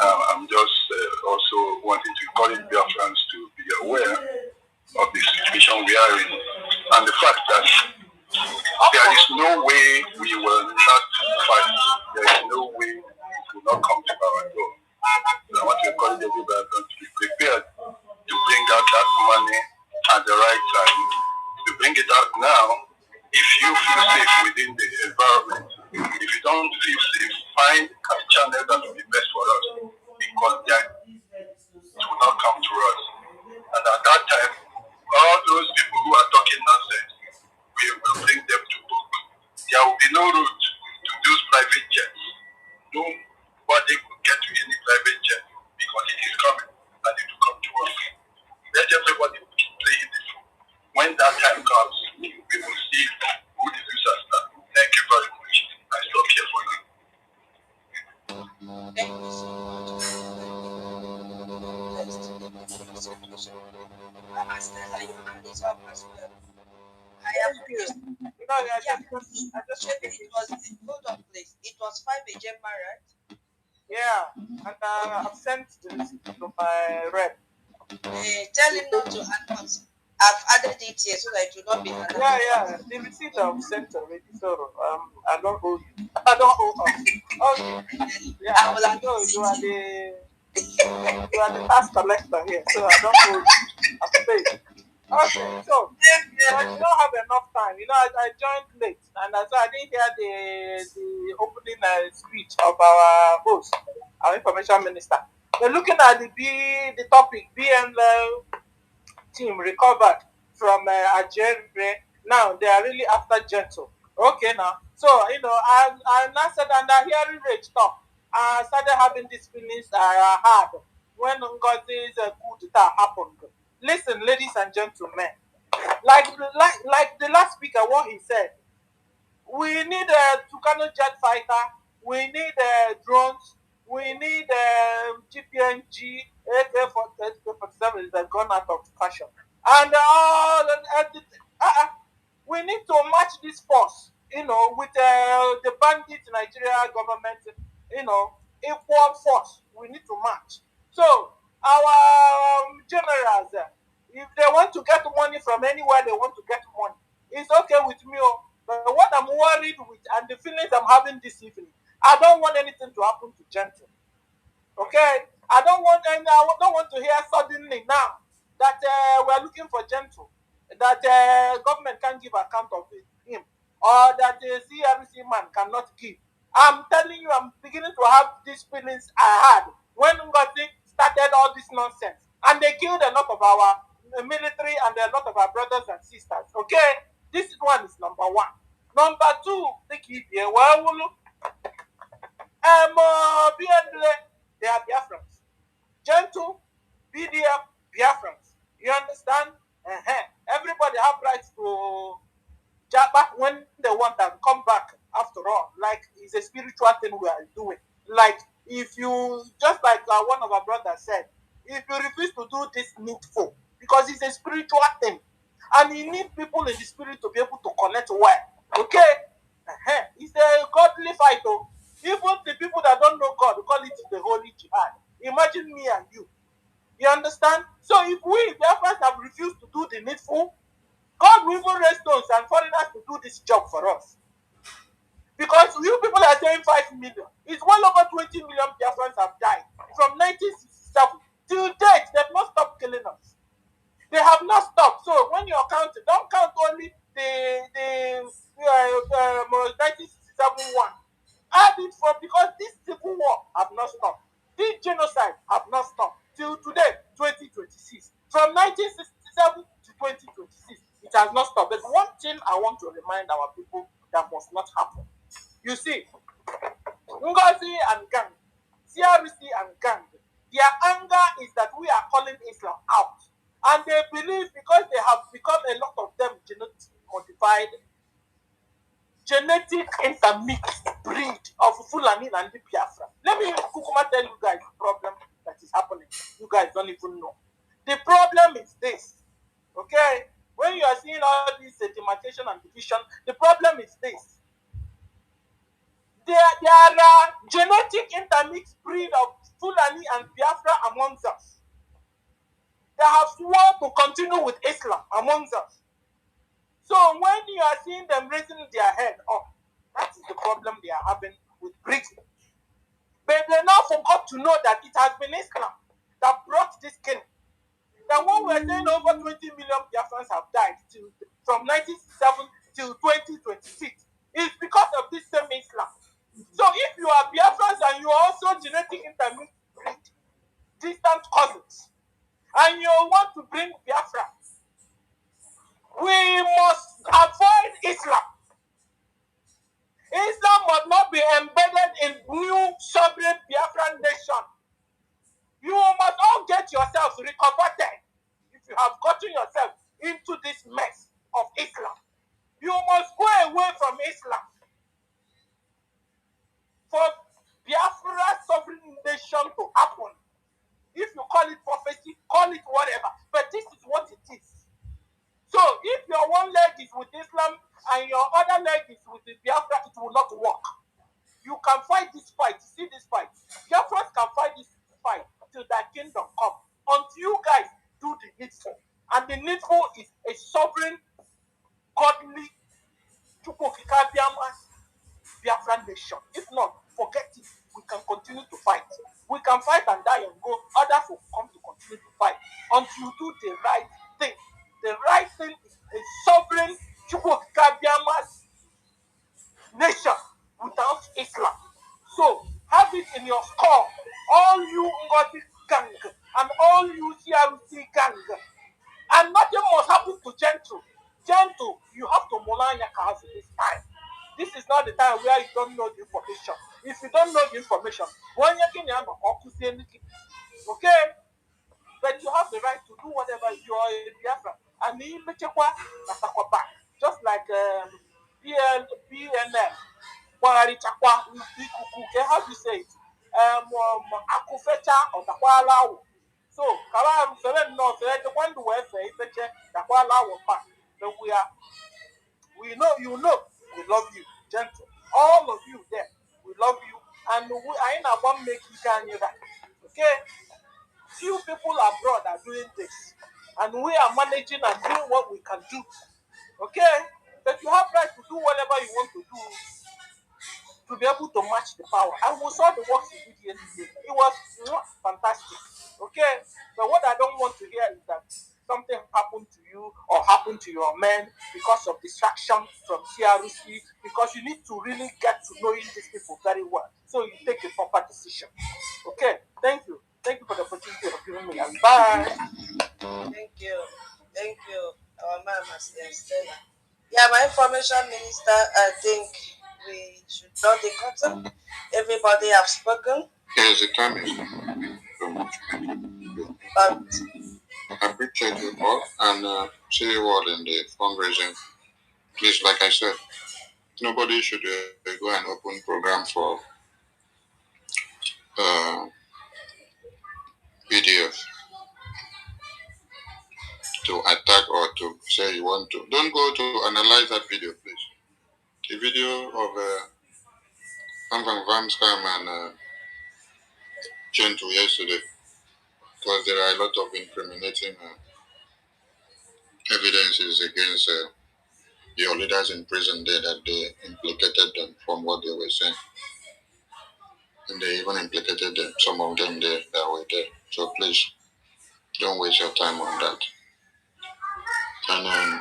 I'm just also wanting to encourage Biafrans to be aware of the situation we are in and the fact that there is no way we will not fight. There is no way it will not come to our door. So I want to encourage everybody to be prepared to bring out that money at the right time. To bring it out now, if you feel safe within the environment, if you don't feel safe, find a channel that will be best for us because it will not come to us. And at that time, all those people who are talking nonsense, we will bring them to book. There will be no route to those private jets. Nobody will get to any private jet because it is coming and it will come to us. Let everybody keep playing the fool. When that time comes, we will see who the losers are. Thank you very much. I stop here for now. Thank you so much. Stella, your hand is up as well. I am confused. Yeah, it was, hold on, please. It was 5 Gemma, right? Yeah, and I've sent the receipt to my rep. Tell him not to add us. I've added it here so that it will not be added. Yeah, the receipt I've sent already, so I don't owe you. I don't owe us. Okay. Yeah, I will know you are the tax collector here, so I don't owe you. I've paid. Okay, so I don't have enough time. I joined late, and so I didn't hear the opening speech of our host, our information minister. But looking at the topic, BM team recovered from Ajaere. Now they are really after Gentle. Okay, now so I now said and I hearing Rage talk. I started having these feelings hard when Ngozi's coup d'etat happened. Listen, ladies and gentlemen, like the last speaker, what he said, we need a Tucano jet fighter, we need drones, we need GPNG, AK-47 is gone out of fashion, and we need to match this force, with the bandit Nigeria government, equal force. We need to match. So our generals, if they want to get money from anywhere, they want to get money. It's okay with me. But what I'm worried with and the feelings I'm having this evening, I don't want anything to happen to Gentle. Okay? I don't want to hear suddenly now that we are looking for gentle, that government can't give account of him, or that the CRC man cannot give. I'm telling you, I'm beginning to have these feelings I had when Ngozi started all this nonsense, and they killed a lot of our military and a lot of our brothers and sisters. Okay, this one is number one. Number two, they are Biafrans. Gentle, BDF, Biafrans. You understand? Everybody have rights to back when they want and come back after all. Like, it's a spiritual thing we are doing. Like, if you, just like one of our brothers said, if you refuse to do this needful, because it's a spiritual thing, and you need people in the spirit to be able to connect well. Okay? It's a godly fight, though. Even the people that don't know God call it the holy jihad. Imagine me and you. You understand? So if we, Biafrans, have refused to do the needful, God will even raise stones and foreigners to do this job for us. Because you people are saying 5 million. It's well over 20 million Biafrans have died from 1967 till date. They've not stopped killing us. They have not stopped. So when you're counting, don't count only the 1967 one. Add it for, because this civil war have not stopped. This genocide have not stopped till today, 2026. From 1967 to 2026, it has not stopped. But one thing I want to remind our people that must not happen. You see, Ngozi and gang, CRC and gang, their anger is that we are calling Islam out. And they believe because they have become, a lot of them, genetically modified, genetic intermixed breed of Fulani and the Biafra. Let me Kukuma tell you guys the problem that is happening. You guys don't even know. The problem is this. Okay? When you are seeing all this demarcation and division, the problem is this. There are genetic intermixed breed of Fulani and Biafra amongst us. They have sworn to continue with Islam amongst us. So when you are seeing them raising their head up, that is the problem they are having with Britain. But they now forgot to know that it has been Islam that brought this king. That when we're saying over 20 million Biafrans have died from 1967 till 2026, it's because of this same Islam. So if you are Biafrans and you are also genetic intermediate, distant cousins, and you want to bring Biafra, we must avoid Islam. Islam must not be embedded in new sovereign Biafran nation. You must all get yourselves reconverted. If you have gotten yourself into this mess of Islam, you must go away from Islam. For Biafra sovereign nation to happen, if you call it prophecy, call it whatever, but this is what it is. So if your one leg is with Islam and your other leg is with the Biafra, it will not work. You can fight this fight. See this fight. Biafrans can fight this fight till that kingdom come. Until you guys do the needful. And the needful is a sovereign, godly, Biafran nation. If not, forget it. We can continue to fight. We can fight and die and go. Others will come to continue to fight until you do the right thing. The right thing is a sovereign nation without Islam. So have it in your skull, all you Ngoti gang and all you CRC gang. And nothing must happen to Gentle. Gentle, you have to Molan Yakas this time. This is not the time where you don't know the information. If you don't know the information, okay? But you have the right to do whatever you are in Biafra. And just like BNM, how do you say it? Akufecha or Takwala. So, Kalam Seven North, the one who has a Takwala back. But we know, you know, we love you, Gentle. All of you there, we love you. And I ain't one make you can hear that. Okay? Few people abroad are doing this. And we are managing and doing what we can do. Okay? But you have right to do whatever you want to do to be able to match the power. And we saw the works he did yesterday. It was fantastic. Okay? But what I don't want to hear is that something happened to you or happened to your men because of distraction from CRC, because you need to really get to knowing these people very well so you take a proper decision. Okay? Thank you. Thank you for the opportunity of giving me. And bye. Thank you. Thank you, our mama, Stella. Yeah, my information minister, I think we should draw the curtain. Everybody have spoken. Yes, the time is so much. But I appreciate you all and see you all in the fundraising. Please, like I said, nobody should go and open program for PDF to attack or to say you want to. Don't go to analyze that video, please. The video of Van Vamskam and Gentoo yesterday, because there are a lot of incriminating evidences against your leaders in prison there that they implicated them from what they were saying. And they even implicated them, some of them there that were there. So please, don't waste your time on that. And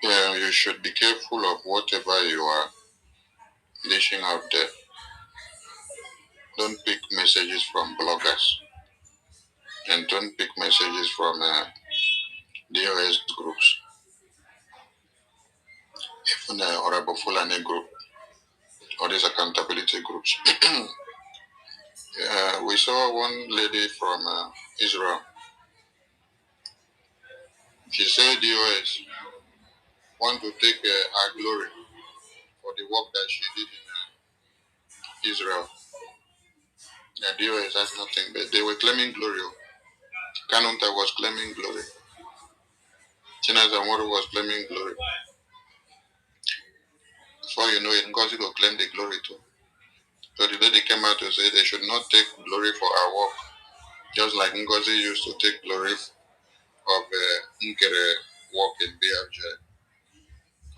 yeah, you should be careful of whatever you are dishing out there. Don't pick messages from bloggers and don't pick messages from DOS groups, even the Honorable Fulani group or these accountability groups. We saw one lady from Israel. She said DOS want to take our glory for the work that she did in Israel. The DOS has nothing, but they were claiming glory. Kanunta was claiming glory. Chinazamoro was claiming glory. Before you know it, Ngozi will claim the glory too. So the lady came out to say they should not take glory for our work, just like Ngozi used to take glory of Nkere work in BRJ,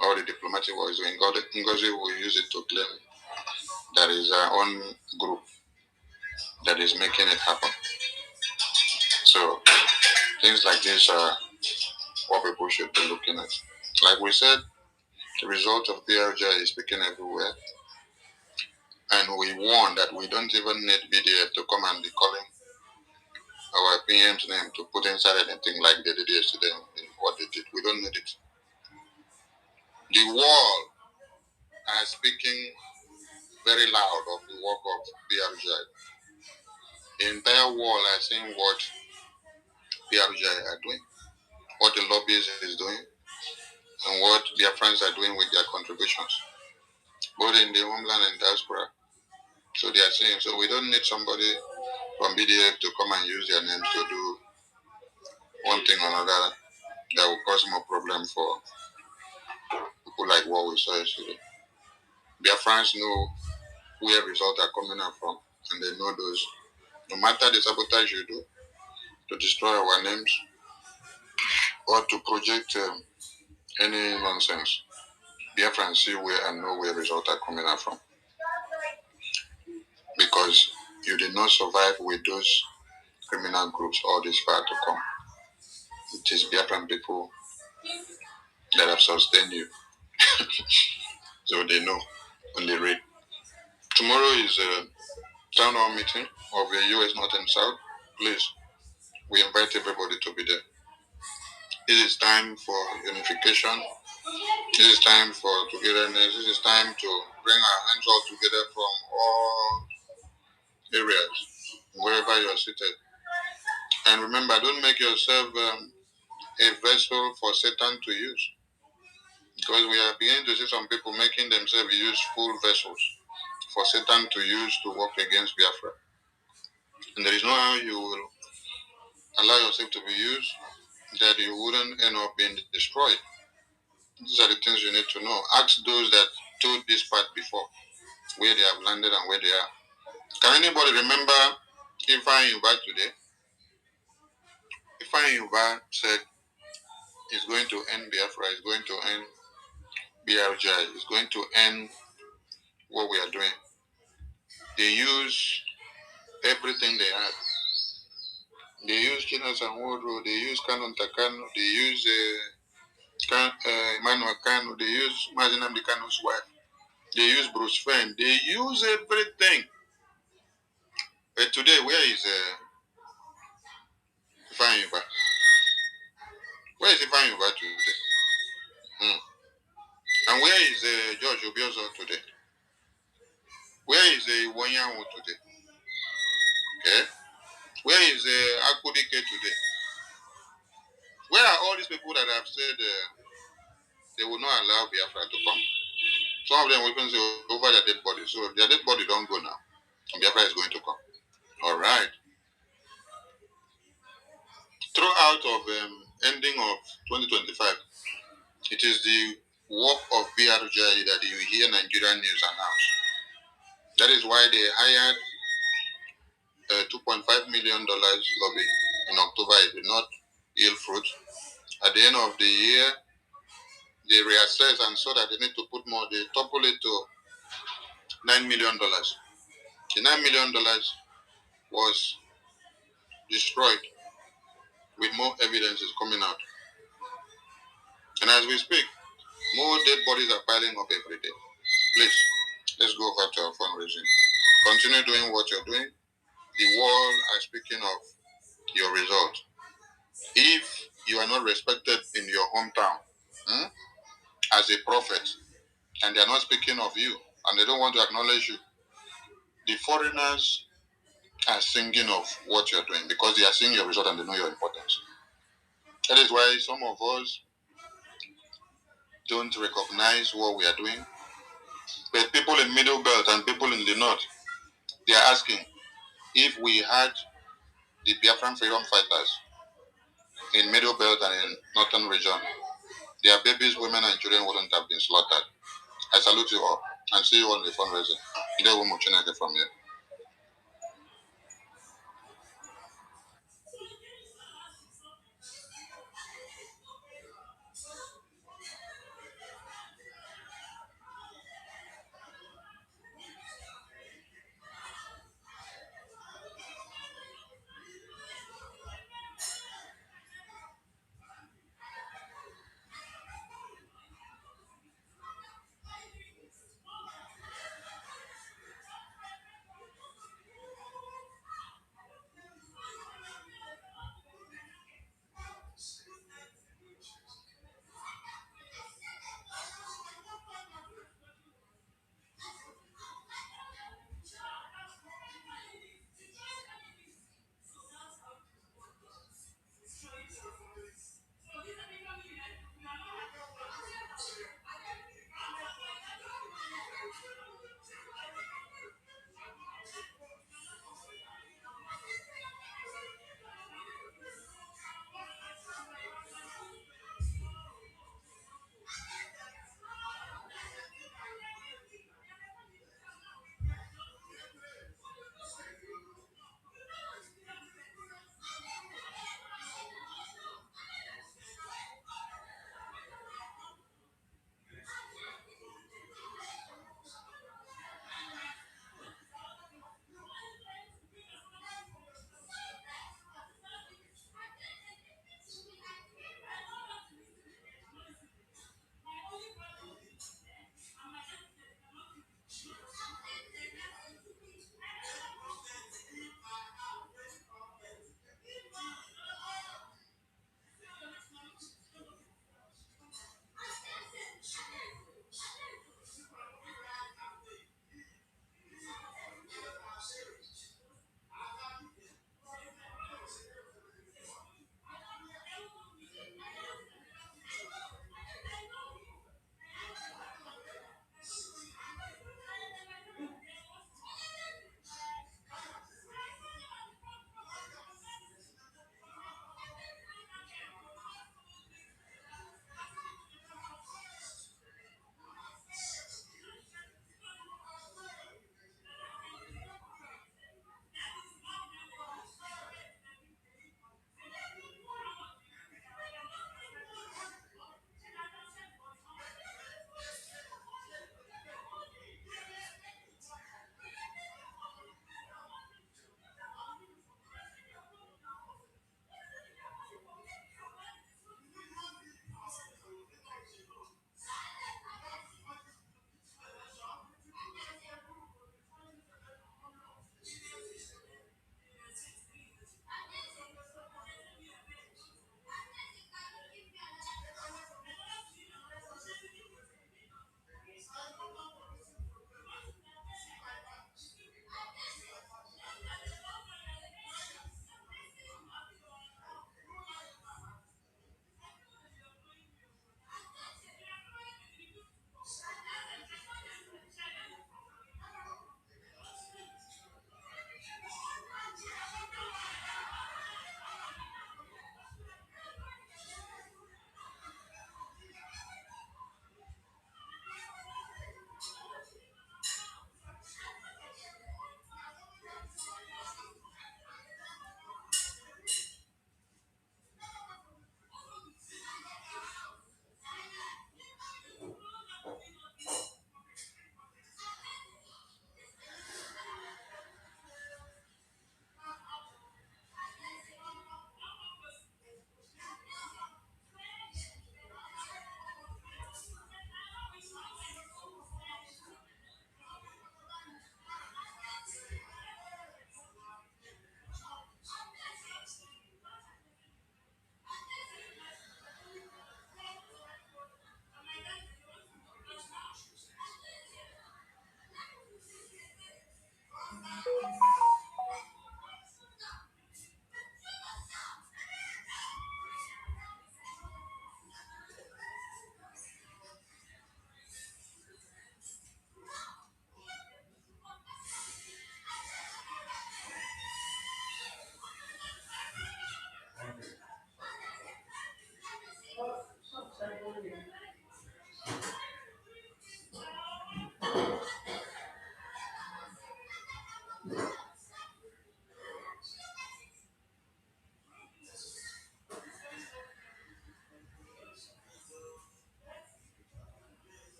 all the diplomatic work is doing. Ngozi will use it to claim that is our own group that is making it happen. So things like this are what people should be looking at. Like we said, the result of BRJ is speaking everywhere. And we warn that we don't even need BDF to come and be calling our PM's name to put inside anything like they did yesterday in what they did. We don't need it. The world are speaking very loud of the work of BRJ. The entire world are seeing what BRJ are doing, what the lobbies is doing, and what their friends are doing with their contributions, both in the homeland and diaspora. So they are saying, so we don't need somebody from BDF to come and use their names to do one thing or another that will cause more problem for people like what we saw yesterday. Their friends know where results are coming up from, and they know those. No matter the sabotage you do to destroy our names or to project any nonsense, their friends see where and know where results are coming up from. Because you did not survive with those criminal groups all this far to come. It is Biafran people that have sustained you. So they know when they read. Tomorrow is a town hall meeting of the US North and South. Please, we invite everybody to be there. This is time for unification. This is time for togetherness. This is time to bring our hands all together from all areas, wherever you are seated. And remember, don't make yourself a vessel for Satan to use. Because we are beginning to see some people making themselves useful vessels for Satan to use to work against Biafra. And there is no how you will allow yourself to be used that you wouldn't end up being destroyed. These are the things you need to know. Ask those that told this part before, where they have landed and where they are. Can anybody remember Ifeanyi Uba today? Ifeanyi Uba said he's going to end Biafra, he's going to end BRJ is going to end what we are doing. They use everything they have. They use Chinas and Wodro, they use Canon Takano, they use Emmanuel Kano, they use Mazinam Kano's wife, they use Bruce Fenn, they use everything. But today, where is Ifan Yuba? Where is Ifan Yuba today? Hmm. And where is George Obiozo today? Where is Wanyanwu today? Okay. Where is Akudike today? Where are all these people that have said they will not allow Biafra to come? Some of them will even say over their dead body. So if their dead body don't go now, Biafra is going to come. All right. Throughout of ending of 2025, it is the work of BRJ that you hear Nigerian news announce. That is why they hired a $2.5 million lobby in October. It did not yield fruit. At the end of the year, they reassessed and saw that they need to put more. They toppled it to $9 million. The $9 million was destroyed with more evidences coming out. And as we speak, more dead bodies are piling up every day. Please, let's go back to our fundraising. Continue doing what you're doing. The world are speaking of your result. If you are not respected in your hometown as a prophet, and they are not speaking of you, and they don't want to acknowledge you, the foreigners are singing of what you're doing because they are seeing your result and they know your importance. That is why some of us don't recognize what we are doing. But people in Middle Belt and people in the North, they are asking if we had the Biafran freedom fighters in Middle Belt and in Northern region, their babies, women, and children wouldn't have been slaughtered. I salute you all and see you on the fundraising. From here.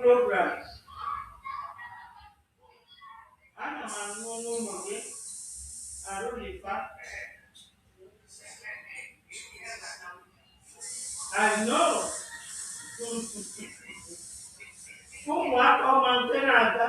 Program. Ana m anụ n'ụlọ gị arụlifa. I know. Ụmụaka ọma nke na-aga.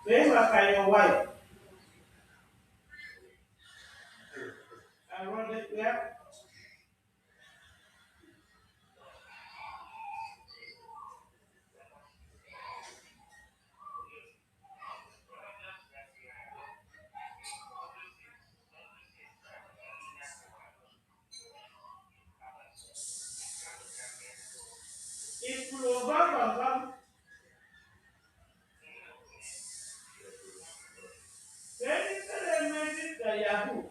They were kind of white. I wrote it there. If you over, then it's a message that Yahoo.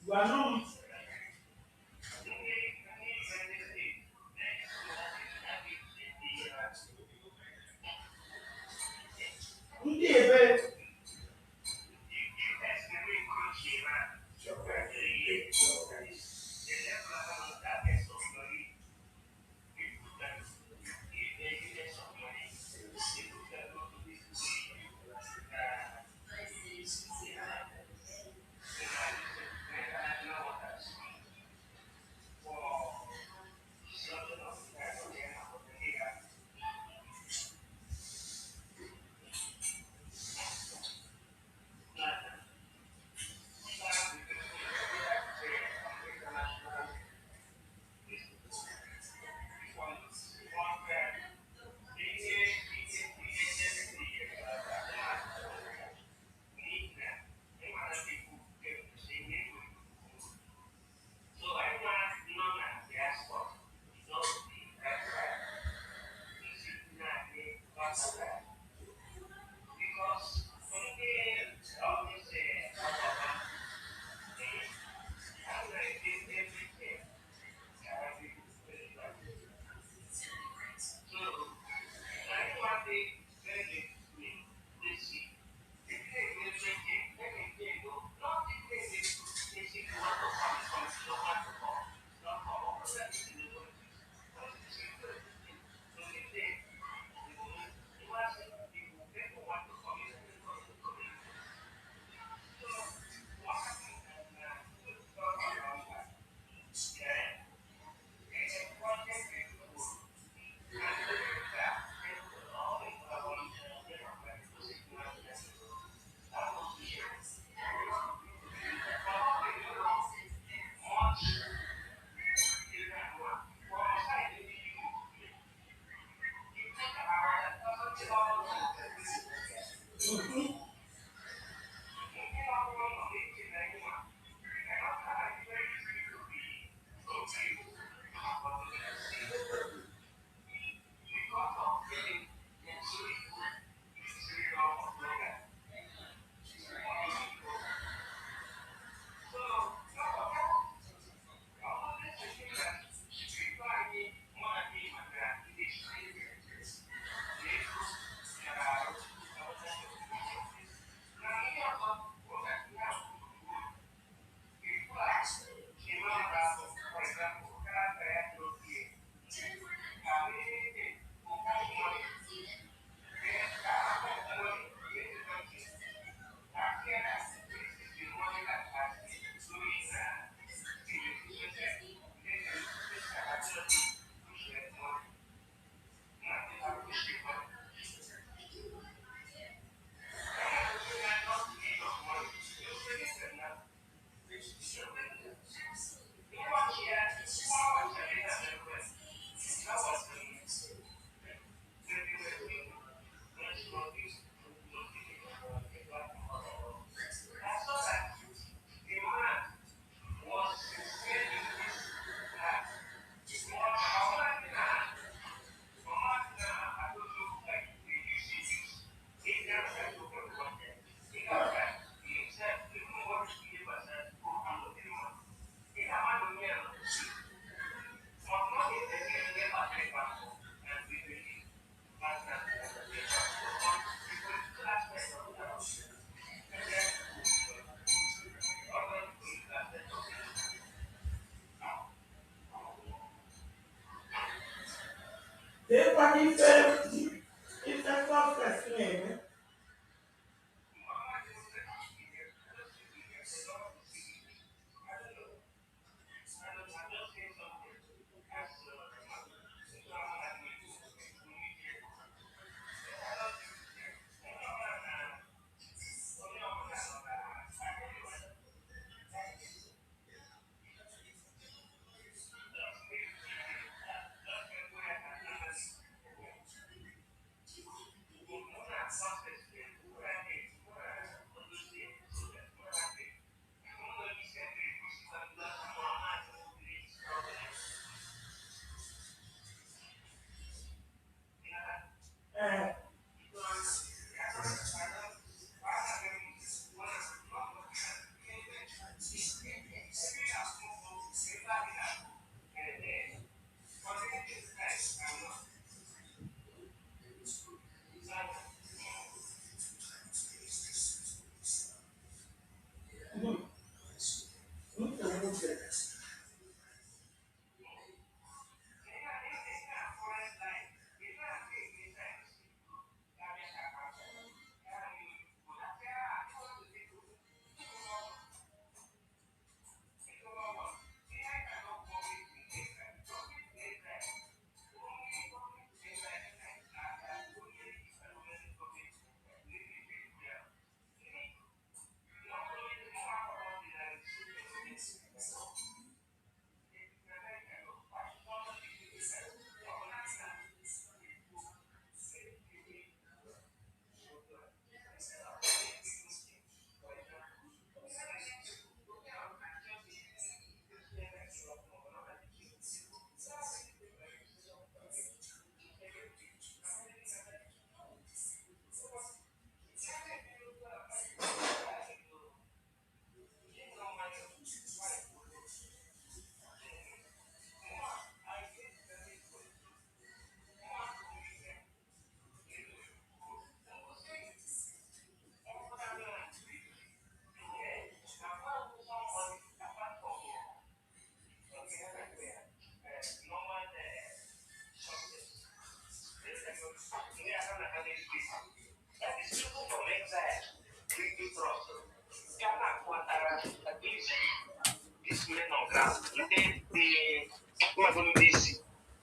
You are not. Ndị ebe It's a success name.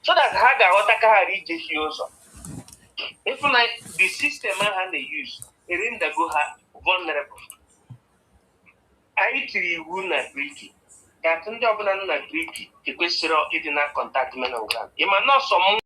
So that ha ga-aghọta ka ghara ijehie ụzọ. If the system ha na-use erindago ha vulnerable. Anyị tiri iwu na Griki ka ndị ọbụla nọ na Griki ekwesịrị ịdị na contact men on ground. Ịma nọọsọ